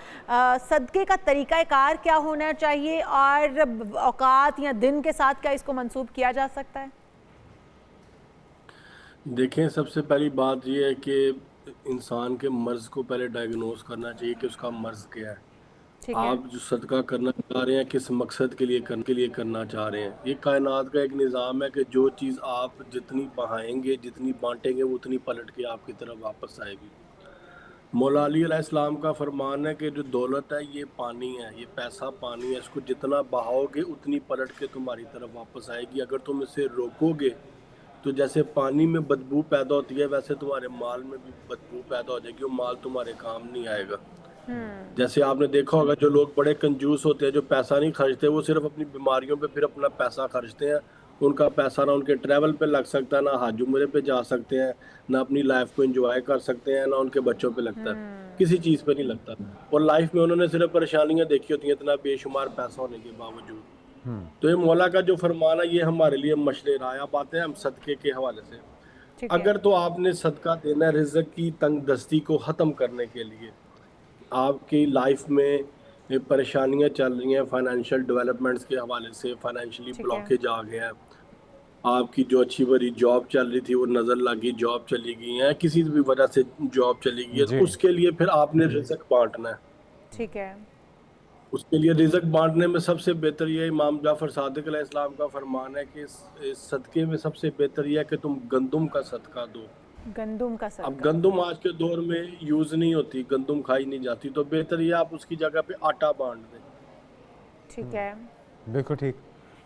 A: सदक़े का तरीक़ाकार क्या होना चाहिए, और औकात या दिन के साथ क्या इसको मंसूब किया जा सकता है?
K: देखें, सबसे पहली बात यह है कि इंसान के मर्ज़ को पहले डायग्नोस करना चाहिए कि उसका मर्ज़ क्या है। आप जो सदका करना चाह रहे हैं किस मकसद के लिए करना चाह रहे हैं। ये कायनात का एक निज़ाम है कि जो चीज़ आप जितनी बहाएंगे, जितनी बांटेंगे, वो उतनी पलट के आपकी तरफ वापस आएगी। मौला अली अलैहिस्सलाम का फरमान है कि जो दौलत है ये पानी है, ये पैसा पानी है, इसको जितना बहाओगे उतनी पलट के तुम्हारी तरफ वापस आएगी। अगर तुम इसे रोकोगे तो जैसे पानी में बदबू पैदा होती है वैसे तुम्हारे माल में भी बदबू पैदा हो जाएगी, वो माल तुम्हारे काम नहीं आएगा। जैसे आपने देखा होगा जो लोग बड़े कंजूस होते हैं, जो पैसा नहीं खर्चते, वो सिर्फ अपनी बीमारियों पे फिर अपना पैसा खर्चते हैं। उनका पैसा ना उनके ट्रैवल पे लग सकता है, ना हज उम्रे पे जा सकते हैं, ना अपनी लाइफ को एंजॉय कर सकते हैं, ना उनके बच्चों पे लगता है, किसी चीज़ पे नहीं लगता। और लाइफ में उन्होंने सिर्फ परेशानियां देखी होती हैं, इतना बेशुमार पैसा होने के बावजूद। तो ये मौला का जो फरमान है, ये हमारे लिए मशले राह। अब आते हैं हम सदक़े के हवाले से। अगर तो आपने सदका देना है रिज़्क़ की तंगदस्ती को ख़त्म करने के लिए, आपकी लाइफ में परेशानियां चल रही हैं, फाइनेंशियल डेवलपमेंट्स के हवाले से फाइनेंशियली ब्लॉकेज आ गया है, आपकी जो अच्छी बड़ी जॉब चल रही थी वो नज़र लगी, जॉब चली गई है, किसी भी वजह से जॉब चली गई है, तो उसके लिए फिर आपने रिज़्क़ बांटना है।
A: ठीक है।
K: उसके लिए रिज़्क़ बांटने में सबसे बेहतर ये इमाम जाफ़र सादिक अलैहिस्सलाम का फरमान है कि इस सदक़े में सबसे बेहतर यह है कि तुम गंदुम का सदका दो।
A: गंदुम का सदका।
K: अब गंदुम आज के दौर में यूज़ नहीं होती, गंदुम खाई नहीं जाती, तो बेहतर ये आप उसकी जगह पे आटा बांट दें।
A: ठीक है,
B: बिल्कुल ठीक।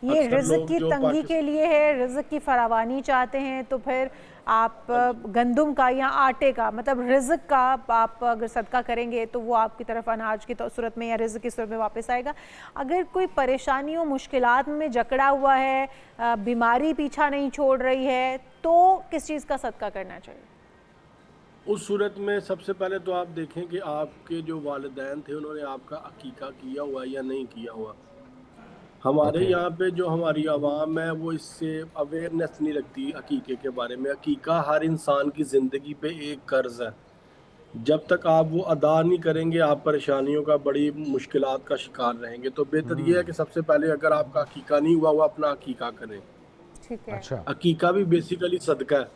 A: ये रिज़्क़ की तंगी के लिए है, रिज़्क़ की फरावानी चाहते हैं, तो फिर आप गंदुम का या आटे का, मतलब रिज़्क़ का आप अगर सदका करेंगे तो वो आपकी तरफ अनाज की सूरत में या रिज़्क़ की सूरत में वापस आएगा। अगर कोई परेशानियों मुश्किलात में जकड़ा हुआ है, बीमारी पीछा नहीं छोड़ रही है, तो किस चीज़ का सदका करना चाहिए?
K: उस सूरत में सबसे पहले तो आप देखें कि आपके जो वालिदैन थे उन्होंने आपका अकीका किया हुआ या नहीं किया हुआ। हमारे यहाँ पे जो हमारी आवाम है वो इससे अवेयरनेस नहीं रखती अकीके के बारे में। अकीका हर इंसान की ज़िंदगी पे एक कर्ज़ है, जब तक आप वो अदा नहीं करेंगे आप परेशानियों का, बड़ी मुश्किलात का शिकार रहेंगे। तो बेहतर ये है कि सबसे पहले अगर आपका अकीका नहीं हुआ, वो अपना अकीका करें।
A: ठीक है।
B: अच्छा।
K: अकीका भी बेसिकली सदका है।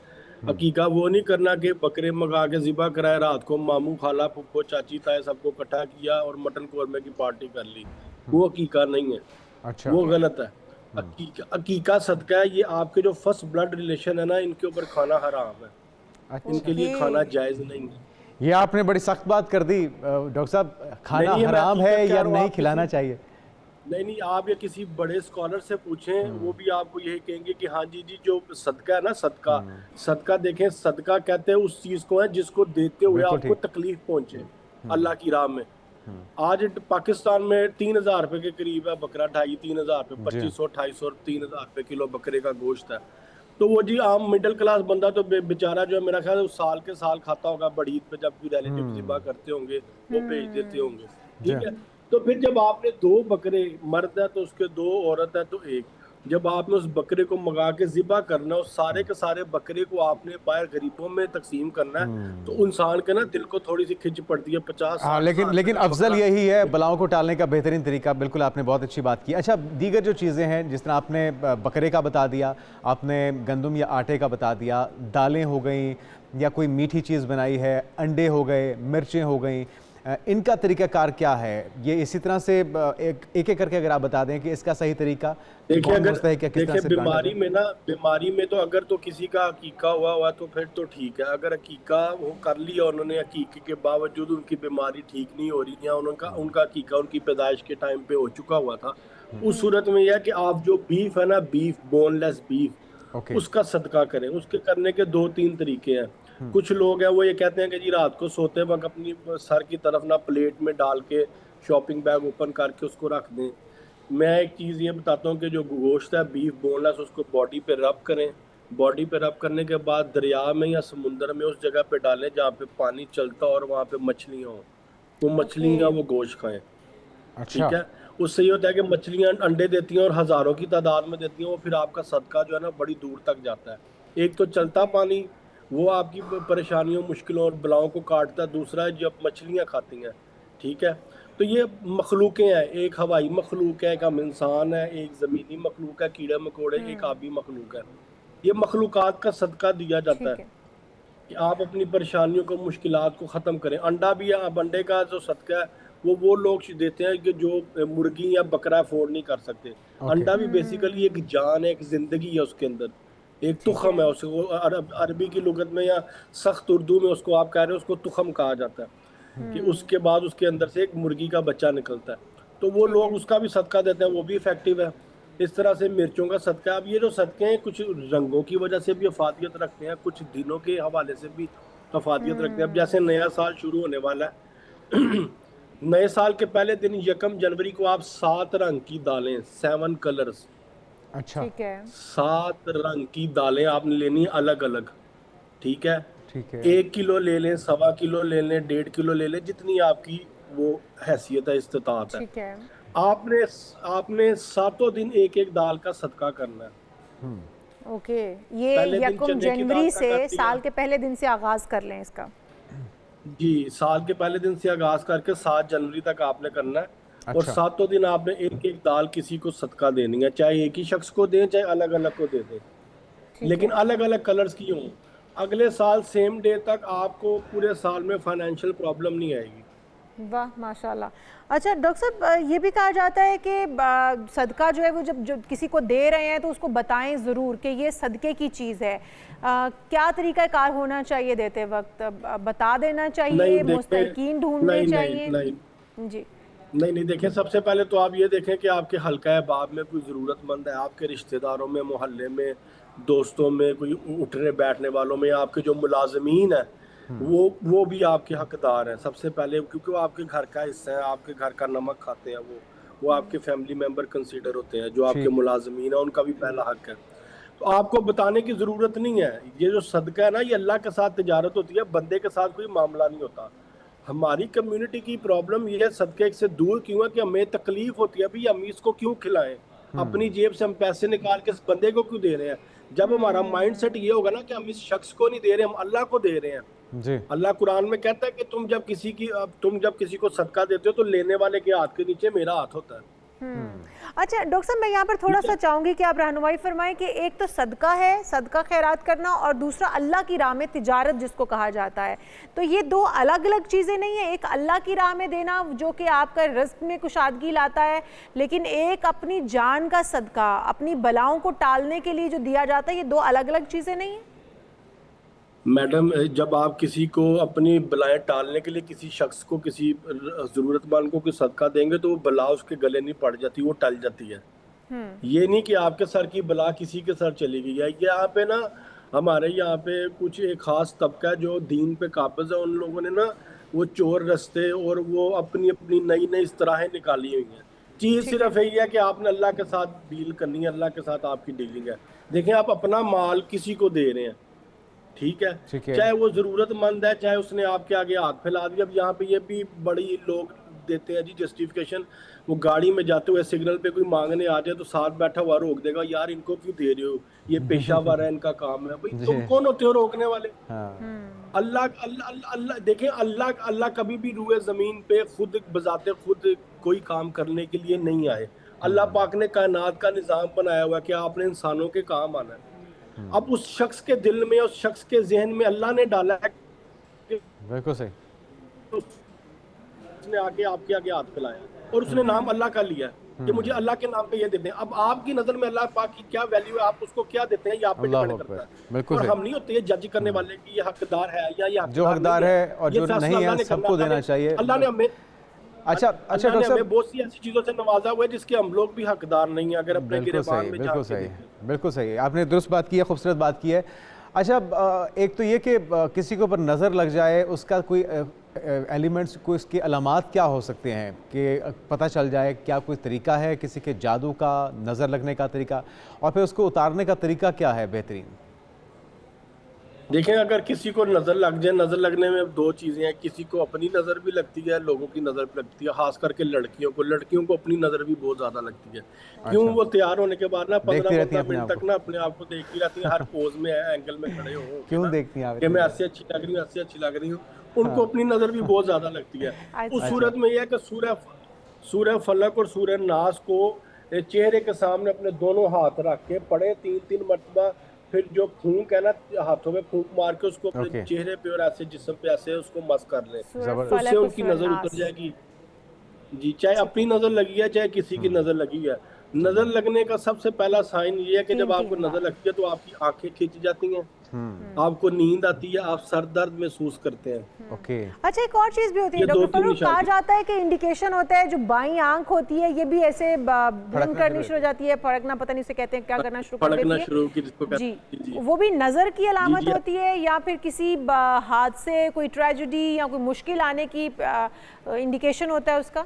K: अकीका वो नहीं करना कि बकरे मंगा के ज़िबा कराए, रात को मामू खाला फुफ्फो चाची ताए सबको इकट्ठा किया और मटन कौरमे की पार्टी कर ली, वो अकीका नहीं है।
B: अच्छा।
K: वो गलत है। अकीका सदका है, ये आपके जो फर्स्ट ब्लड रिलेशन है ना, इनके ऊपर खाना हराम है।
B: अच्छा।
K: इनके लिए खाना जायज़ नहीं है।
B: ये आपने बड़ी सख्त बात कर दी डॉक्टर साहब, खाना
K: नहीं,
B: हराम
K: मैं
B: है
K: कह
B: या
K: रहा हूँ,
B: नहीं
K: आप
B: खिलाना चाहिए?
K: नहीं, आप या किसी बड़े स्कॉलर से पूछें, वो भी आपको यही कहेंगे कि हाँ जी जो सदका है ना, सदका देखें, सदका कहते हैं उस चीज़ को है जिसको देते हुए आपको तकलीफ पहुंचे अल्लाह की राह में। आज पाकिस्तान में 3,000 रुपए के करीब है बकरा, 2,500-3,000 रुपए, 2,500-2,500 और 3,000 रुपए किलो बकरे का गोश्त है। तो वो जी आम मिडिल क्लास बंदा तो बेचारा जो है, मेरा ख्याल है साल के साल खाता होगा, बड़ी ईद पे जब भी रिलेटिव ज़िबा करते होंगे वो भेज देते होंगे। ठीक है, तो फिर जब आपने 2 बकरे, मर्द है तो उसके 2, औरत है तो 1, जब आपने उस बकरे को मंगा के ज़िबा करना, उस सारे के सारे बकरे को आपने बाहर गरीबों में तकसीम करना है, तो इंसान के ना दिल को थोड़ी सी खिंच पड़ती है। 50।
B: हाँ, लेकिन अफजल यही है, बलाओं को टालने का बेहतरीन तरीका। बिल्कुल, आपने बहुत अच्छी बात की। अच्छा, दीगर जो चीज़ें हैं, जिस तरह आपने बकरे का बता दिया, आपने गंदम या आटे का बता दिया, दालें हो गई या कोई मीठी चीज़ बनाई है, अंडे हो गए, मिर्चें हो गई, इनका तरीकाकार क्या है? ये इसी तरह से एक करके अगर आप बता दें कि इसका सही तरीका।
K: देखिए, अगर बीमारी में तो अगर तो किसी का अकीका हुआ तो फिर तो ठीक है। अगर अकीका वो कर लिया उन्होंने, अकीके के बावजूद उनकी बीमारी ठीक नहीं हो रही है, उनका अकीका उनकी पैदाइश के टाइम पे हो चुका हुआ था, उस सूरत में यह है कि आप जो बीफ है ना, बीफ, बोनलेस बीफ, उसका सदका करें। उसके करने के 2-3 तरीके हैं। कुछ लोग हैं वो ये कहते हैं कि जी रात को सोते वक्त अपनी सर की तरफ ना प्लेट में डाल के शॉपिंग बैग ओपन करके उसको रख दें। मैं एक चीज़ ये बताता हूँ कि जो गोश्त है बीफ बोनलेस, उसको बॉडी पे रब करें। बॉडी पे रब करने के बाद दरिया में या समुंदर में उस जगह पे डालें जहाँ पे पानी चलता और वहाँ पे मछलियाँ हों, वो मछलियाँ वो गोश्त खाएं। ठीक है, उससे ये होता है कि मछलियाँ अंडे देती हैं और हज़ारों की तादाद में देती हैं, वो फिर आपका सदका जो है ना बड़ी दूर तक जाता है। एक तो चलता पानी, वो आपकी परेशानियों, मुश्किलों और बलाओं को काटता है। दूसरा है जब मछलियाँ खाती हैं। ठीक है, तो ये मखलूकें हैं, एक हवाई मखलूक है, एक हम इंसान है, एक ज़मीनी मखलूक है, कीड़े मकोड़े, एक आबी मखलूक है। ये मखलूकात का सदका दिया जाता है कि आप अपनी परेशानियों को, मुश्किलात को ख़त्म करें। अंडा भी है, अब अंडे का जो सदका है वो लोग देते हैं कि जो मुर्गी या बकरा अफोर्ड नहीं कर सकते। अंडा भी बेसिकली एक जान है, एक ज़िंदगी है उसके अंदर, एक तुखम है। उसको अरबी की लुगत में या सख्त उर्दू में उसको आप कह रहे हो, उसको तुखम कहा जाता है कि उसके बाद उसके अंदर से एक मुर्गी का बच्चा निकलता है। तो वो लोग उसका भी सदका देते हैं, वो भी इफेक्टिव है। इस तरह से मिर्चों का सदका। अब ये जो सदके हैं कुछ रंगों की वजह से भी अफादियत रखते हैं, कुछ दिनों के हवाले से भी अफादियत रखते हैं। अब जैसे नया साल शुरू होने वाला है नए साल के पहले दिन 1 जनवरी को आप 7 रंग की दालें, 7 कलर्स,
B: अच्छा,
A: ठीक है,
K: 7 रंग की दालें आपने लेनी अलग अलग, ठीक है।
B: ठीक है,
K: 1 किलो ले लें, 1.25 किलो ले लें, 1.5 किलो ले लें, जितनी आपकी वो हैसियत है, इस्तिताअत है।
A: ठीक है,
K: आपने 7 दिन एक एक दाल का सदका करना है।
A: ओके। ये
K: पहले दिन
A: 1
K: चने की दाल
A: जनवरी
K: का
A: से
K: कर दिया।
A: साल के पहले दिन से आगाज कर लें इसका।
K: जी, साल के पहले दिन से आगाज करके 7 जनवरी तक आपने करना है। और
B: अच्छा,
K: 7 दिन आपने एक एक दाल किसी को सदका देनी है, चाहे एक ही शख्स को दें, चाहे अलग अलग को दे दें,
A: ठीक
K: लेकिन
A: है,
K: अलग अलग कलर्स की हों। अगले साल सेम डे तक आपको पूरे साल में फाइनेंशियल प्रॉब्लम नहीं आएगी।
A: वाह माशाल्लाह। अच्छा डॉक्टर साहब, ये भी कहा जाता है कि सदका जो है वो जब किसी को दे रहे हैं तो उसको बताएं ज़रूर कि ये सदके की चीज़ है। क्या तरीका कार होना चाहिए देते वक्त? बता देना चाहिए, मुस्तकीन ढूंढने चाहिए?
K: नहीं
A: जी,
K: नहीं, देखें, सबसे पहले तो आप ये देखें कि आपके हल्का बाब में कोई ज़रूरतमंद है, आपके रिश्तेदारों में, मोहल्ले में, दोस्तों में, कोई उठने बैठने वालों में, आपके जो मुलाजमीन है वो भी आपके हकदार हैं सबसे पहले, क्योंकि वो आपके घर का हिस्सा है, आपके घर का नमक खाते हैं, वो आपके फैमिली मेंबर कंसीडर होते हैं। जो आपके मुलाजमीन है उनका भी पहला हक है, तो आपको बताने की ज़रूरत नहीं है। ये जो सदका है ना, ये अल्लाह के साथ तिजारत होती है, बंदे के साथ कोई मामला नहीं होता। हमारी कम्युनिटी की प्रॉब्लम ये है सदके से दूर क्यों है कि हमें तकलीफ होती है, अभी हम इसको क्यों खिलाएं, अपनी जेब से हम पैसे निकाल के इस बंदे को क्यों दे रहे हैं। जब हमारा माइंडसेट ये होगा ना कि हम इस शख्स को नहीं दे रहे, हम अल्लाह को दे रहे हैं।
B: जी,
K: अल्लाह कुरान में कहता है कि तुम जब किसी को सदका देते हो तो लेने वाले के हाथ के नीचे मेरा हाथ होता है।
A: अच्छा डॉक्टर साहब, मैं यहाँ पर थोड़ा सा चाहूँगी कि आप रहनुमाई फरमाएं कि एक तो सदका है, सदका खैरात करना, और दूसरा अल्लाह की राह में तिजारत जिसको कहा जाता है। तो ये दो अलग अलग चीज़ें नहीं है। एक अल्लाह की राह में देना जो कि आपका रिस्क में कुशादगी लाता है, लेकिन एक अपनी जान का सदका, अपनी बलाओं को टालने के लिए जो दिया जाता है, ये दो अलग अलग चीज़ें नहीं है।
K: मैडम, जब आप किसी को अपनी बलाएं टालने के लिए किसी शख्स को, किसी ज़रूरतमंद को कोई सदका देंगे तो वो बला उसके गले नहीं पड़ जाती, वो टल जाती है। ये नहीं कि आपके सर की बला किसी के सर चली गई है। यहाँ पे ना, हमारे यहाँ पे कुछ एक ख़ास तबका है जो दीन पे काबिज़ है, उन लोगों ने ना वो चोर रस्ते और वो अपनी अपनी नई नई इस्तराहें निकाली हुई हैं। चीज़ सिर्फ यही है कि आपने अल्लाह के साथ डील करनी है, अल्लाह के साथ आपकी डीलिंग है। देखें, आप अपना माल किसी को दे रहे हैं, ठीक है, चाहे वो ज़रूरतमंद है, चाहे उसने आपके आगे हाथ फैला दिया। अब यहाँ पे ये भी बड़ी लोग देते हैं जी जस्टिफिकेशन, वो गाड़ी में जाते हुए सिग्नल पे कोई मांगने आ जाए तो साथ बैठा हुआ रोक देगा, यार इनको क्यों दे रहे हो, ये पेशावर है, इनका काम है। भाई तुम कौन होते हो रोकने वाले? अल्लाह अल्लाह अल्लाह देखें, अल्लाह कभी भी रूए ज़मीन पे खुद बजाते खुद कोई काम करने के लिए नहीं आए। अल्लाह पाक ने कायनात का निज़ाम बनाया हुआ कि आपने इंसानों के काम आना है। अब उस शख्स के दिल में, उस शख्स के जहन में अल्लाह ने डाला है,
B: बिल्कुल सही,
K: उसने आके आपके आगे हाथ फैलाया और उसने नाम अल्लाह का लिया कि मुझे अल्लाह के नाम पे ये दे दें। अब आपकी नजर में अल्लाह पाक की क्या वैल्यू है, आप उसको क्या देते हैं, ये आप पे डिपेंड करता है।
B: बिल्कुल
K: और
B: सही।
K: हम नहीं होते ये जज करने वाले कि ये हकदार है या ये
B: जो हकदार है और जो नहीं है सबको देना चाहिए।
K: अल्लाह ने हमें
B: अच्छा डॉक्टर साहब,
K: बहुत सी ऐसी चीजों से नवाजा हुआ है जिसके हम लोग भी हकदार नहीं है। अगर अपने गिरबान में
B: बिल्कुल सही, बिल्कुल सही, आपने दुरुस्त बात की है, खूबसूरत बात की है। अच्छा, एक तो ये कि किसी के ऊपर नज़र लग जाए, उसका कोई एलिमेंट्स, कोई उसकी अलामात क्या हो सकते हैं कि पता चल जाए? क्या कोई तरीका है किसी के जादू का, नज़र लगने का तरीका, और फिर उसको उतारने का तरीका क्या है बेहतरीन?
K: देखें, अगर किसी को नज़र लग जाए, नज़र लगने में दो चीज़ें हैं, किसी को अपनी नज़र भी लगती है, लोगों की नज़र भी लगती है, खास करके लड़कियों को अपनी नज़र भी बहुत ज़्यादा लगती है। क्यों? वो तैयार होने के बाद ना 15-15 मिनट तक ना अपने आप को देखती रहती है, हर पोज में एंगल में खड़े हो,
B: क्यों देखती हैं
K: कि मैं ऐसे अच्छी लग रही हूँ, ऐसे अच्छी लग रही हूँ। उनको अपनी नज़र भी बहुत ज़्यादा लगती है। उस सूरत में यह है कि सूरह फलक और सूरह नास को चेहरे के सामने अपने दोनों हाथ रख के पढ़े 3-3 मरतबा, फिर जो फूंक है ना, हाथों में फूंक मार के उसको अपने चेहरे पे और ऐसे जिस्म पे ऐसे उसको मस कर ले, उससे उनकी नजर उतर जाएगी जी। चाहे अपनी नजर लगी है, चाहे किसी की नजर लगी है। नजर लगने का सबसे पहला साइन ये है कि जब आपको नजर लगती है तो आपकी आंखें खींच जाती हैं, आपको नींद आती है, आप सर दर्द महसूस करते हैं।
B: ओके।
A: अच्छा, एक और चीज भी होती है
K: ये
A: डॉक्टर
K: 2-3
A: फारूक, कहा
K: निशान
A: जाता है कि इंडिकेशन होता है जो बाईं आंख होती है ये भी ऐसे ब्लिंक करनी शुरू हो जाती है, फड़कना, पता नहीं उसे कहते हैं क्या, करना शुरू कर
K: फड़कना
A: देती
K: शुरू की
A: है
K: जिसको
A: जी।
K: कहते हैं। जी
A: वो भी नजर की अलामत
K: जी।
A: होती है या फिर किसी हादसे, कोई ट्रेजेडी या कोई मुश्किल आने की इंडिकेशन होता है उसका?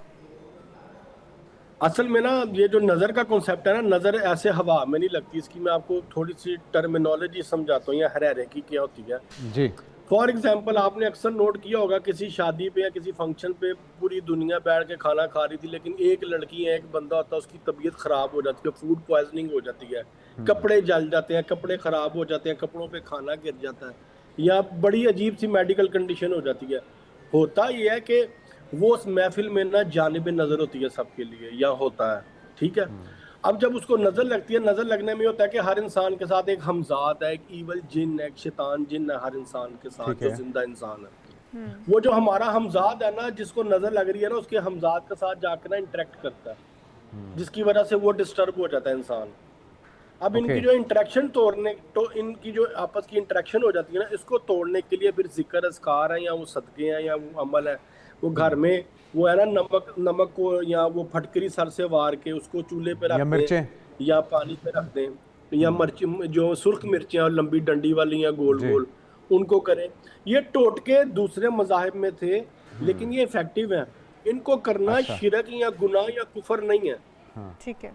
K: असल में ना ये जो नज़र का कॉन्सेप्ट है ना, नज़र ऐसे हवा में नहीं लगती, इसकी मैं आपको थोड़ी सी टर्मिनोलॉजी समझाता हूँ या हरारकी क्या होती है
B: जी।
K: फॉर एग्जांपल आपने अक्सर नोट किया होगा किसी शादी पे या किसी फंक्शन पे पूरी दुनिया बैठ के खाना खा रही थी, लेकिन एक लड़की है, एक बंदा होता है, उसकी तबीयत खराब हो जाती है, फूड पॉइजनिंग हो जाती है, कपड़े जल जाते हैं, कपड़े खराब हो जाते हैं, कपड़ों पे खाना गिर जाता है, या बड़ी अजीब सी मेडिकल कंडीशन हो जाती है। होता ये है कि वो उस महफिल में ना जानिब नज़र होती है सबके लिए, या होता है, ठीक है। अब जब उसको नज़र लगती है, नज़र लगने में होता है कि हर इंसान के साथ एक हमजाद है, एक ईवल जिन है, एक शैतान जिन है हर इंसान के साथ जो जिंदा इंसान है। वो जो हमारा हमजाद है ना, जिसको नज़र लग रही है ना, उसके हमजाद के साथ जाकर ना इंटरेक्ट करता है, जिसकी वजह से वो डिस्टर्ब हो जाता है इंसान। अब इनकी जो इंटरेक्शन तोड़ने, तो इनकी जो आपस की इंटरेक्शन हो जाती है ना, इसको तोड़ने के लिए फिर जिक्र अज़कार है, या वो सदक़े हैं, या वो अमल है, वो घर में वो है ना नमक को या वो फटकरी सर से वार के उसको चूल्हे पे रख दें या पानी पे रख दें, या मिर्च जो सुर्ख मिर्चें और लंबी डंडी वाली या गोल गोल, उनको करें। ये टोटके दूसरे मज़ाहिब में थे, लेकिन ये इफेक्टिव हैं। इनको करना शिरक या गुनाह या कुफर नहीं है।
A: ठीक है।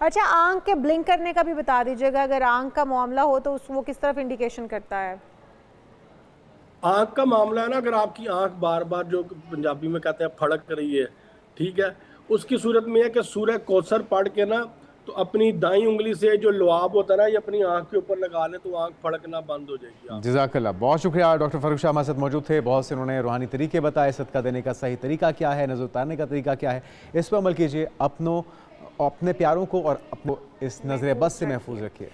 A: अच्छा, आंख के ब्लिंक करने का भी बता दीजिएगा, अगर आंख का मामला हो तो वो किस तरफ इंडिकेशन करता है?
K: आँख का मामला है ना, अगर आपकी आँख बार बार जो पंजाबी में कहते हैं फड़क रही है, ठीक है, उसकी सूरत में है कि सूरह कौसर पढ़ के ना तो अपनी दाईं उंगली से जो लुआब होता है ना, ये अपनी आँख के ऊपर लगा ले तो आँख फड़कना बंद हो जाएगी।
B: जज़ाकल्लाह, बहुत शुक्रिया। डॉक्टर फारूक शाह हमारे साथ मौजूद थे, बहुत से उन्होंने रूहानी तरीके बताए, सदका देने का सही तरीका क्या है, नज़र उतारने का तरीका क्या है, इस पर अमल कीजिए, अपने प्यारों को और अपने इस नज़र बस से महफूज रखिए।